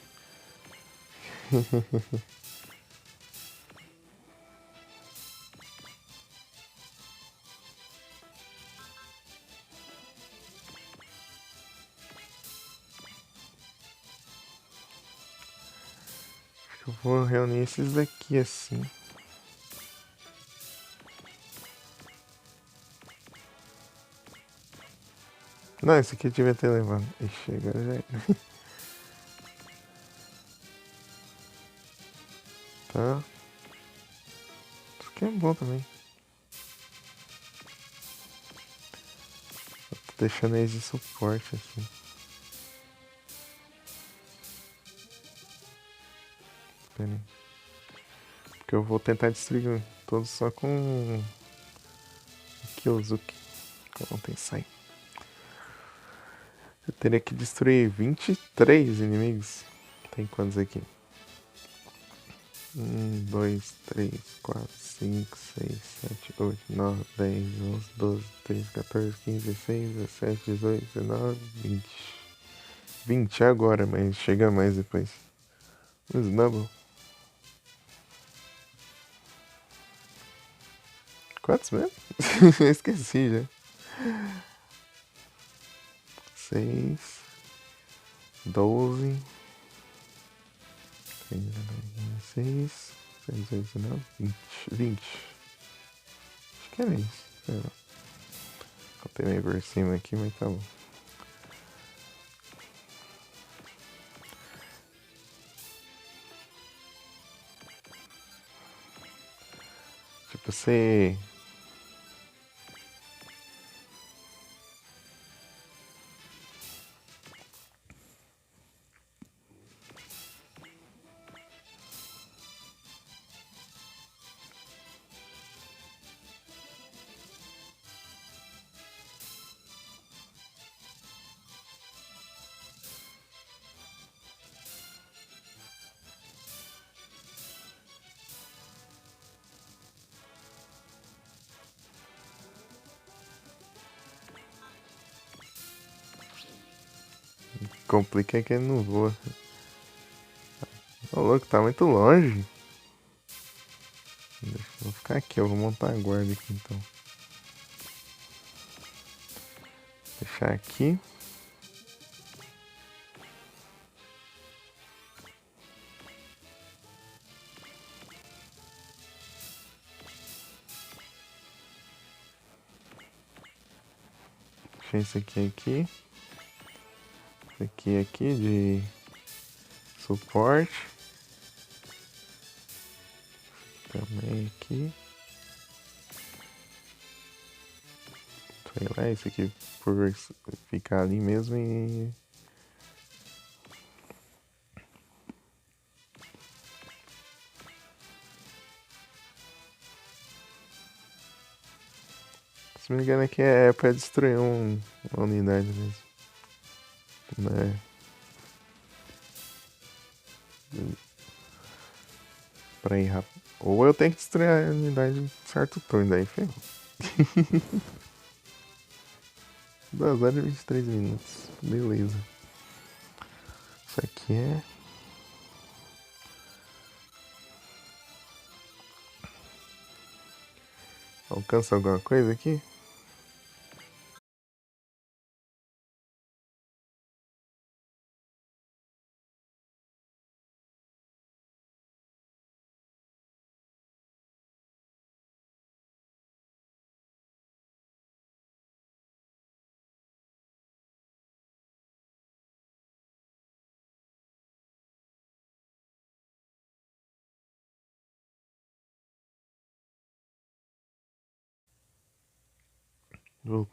Acho que eu vou reunir esses daqui assim. Não, esse aqui eu devia ter levado. Ixi, agora já era. Tá. Isso aqui é bom também. Tô deixando eles de suporte assim. Pera aí. Porque eu vou tentar destruir todos só com Kyozuki. Não tem sai. Eu teria que destruir 23 inimigos. Tem quantos aqui? 2, 3, 4, 5, 6, 7, 8, 9, 10, 11, 12, 13, 14, 15, 16, 17, 18, 19, 20. 20 agora, mas chega mais depois. Snubble. Quantos mesmo? Esqueci já. 6, 12, 13, 16, 17, 19, 20. 20. Acho que era isso. Sei lá. Botei meio por cima aqui, mas tá bom. Tipo, você. Complica que ele não voa. Ô louco, tá muito longe. Vou ficar aqui, eu vou montar a guarda aqui então. Deixar aqui. Deixar isso aqui. Isso aqui de suporte. Também aqui. Sei lá, isso aqui por ficar ali mesmo e. Se não me engano aqui é pra destruir uma unidade mesmo. Né? Pra ir rápido. Ou eu tenho que destruir a unidade em certo turno, daí ferrou. 2 horas e 23 minutos. Beleza. Isso aqui é. Alcança alguma coisa aqui? Vou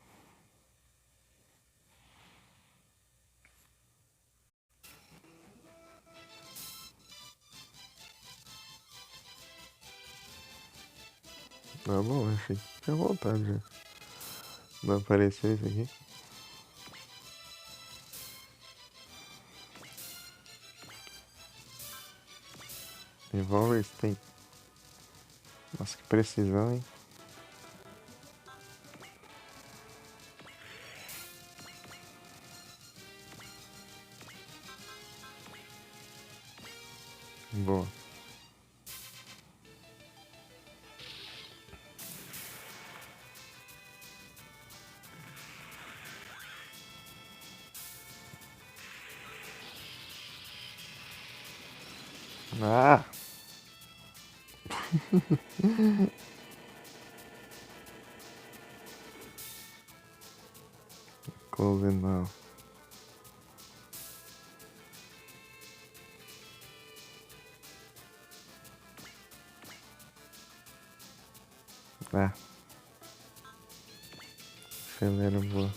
Tá bom, achei que tinha voltado já. Não apareceu isso aqui. Revolver tem. Nossa, que precisão, hein? Boa. Ah! Close não. Ah, acelera boa.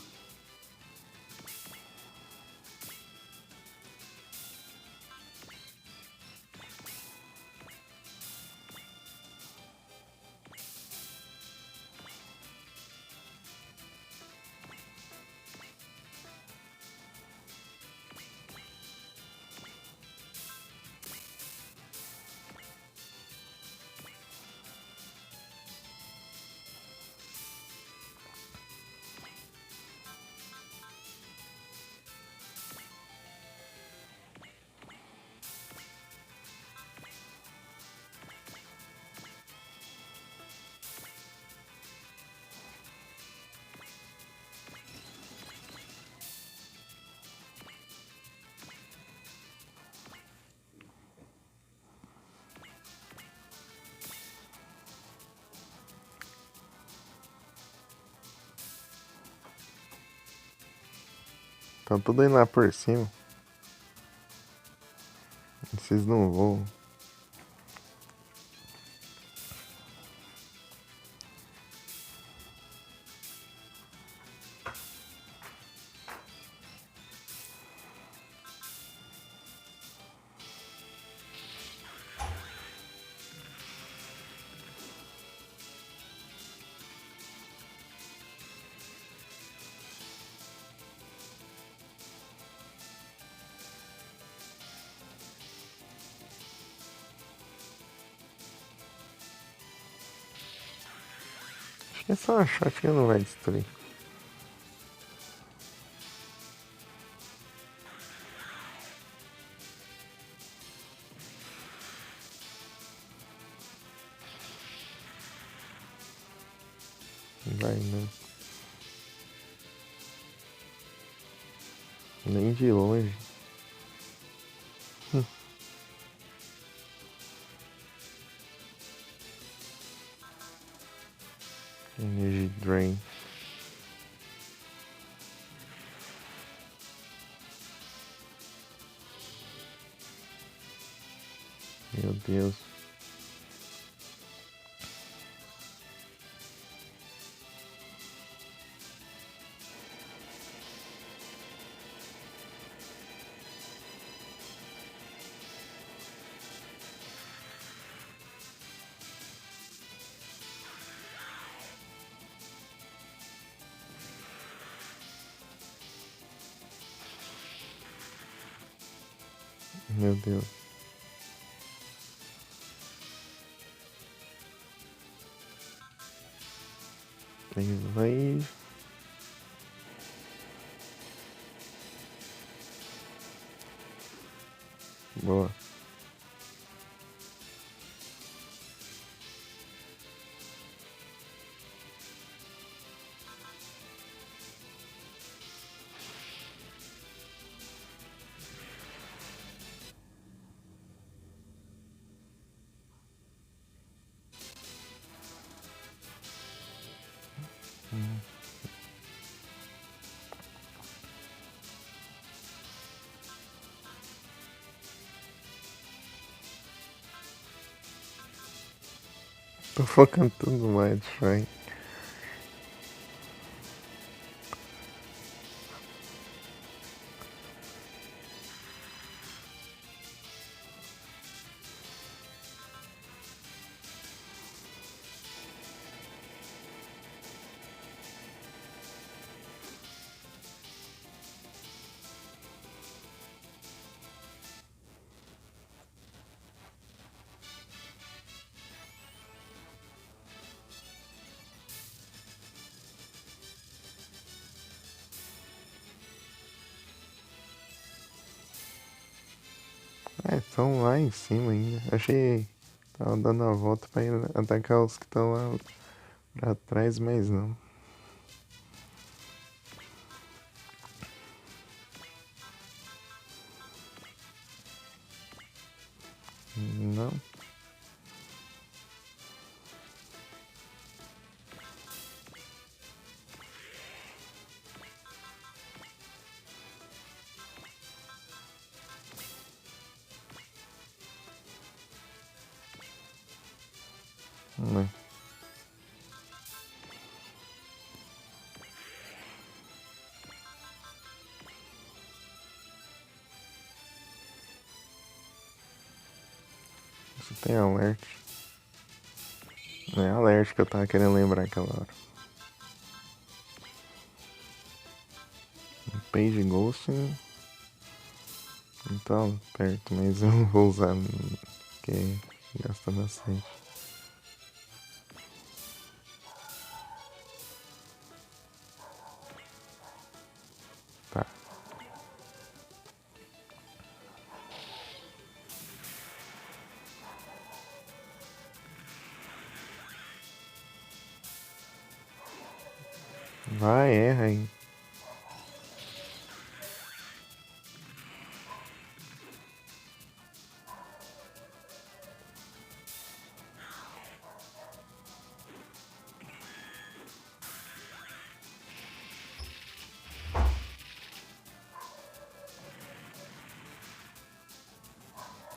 Tá tudo indo lá por cima. Vocês não voam. Acho que é só achar que não vai destruir. Vai não. Nem de longe. Energy Drain. Meu Deus. Meu Deus. Tem vai. Boa. Tô focando tudo no Mind Shrine. estão lá em cima ainda. Achei. Tava dando a volta pra ir atacar os que estão lá pra trás, mas não. Não. Não. Isso tem alert. Não é alert que eu tava querendo lembrar aquela hora. Page Ghost. Não tá perto, mas eu não vou usar porque gasta bastante. Tá. Vai, erra aí.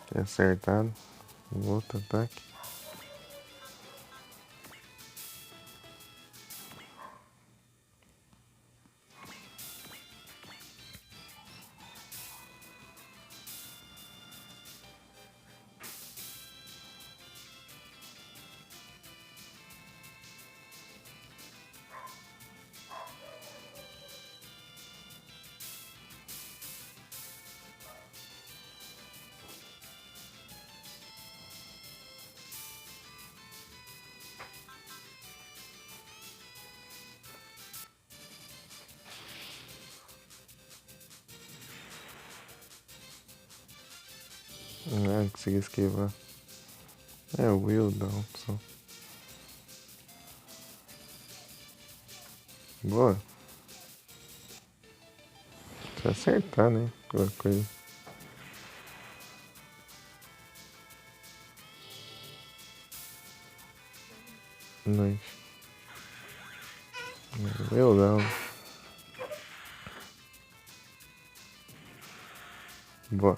Tinha acertado. O outro ataque. Ah, consegui esquivar. É, o Will dá uma opção. Boa. Se acertar, né? Aquela coisa. Noite. Will não. Boa.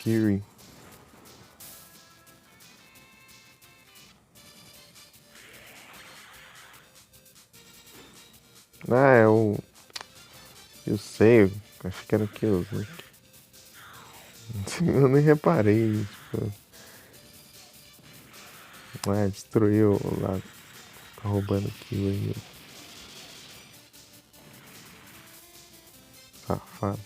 Fury. Ah, é o. Eu sei, acho que era o Kills, né? Eu nem reparei, tipo. Ah, destruiu lá. Tá roubando kill aí, safado.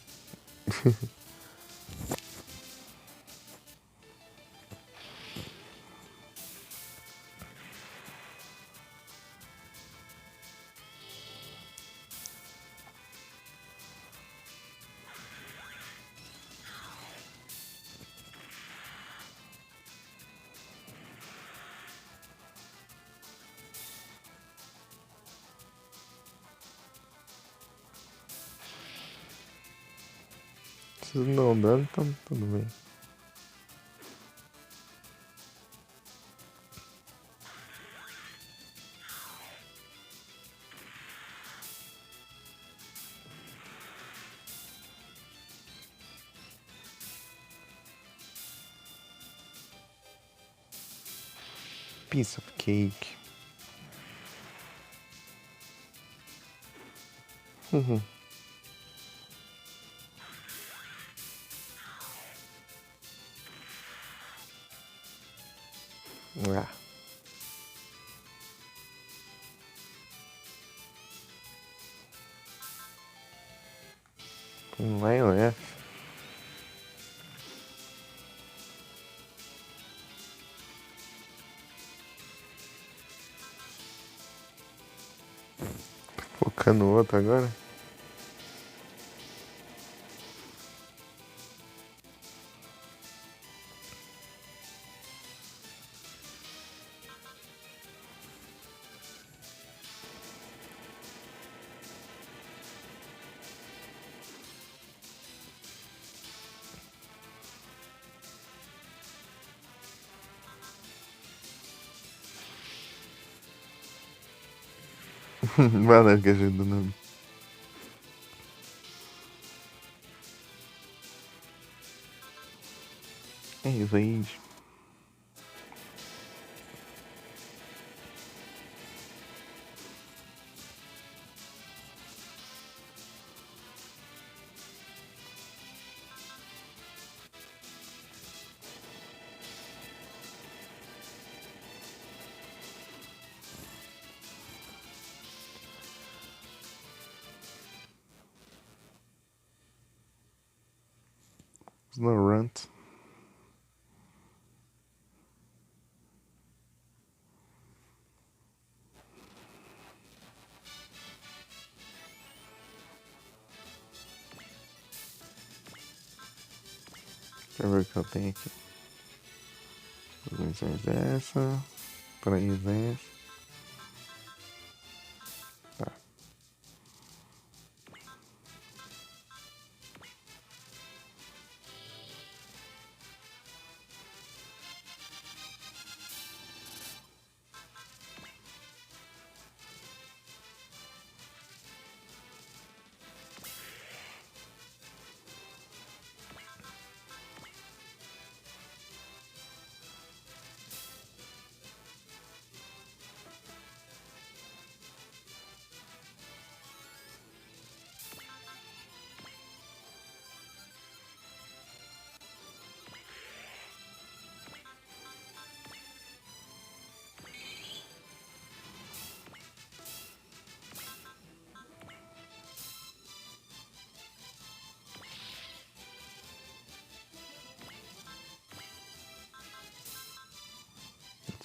Se não dando, tá tudo bem. Piece of cake. Uhum. Ah, não vai olhar. Focando no outro agora. Valeu que ajuda no. É isso aí. Snorunt. Deixa eu ver o que eu tenho aqui. Missões dessa. 3 dessa. Tá.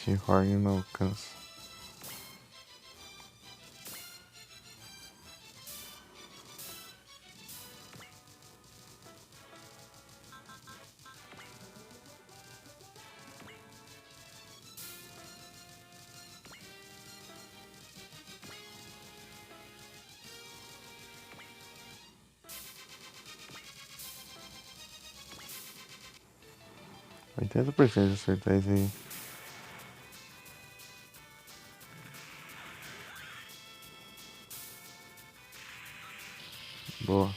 T-Horn não alcança. Oitenta por cento de acertar isso aí. Boa.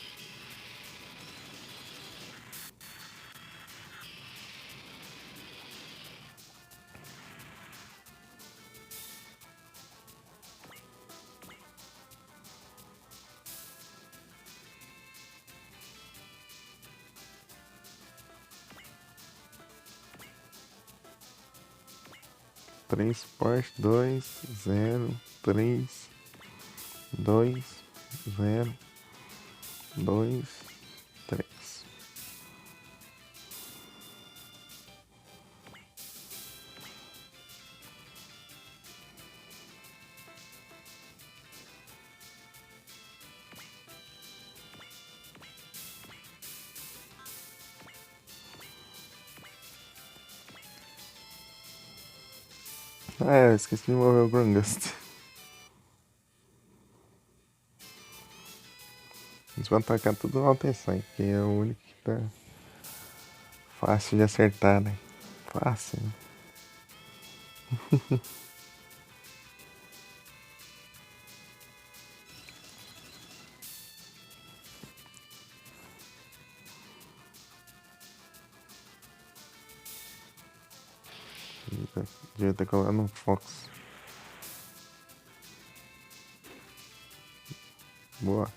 Três suporte, 2, 0, 3, 2, 0, 2, 3. Ah, eu esqueci de mover o Grungust. Eles vão atacar tudo no Altensai, que é o único que tá fácil de acertar, né? Fácil, né? Devia ter colocado um Fox. Boa.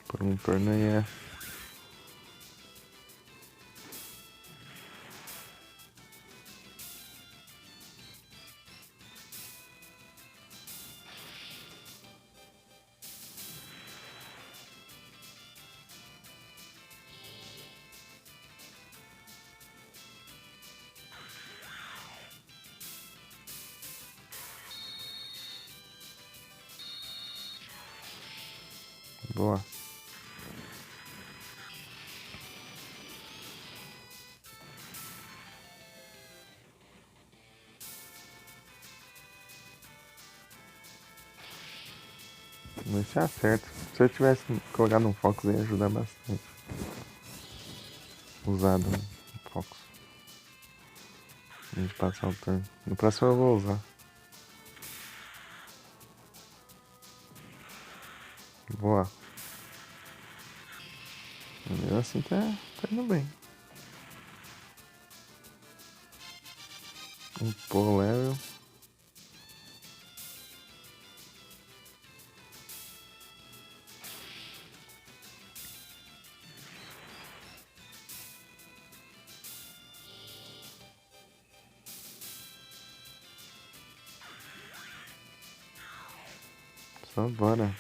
Por um turno aí é. Boa. Mas se acerta. Se eu tivesse colocado um Fox ia ajudar bastante. Usado um Fox. A gente passar o turno. No próximo eu vou usar. Boa. Mesmo assim tá indo bem. Um pull level. Só bora.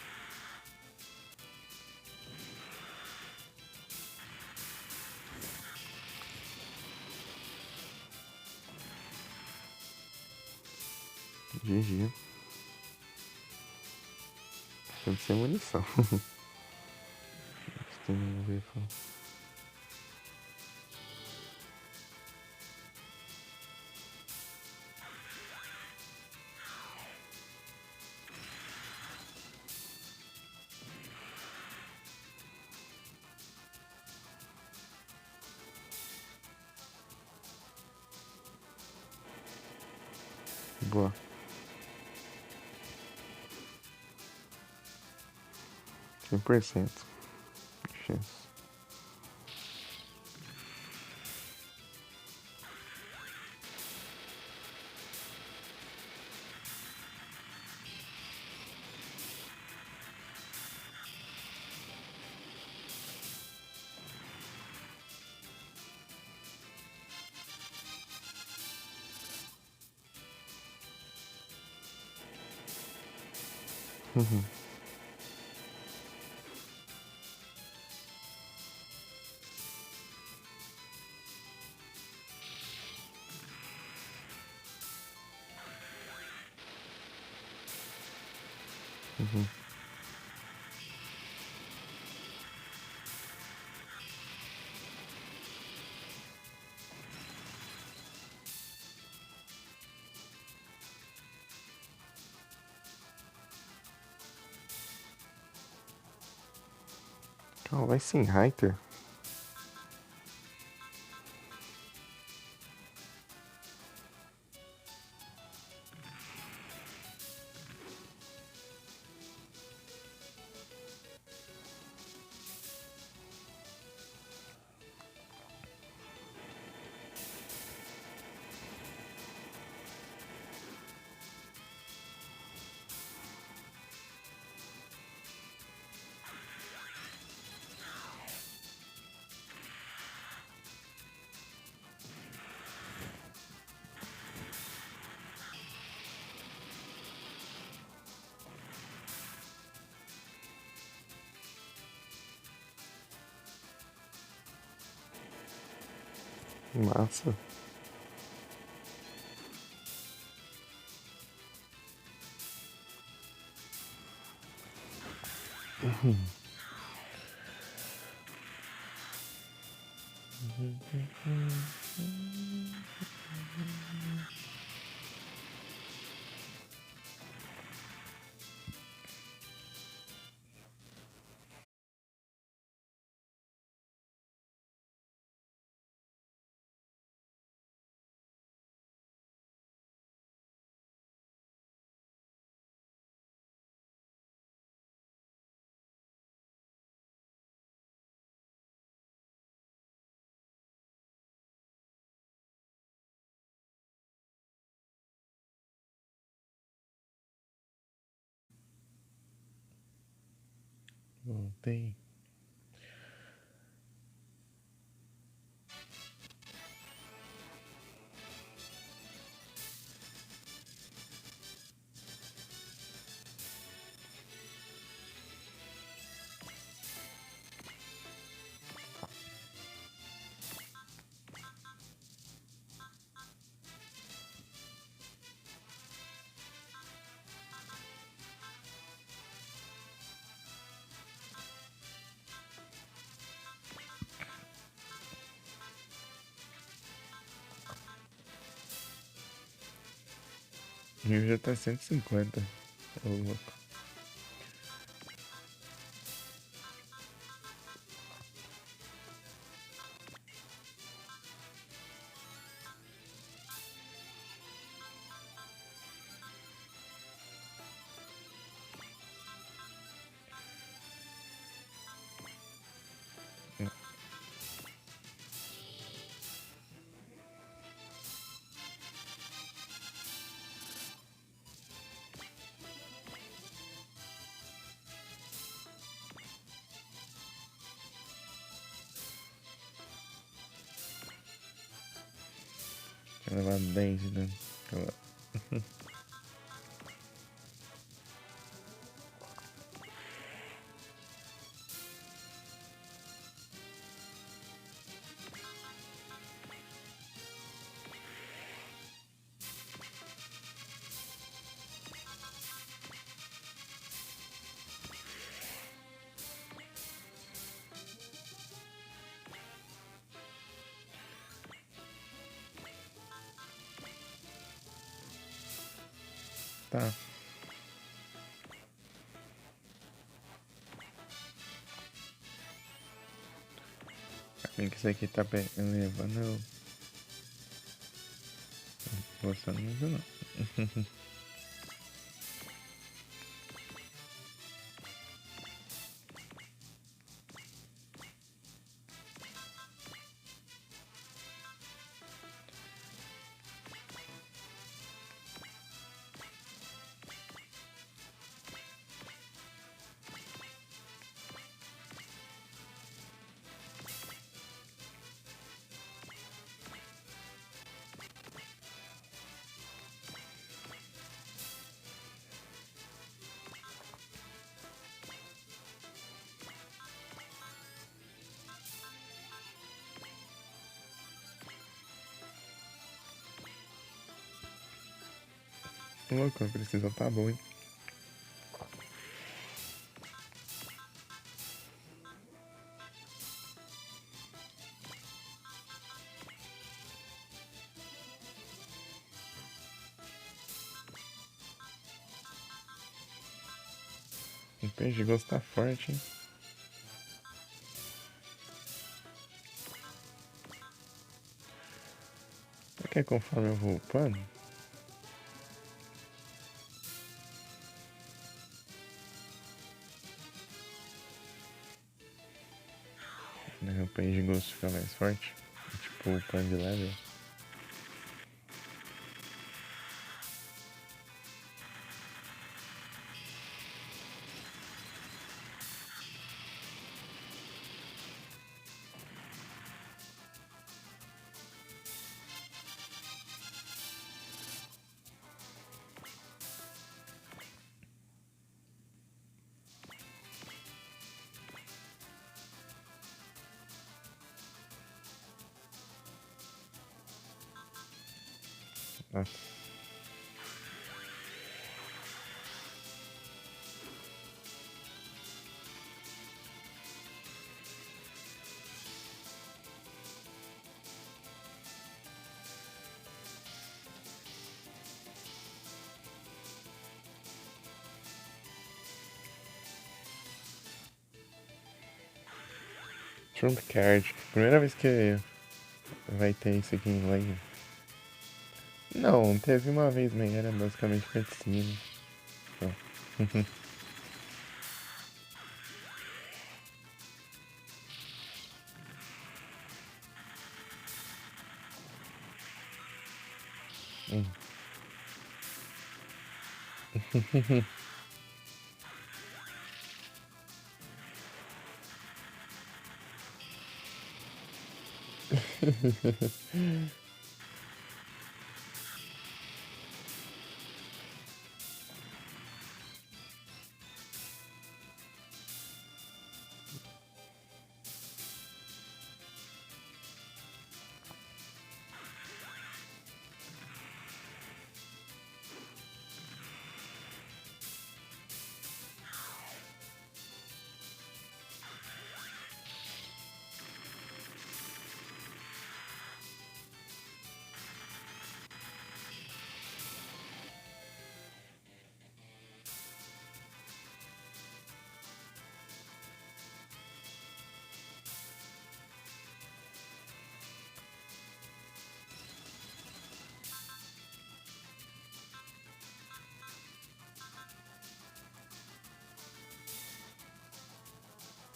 GG. Deve ser munição. Tem um veículo. Boa. 100% de chance. Calma, vai sim, Hiker. Massa. Voltei. O meu já tá 150. Ô, louco. Levar 10 de dano. Tá. Bem que isso aqui tá levando, eu gostando muito não. Louco, a precisão tá boa, hein? O peixe de gosto tá forte, hein? Porque conforme eu vou upando, né, o peixe de gosto fica mais forte. Tipo, upando de level. Nossa. Trump Card. Primeira vez que vai ter isso aqui em live. Não, teve uma vez, mas era basicamente cutscene. Então.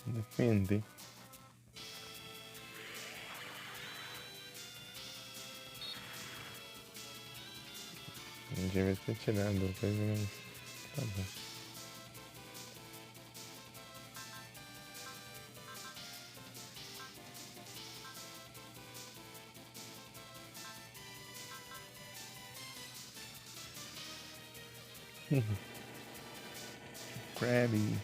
Defender. Não devia ter tirado coisa, mas tá bom. Krabby.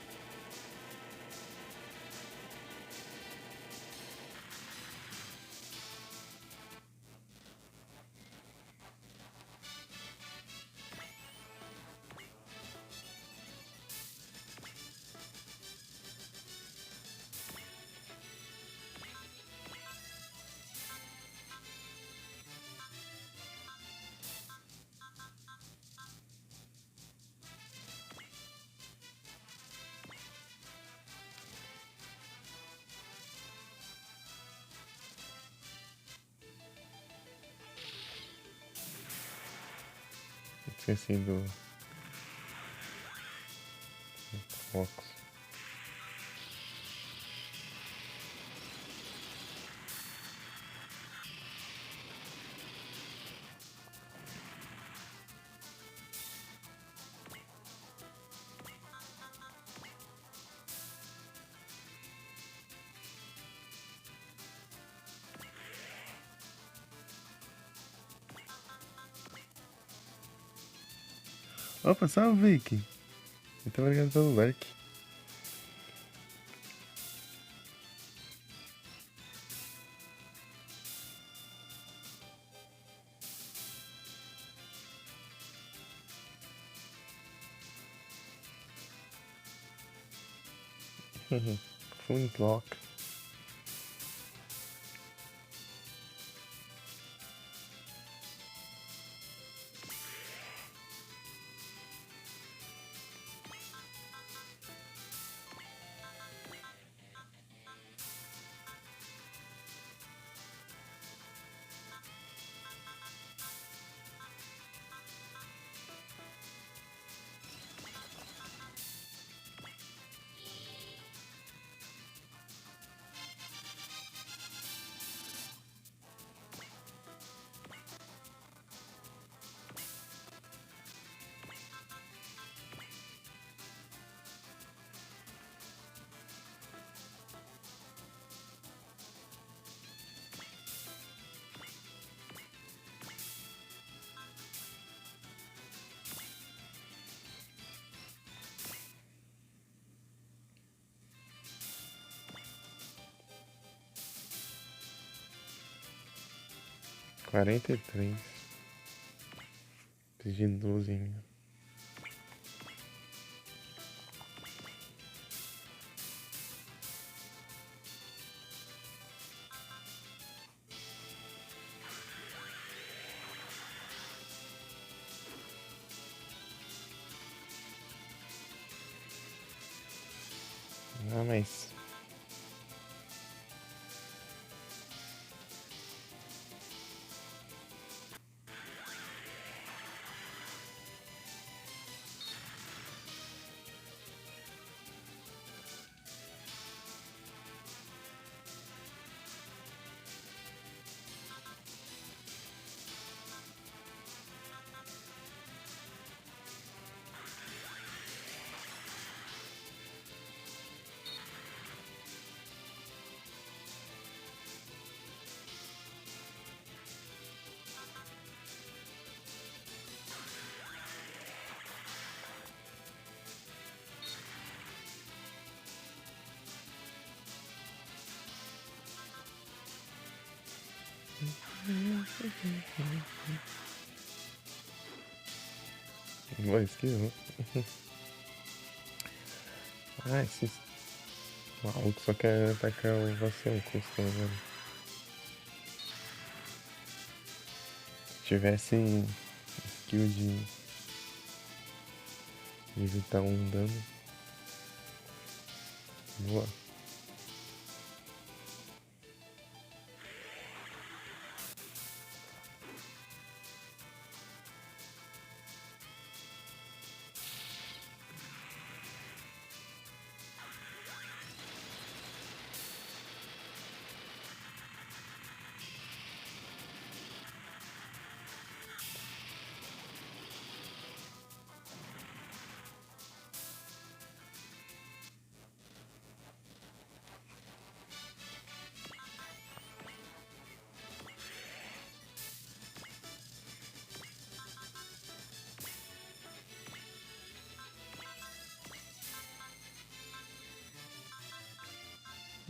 Esqueci do Fox. Opa, salve, Vicky. Muito obrigado pelo like. Flintlock. Quarenta e três. De 12. Ah, mas boa skill. Ah, esses malucos só querem atacar o vacilo custo, né, velho? Se tivesse skill de evitar um dano. Boa.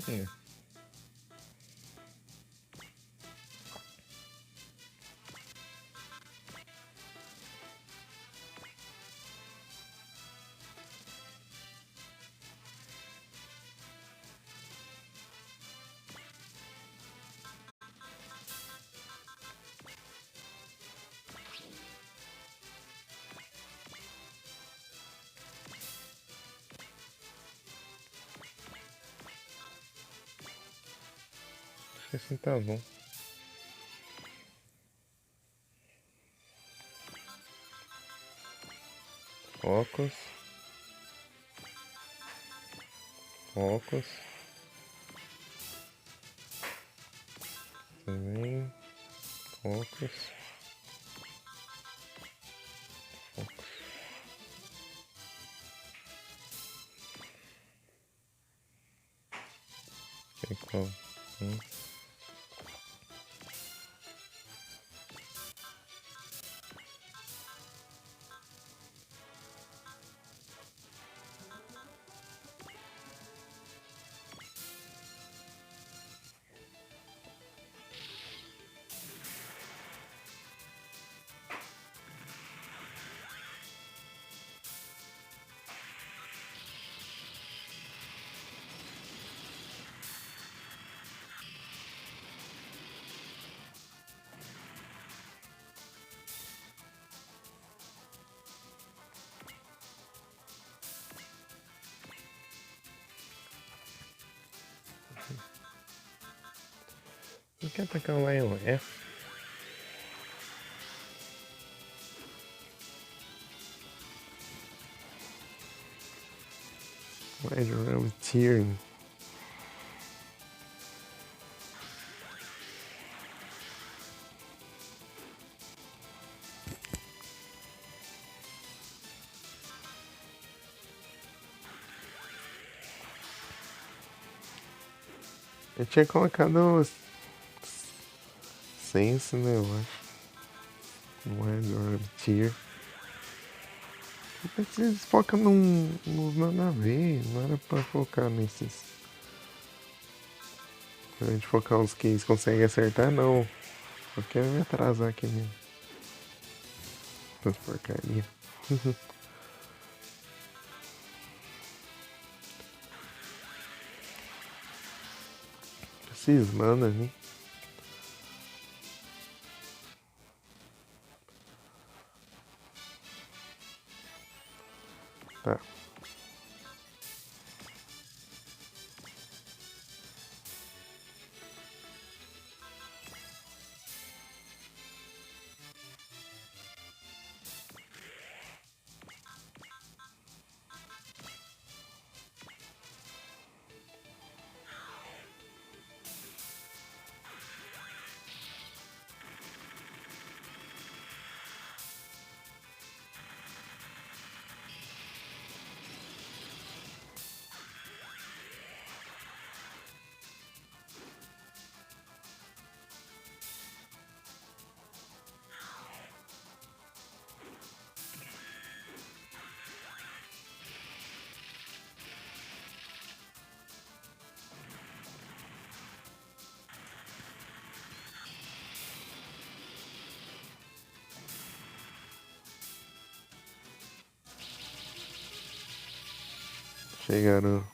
É. Acho que assim tá bom. Focos. Focos. Também. Focos. Focos. Que qual? Não quer atacar o Lion F? Vai jogar o Tyrion. Eu tinha colocado Sense, né, eu acho. Não é Tier. Eles focam nos nada a ver, não era pra focar nesses. A gente focar uns que eles conseguem acertar, não. Só quero me atrasar aqui mesmo. Essas porcaria. Cismando ali. Tá. Chegaram.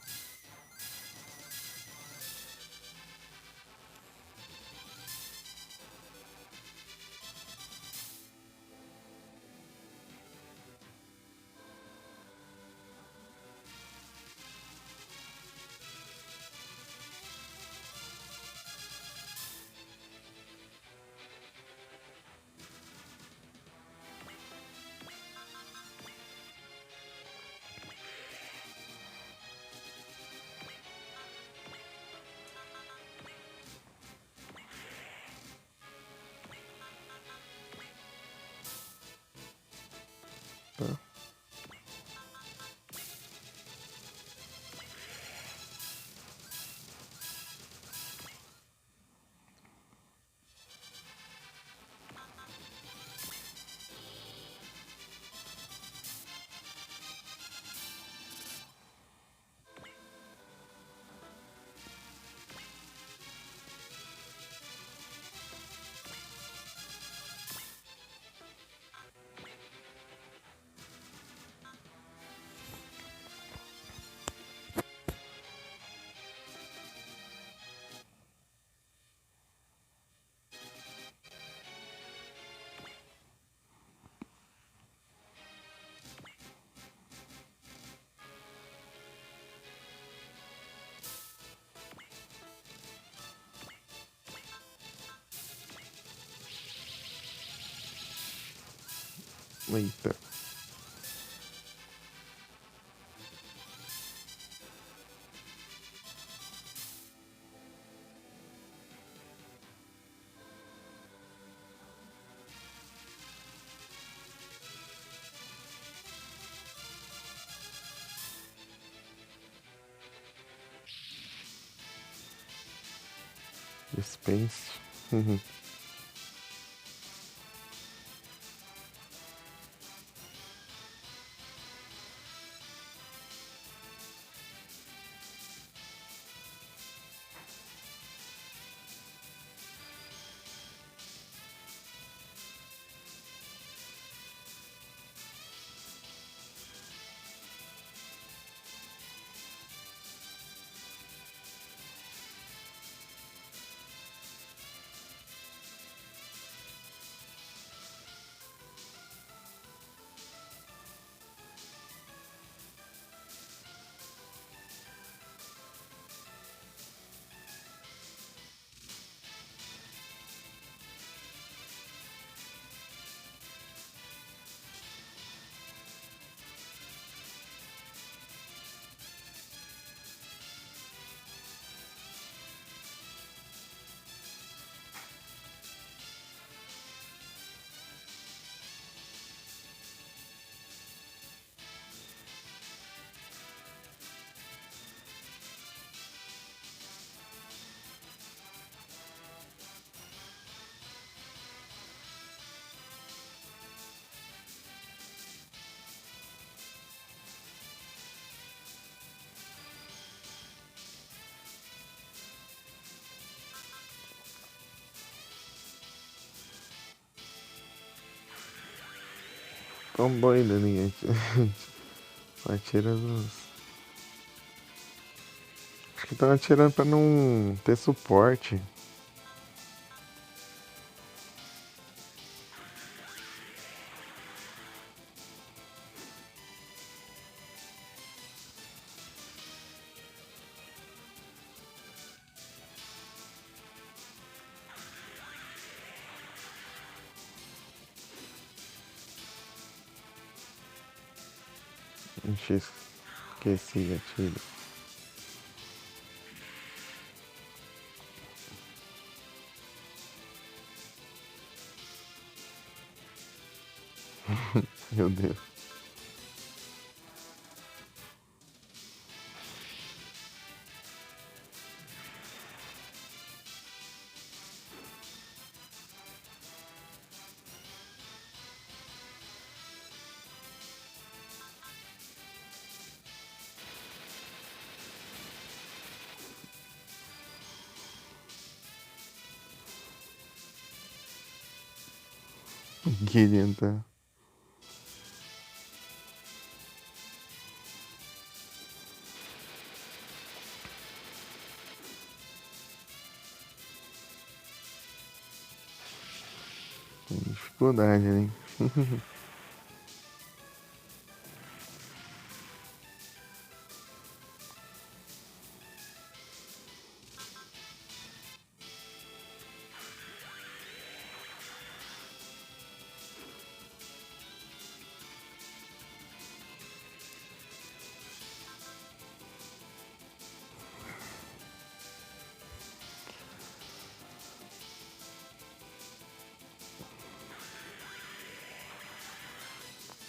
Eita. Dispense. Comboio da linha. Atira dos. Acho que estão atirando pra não ter suporte. Ixi, esqueci de atiro. Meu Deus. Queria entrar. Tem dificuldade, hein?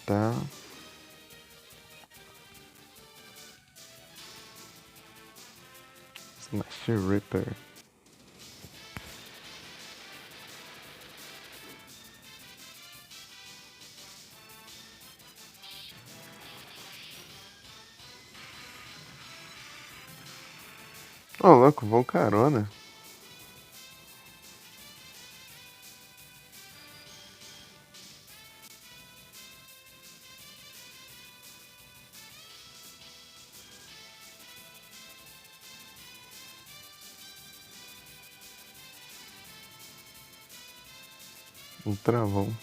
Tá. Slash Ripper. Ô, louco, vou carona. Um travão.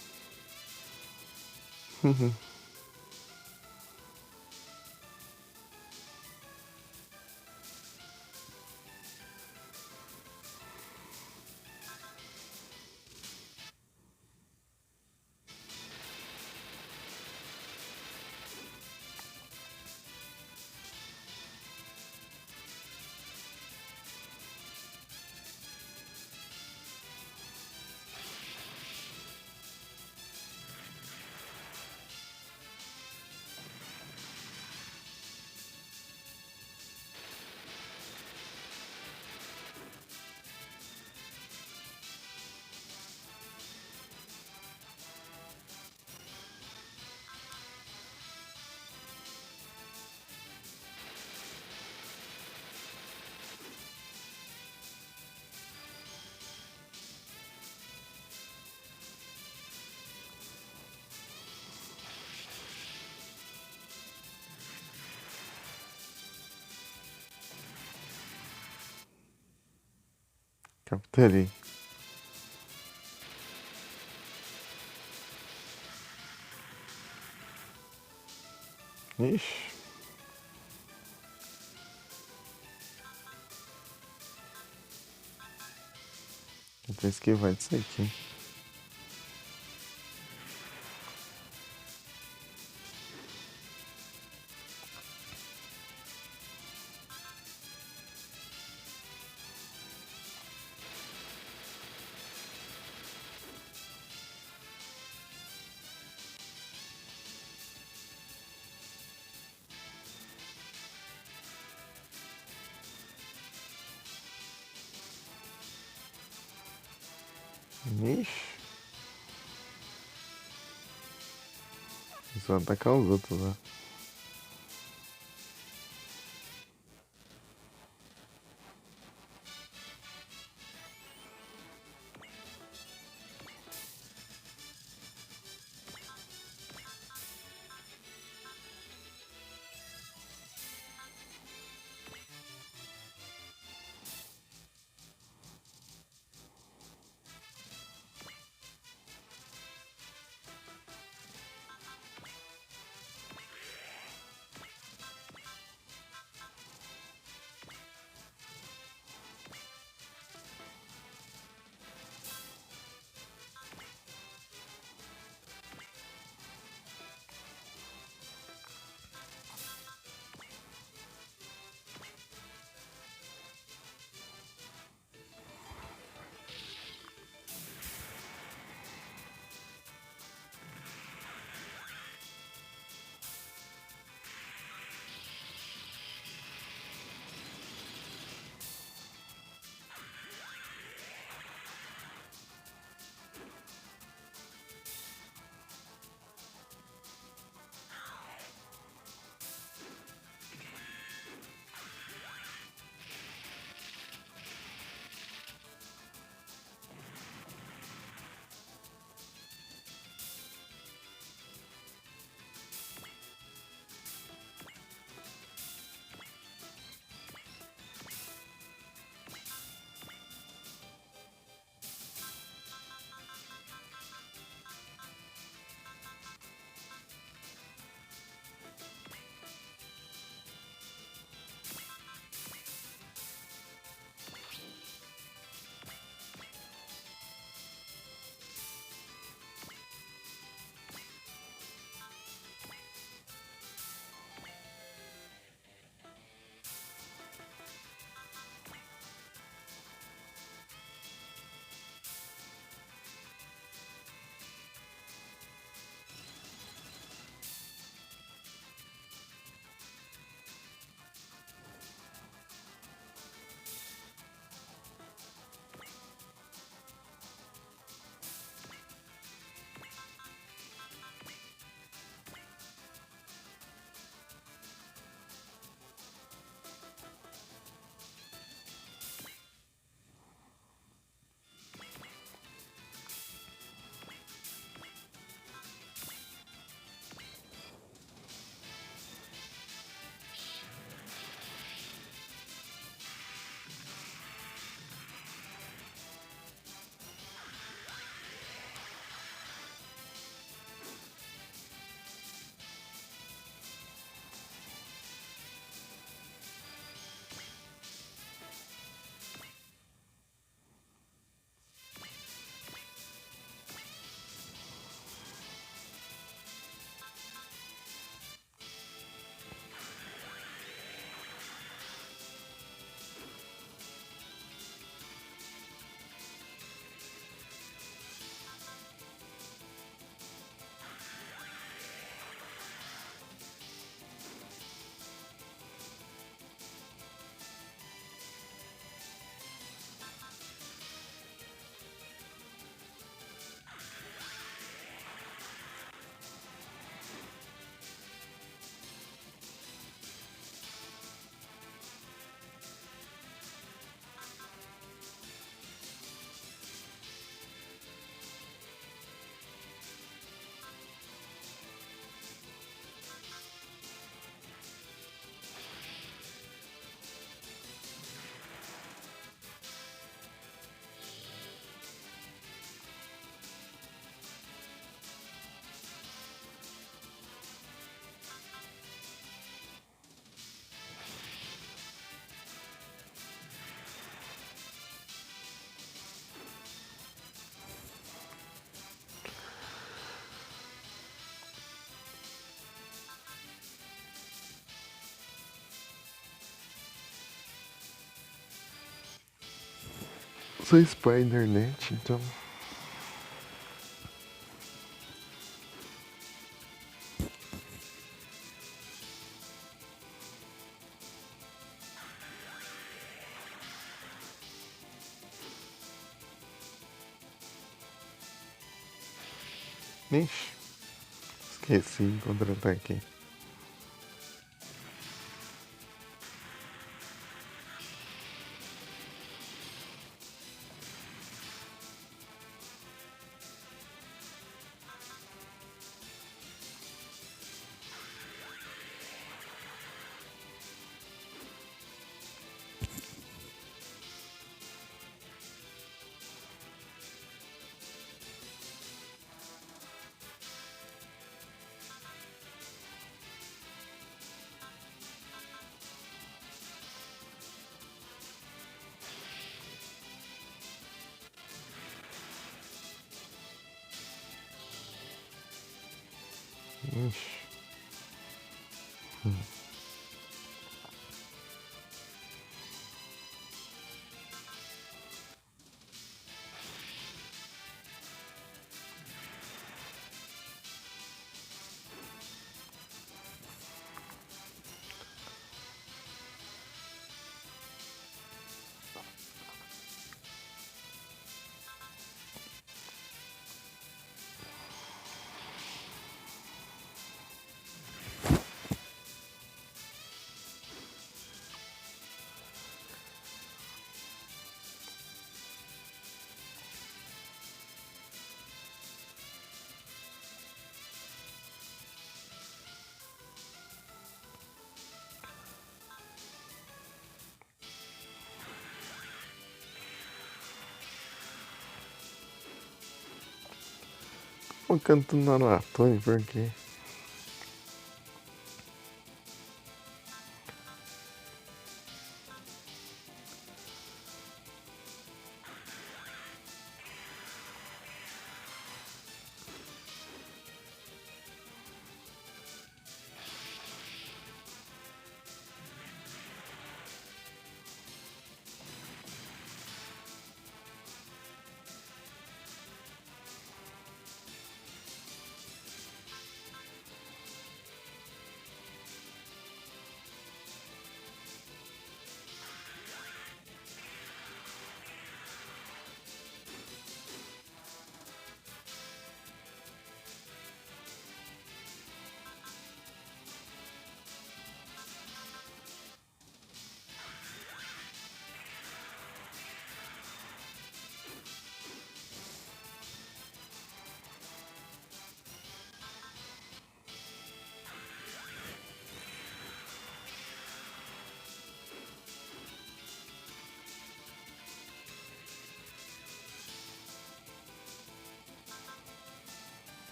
Capturei. Ixi. Eu tô esquivando disso aqui. Ixi. Só atacar os outros lá. Sou Spider-Net, então. Ixi, esqueci de contratar aqui. Ixi. O canto não era Tony, por quê?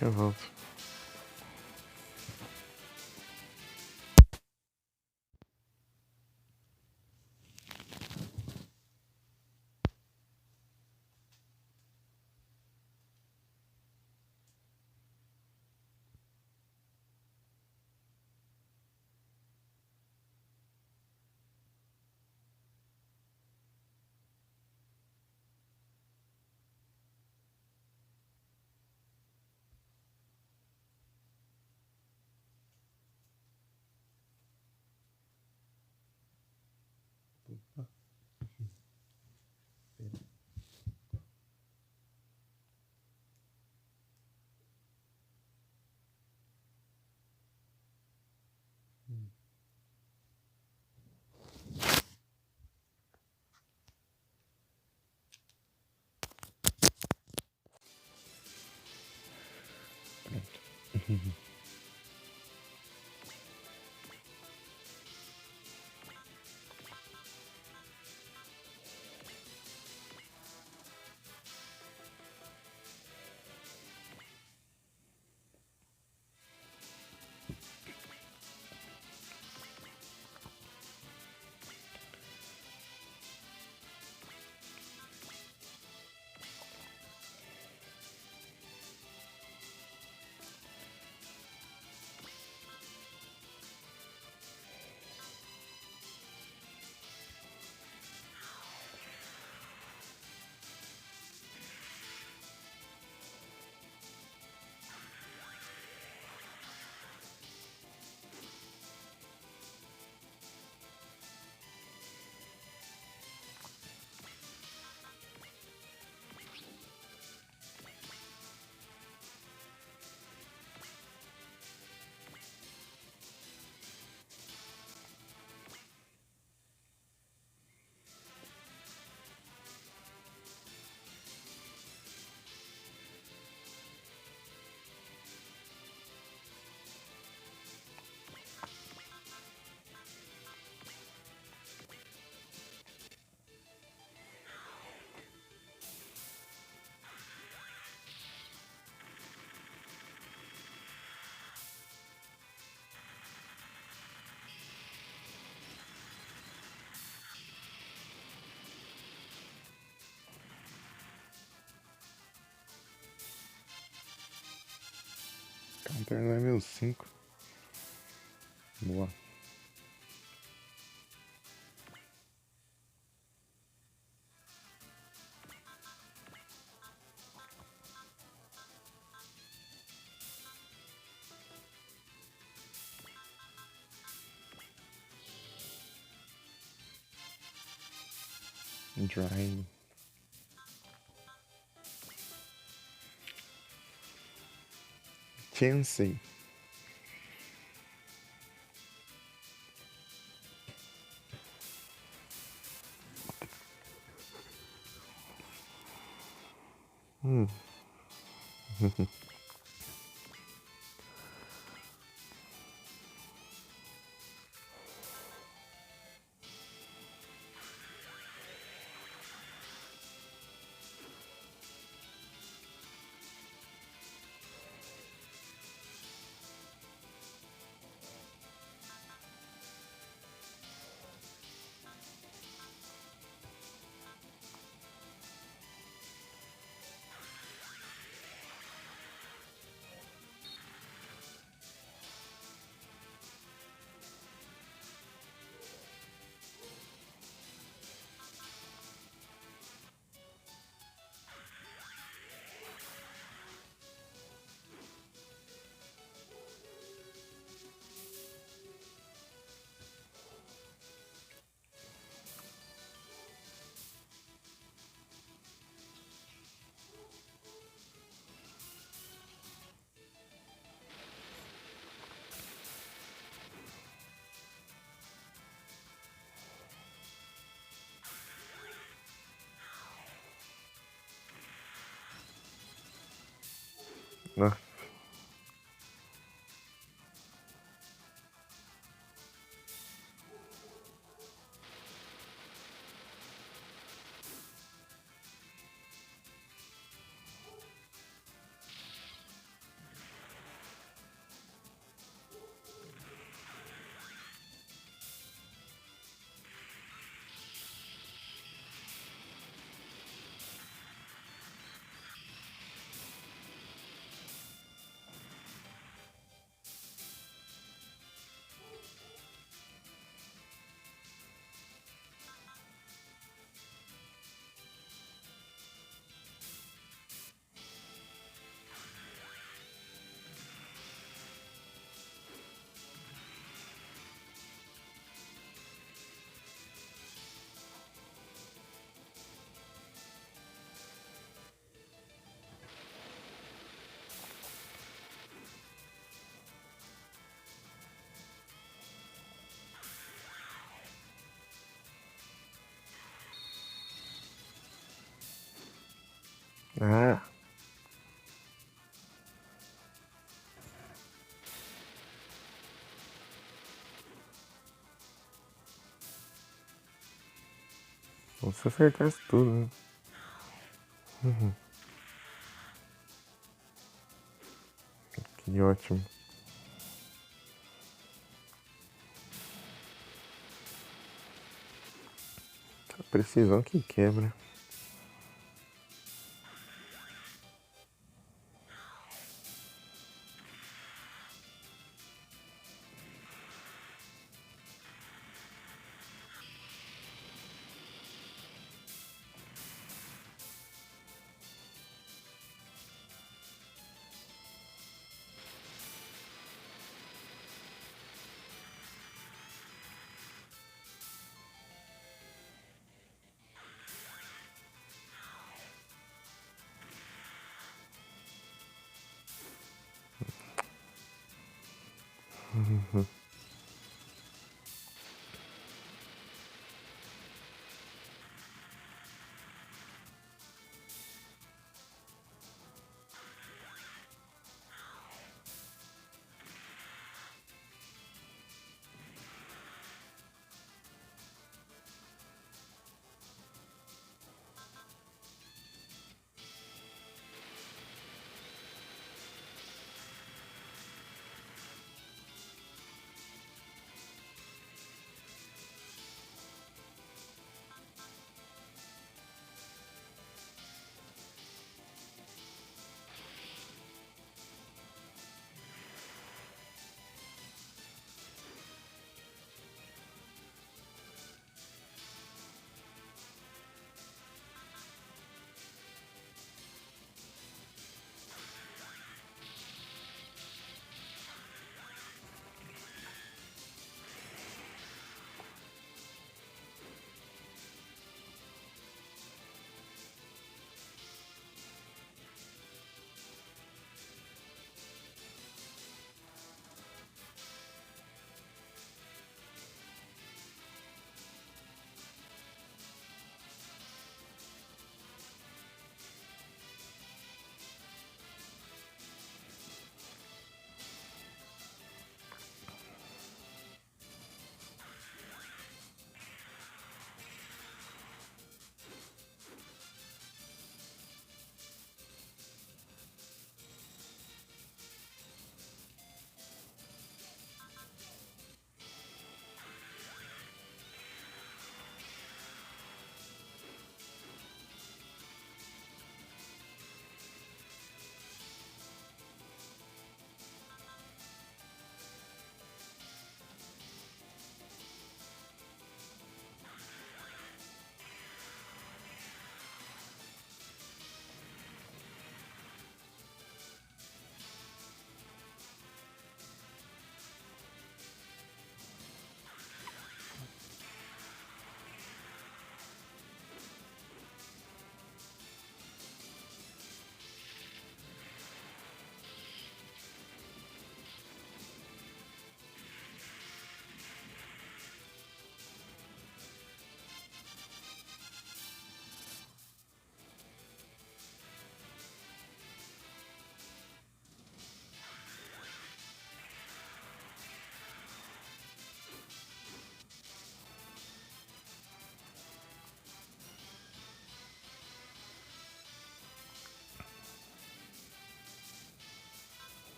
Eu volto. Counter level 5. Boa. Drying. Chansey. Ah, ah. se acertasse tudo, né? Que ótimo. A precisão que quebra.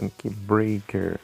Tank Breaker.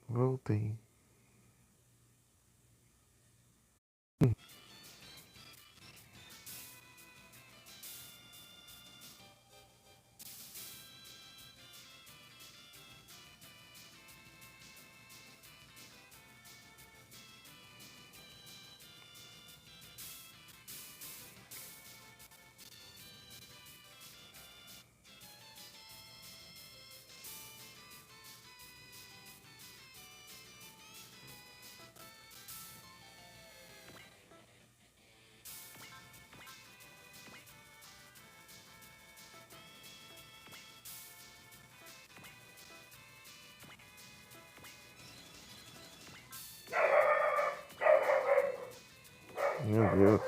Voltei. Meu Deus.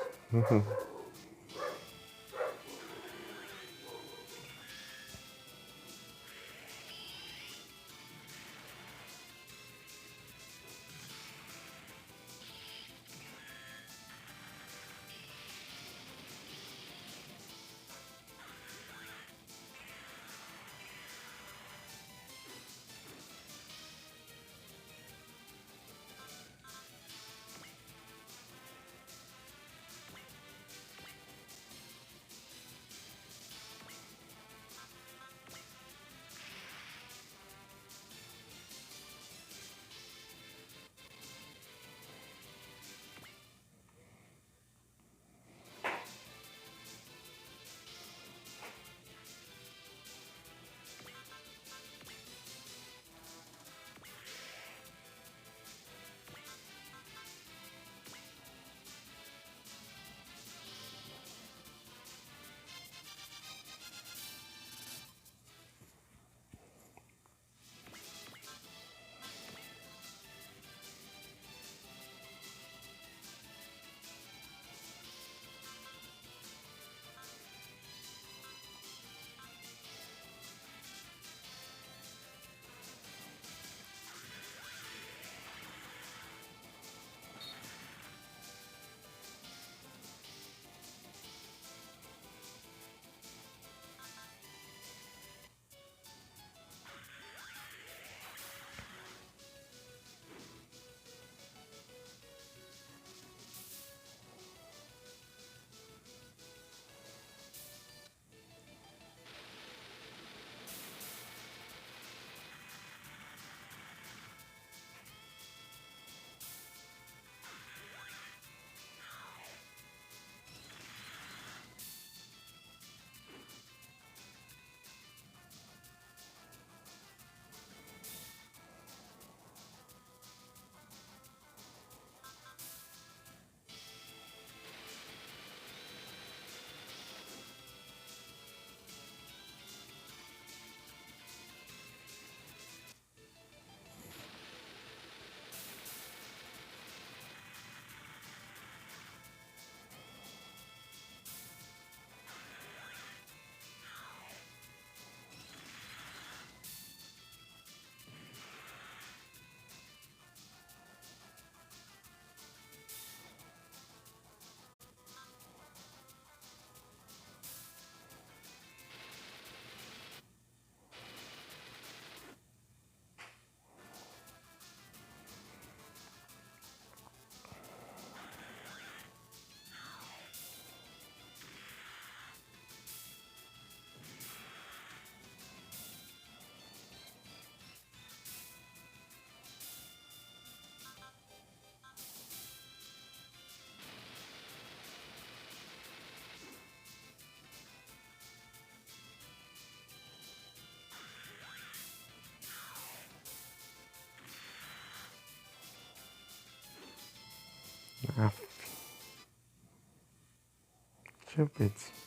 Chupete.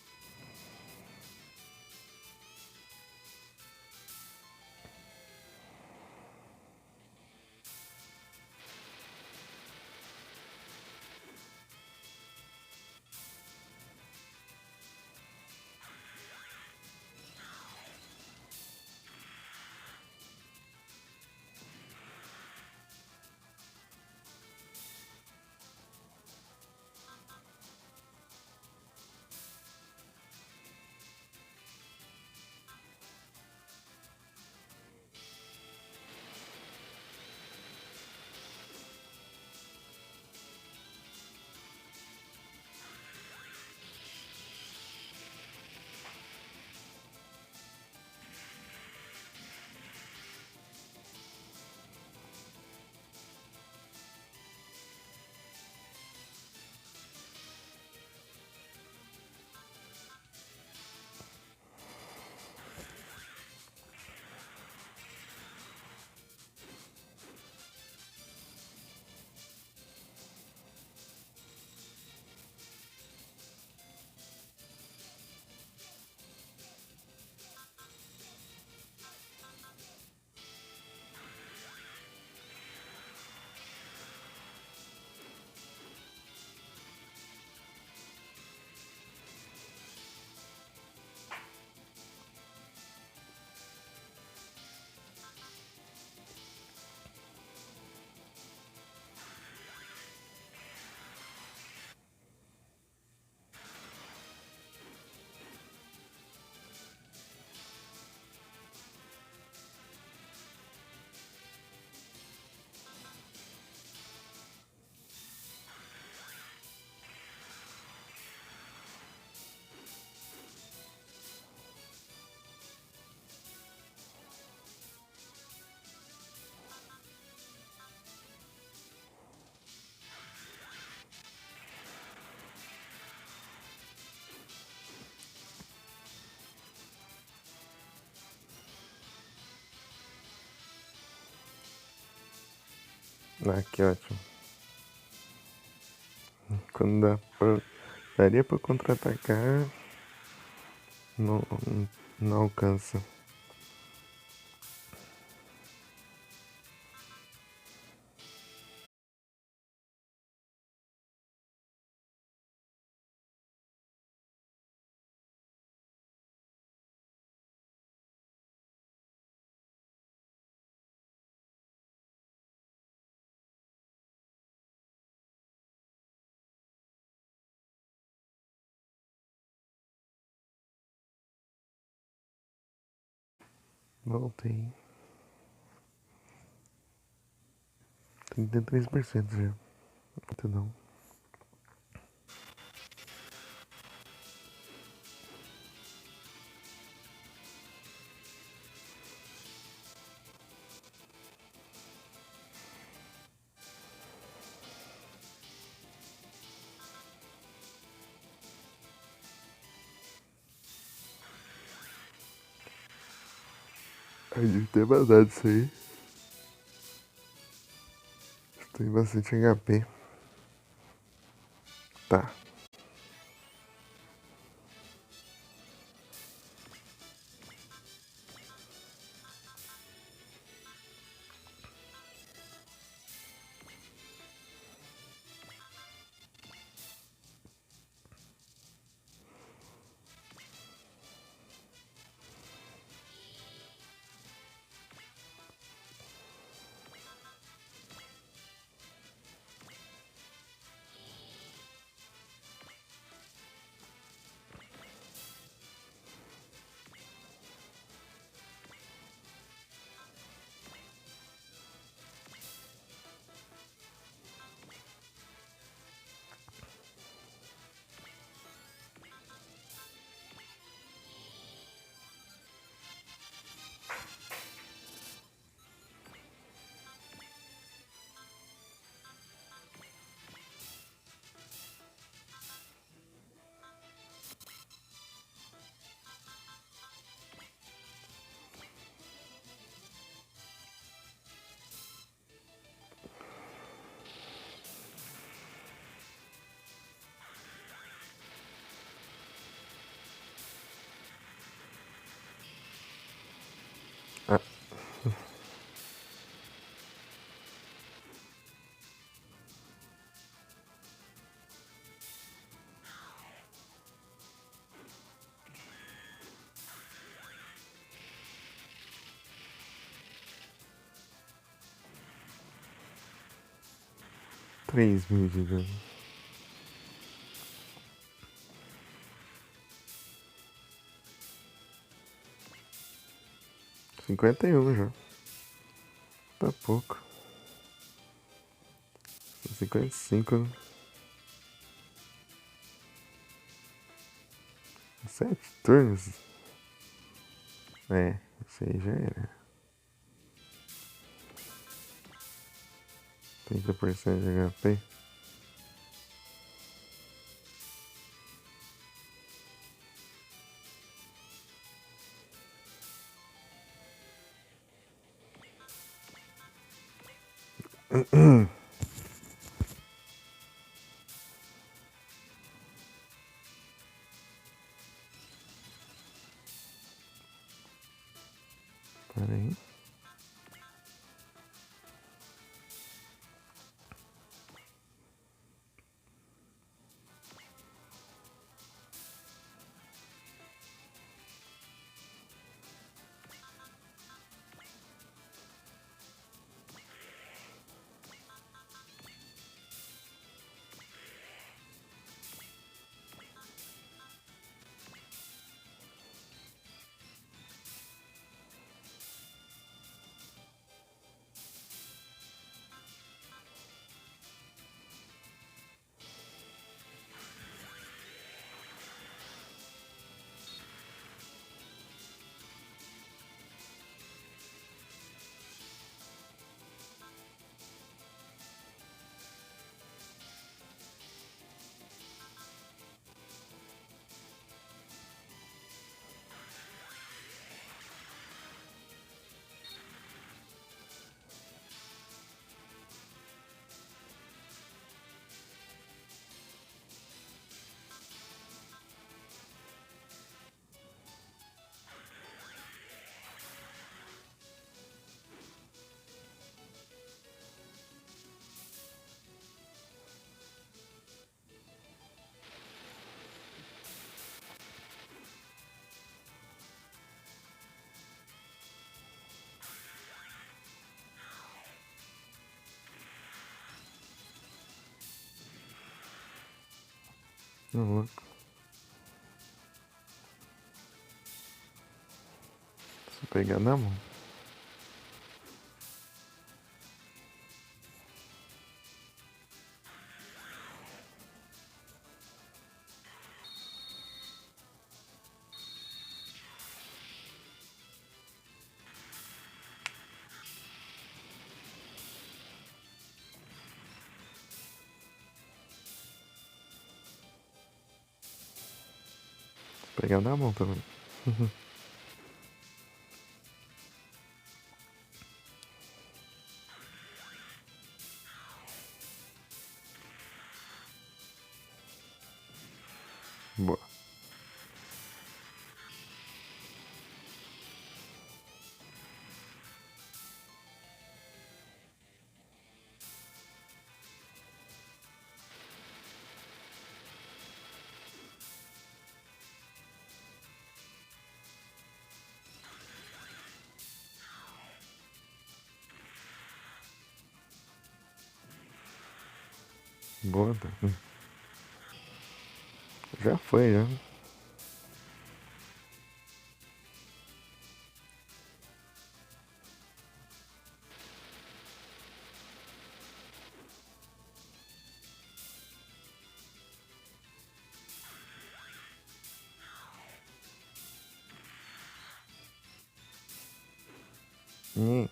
Ah, que ótimo. Quando daria pra contra-atacar, não, não alcança. Voltei. 33% já. Muito não. A gente tem maldade isso aí. Tem bastante HP. Tá. 3.000 de dano. 51 já. Tá pouco. 55, né? 7 turnos. É, isso aí já era. 30% de HP. Pera aí. Ô, louco. Só pegar na mão. Pegar na mão também. Boa. Boa, tá. Já foi, já. Hum.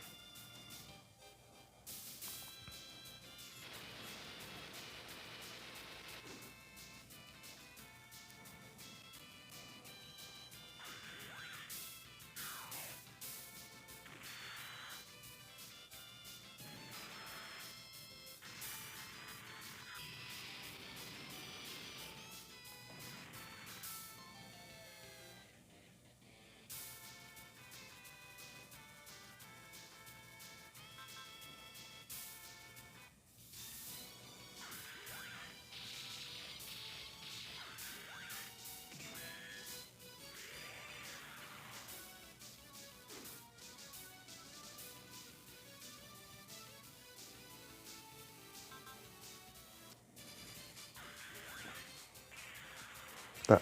Tá.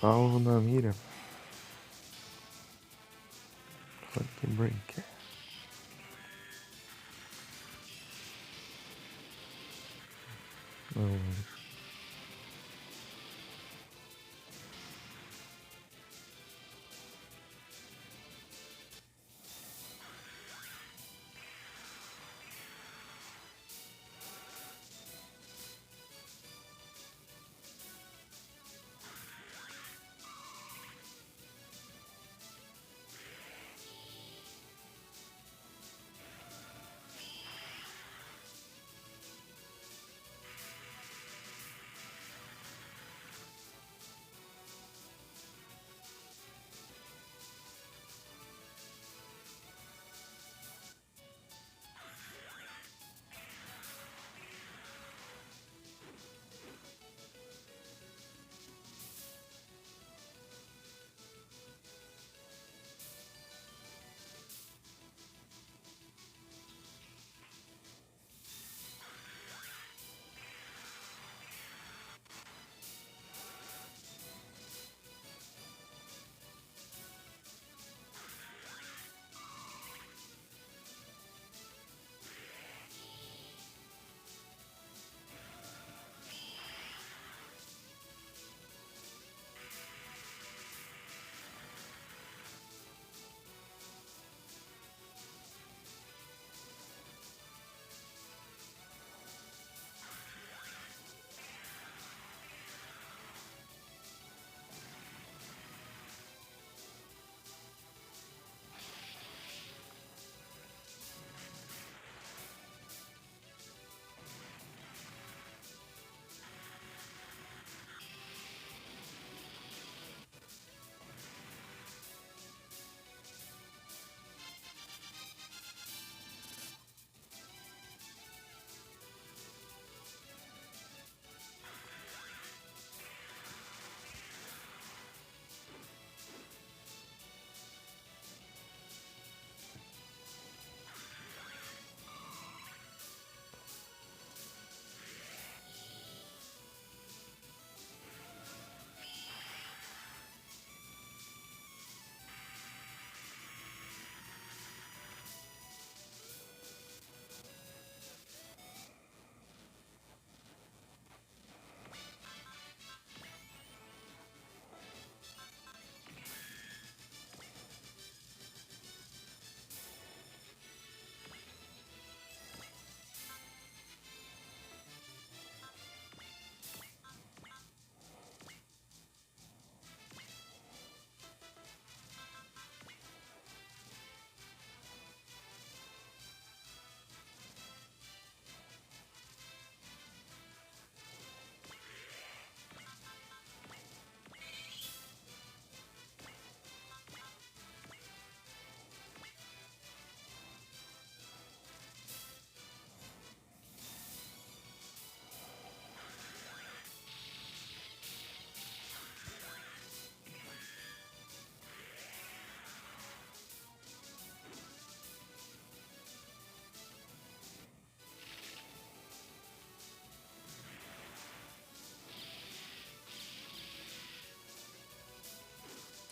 Alvo na mira. Fucking break. Não.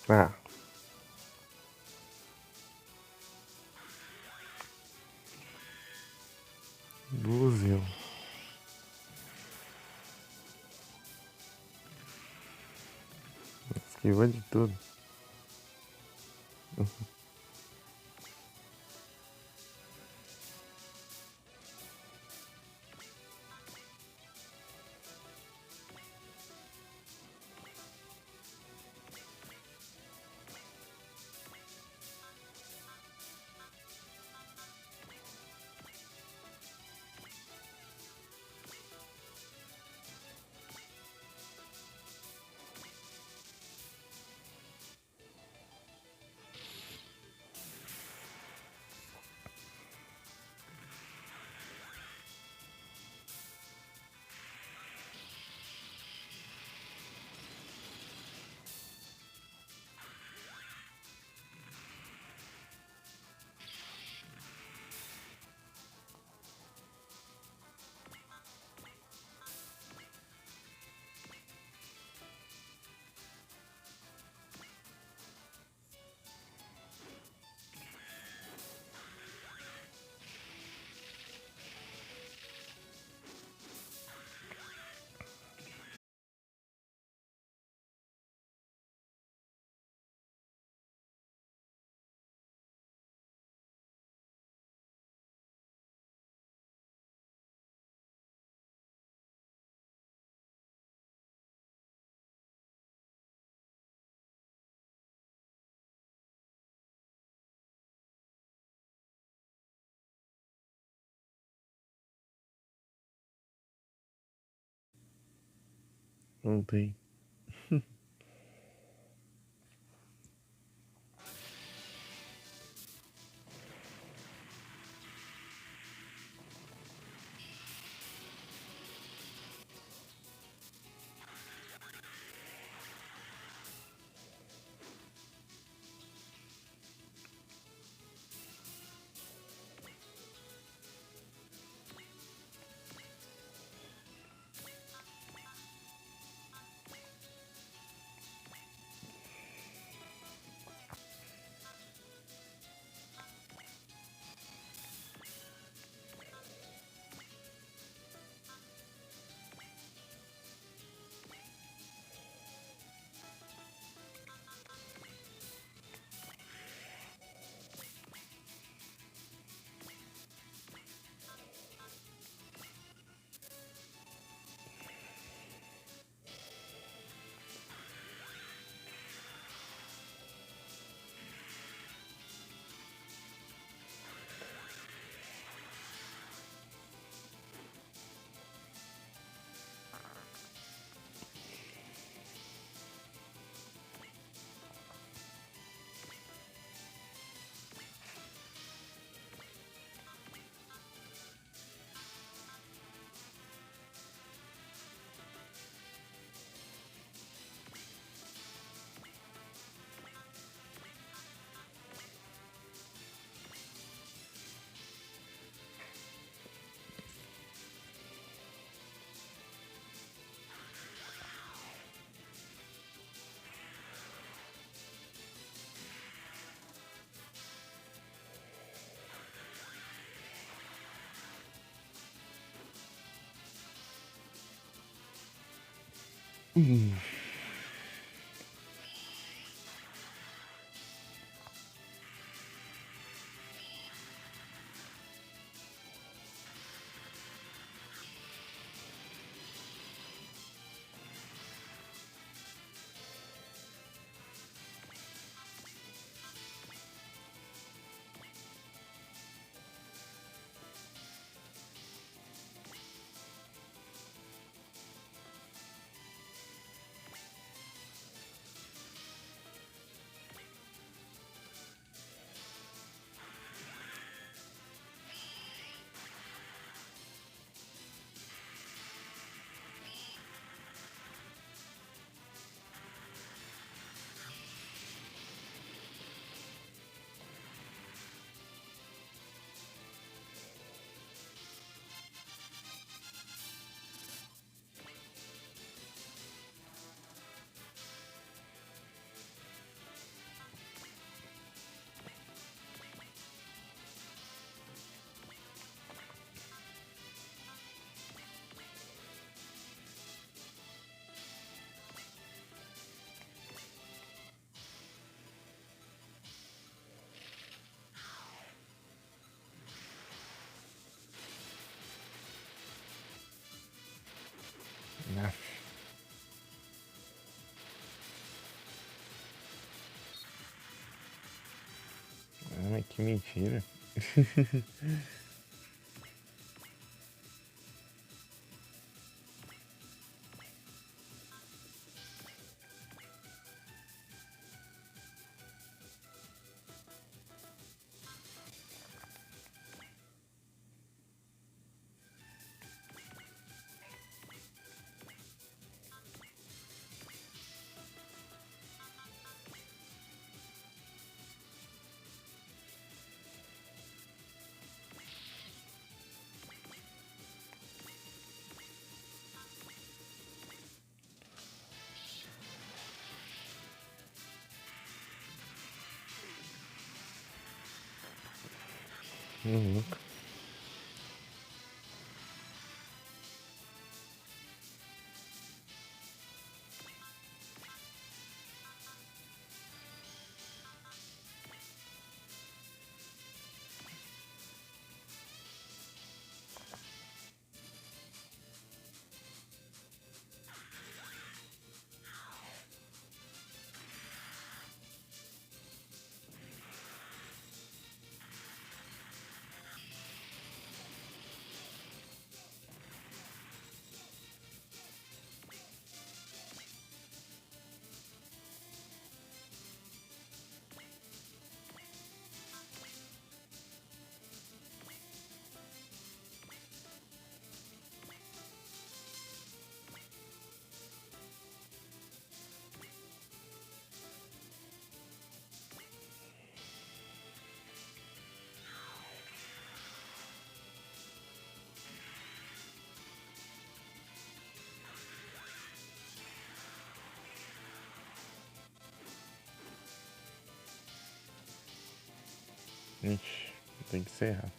Ah. Búzio. Esquiva de tudo. Não tem. Ah, ai, que mentira. Nunca. Ixi, tem que encerrar.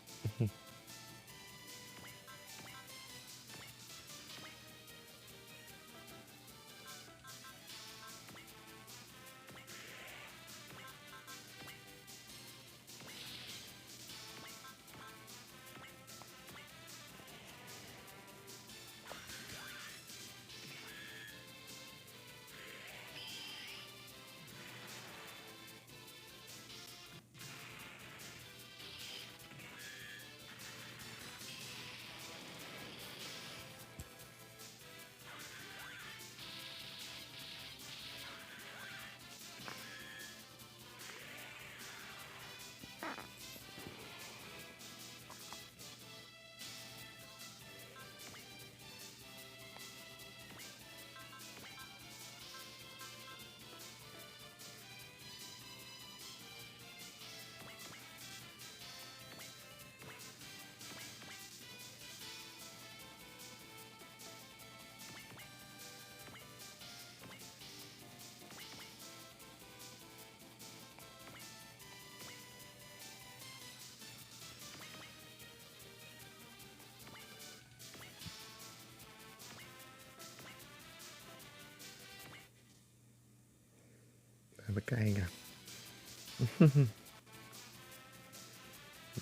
Vai carregar.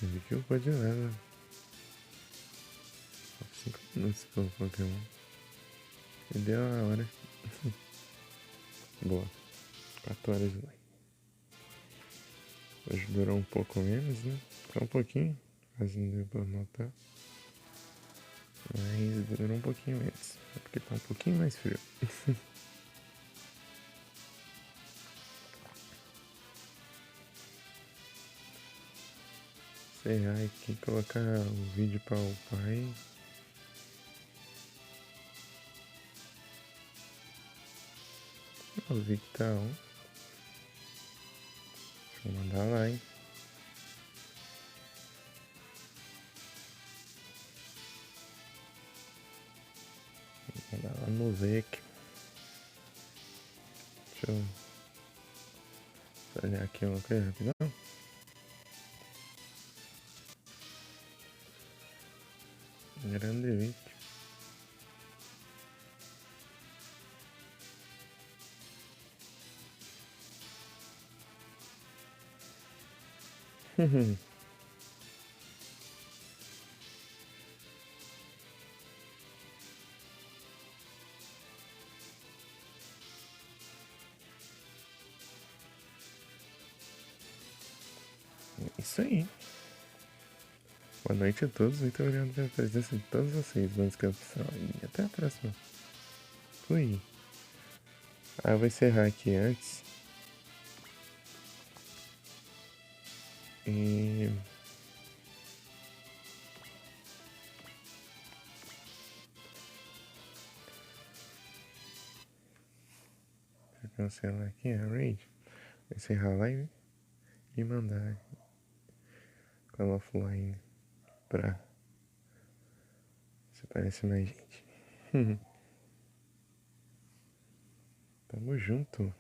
Ele que eu vou de nada. 5 minutos pelo Pokémon. E deu a hora. Boa. 4 horas de live. Hoje durou um pouco menos, né? Só um pouquinho. Quase não deu pra notar. Mas durou um pouquinho menos. É porque tá um pouquinho mais frio. Encerrar aqui, colocar o vídeo pra upar e... Eu vi que tá on. Deixa eu mandar lá, hein? Vou mandar lá no VEC. Deixa eu olhar aqui uma coisa rapidão. Grande VEC. Isso aí. Boa noite a todos. Muito obrigado pela presença de todos vocês, bons campeões. E até a próxima. Fui. Eu vou encerrar aqui antes. E... Deixa eu cancelar aqui a raid. Vou encerrar a live e mandar com ela offline pra se aparecer mais gente. Tamo junto.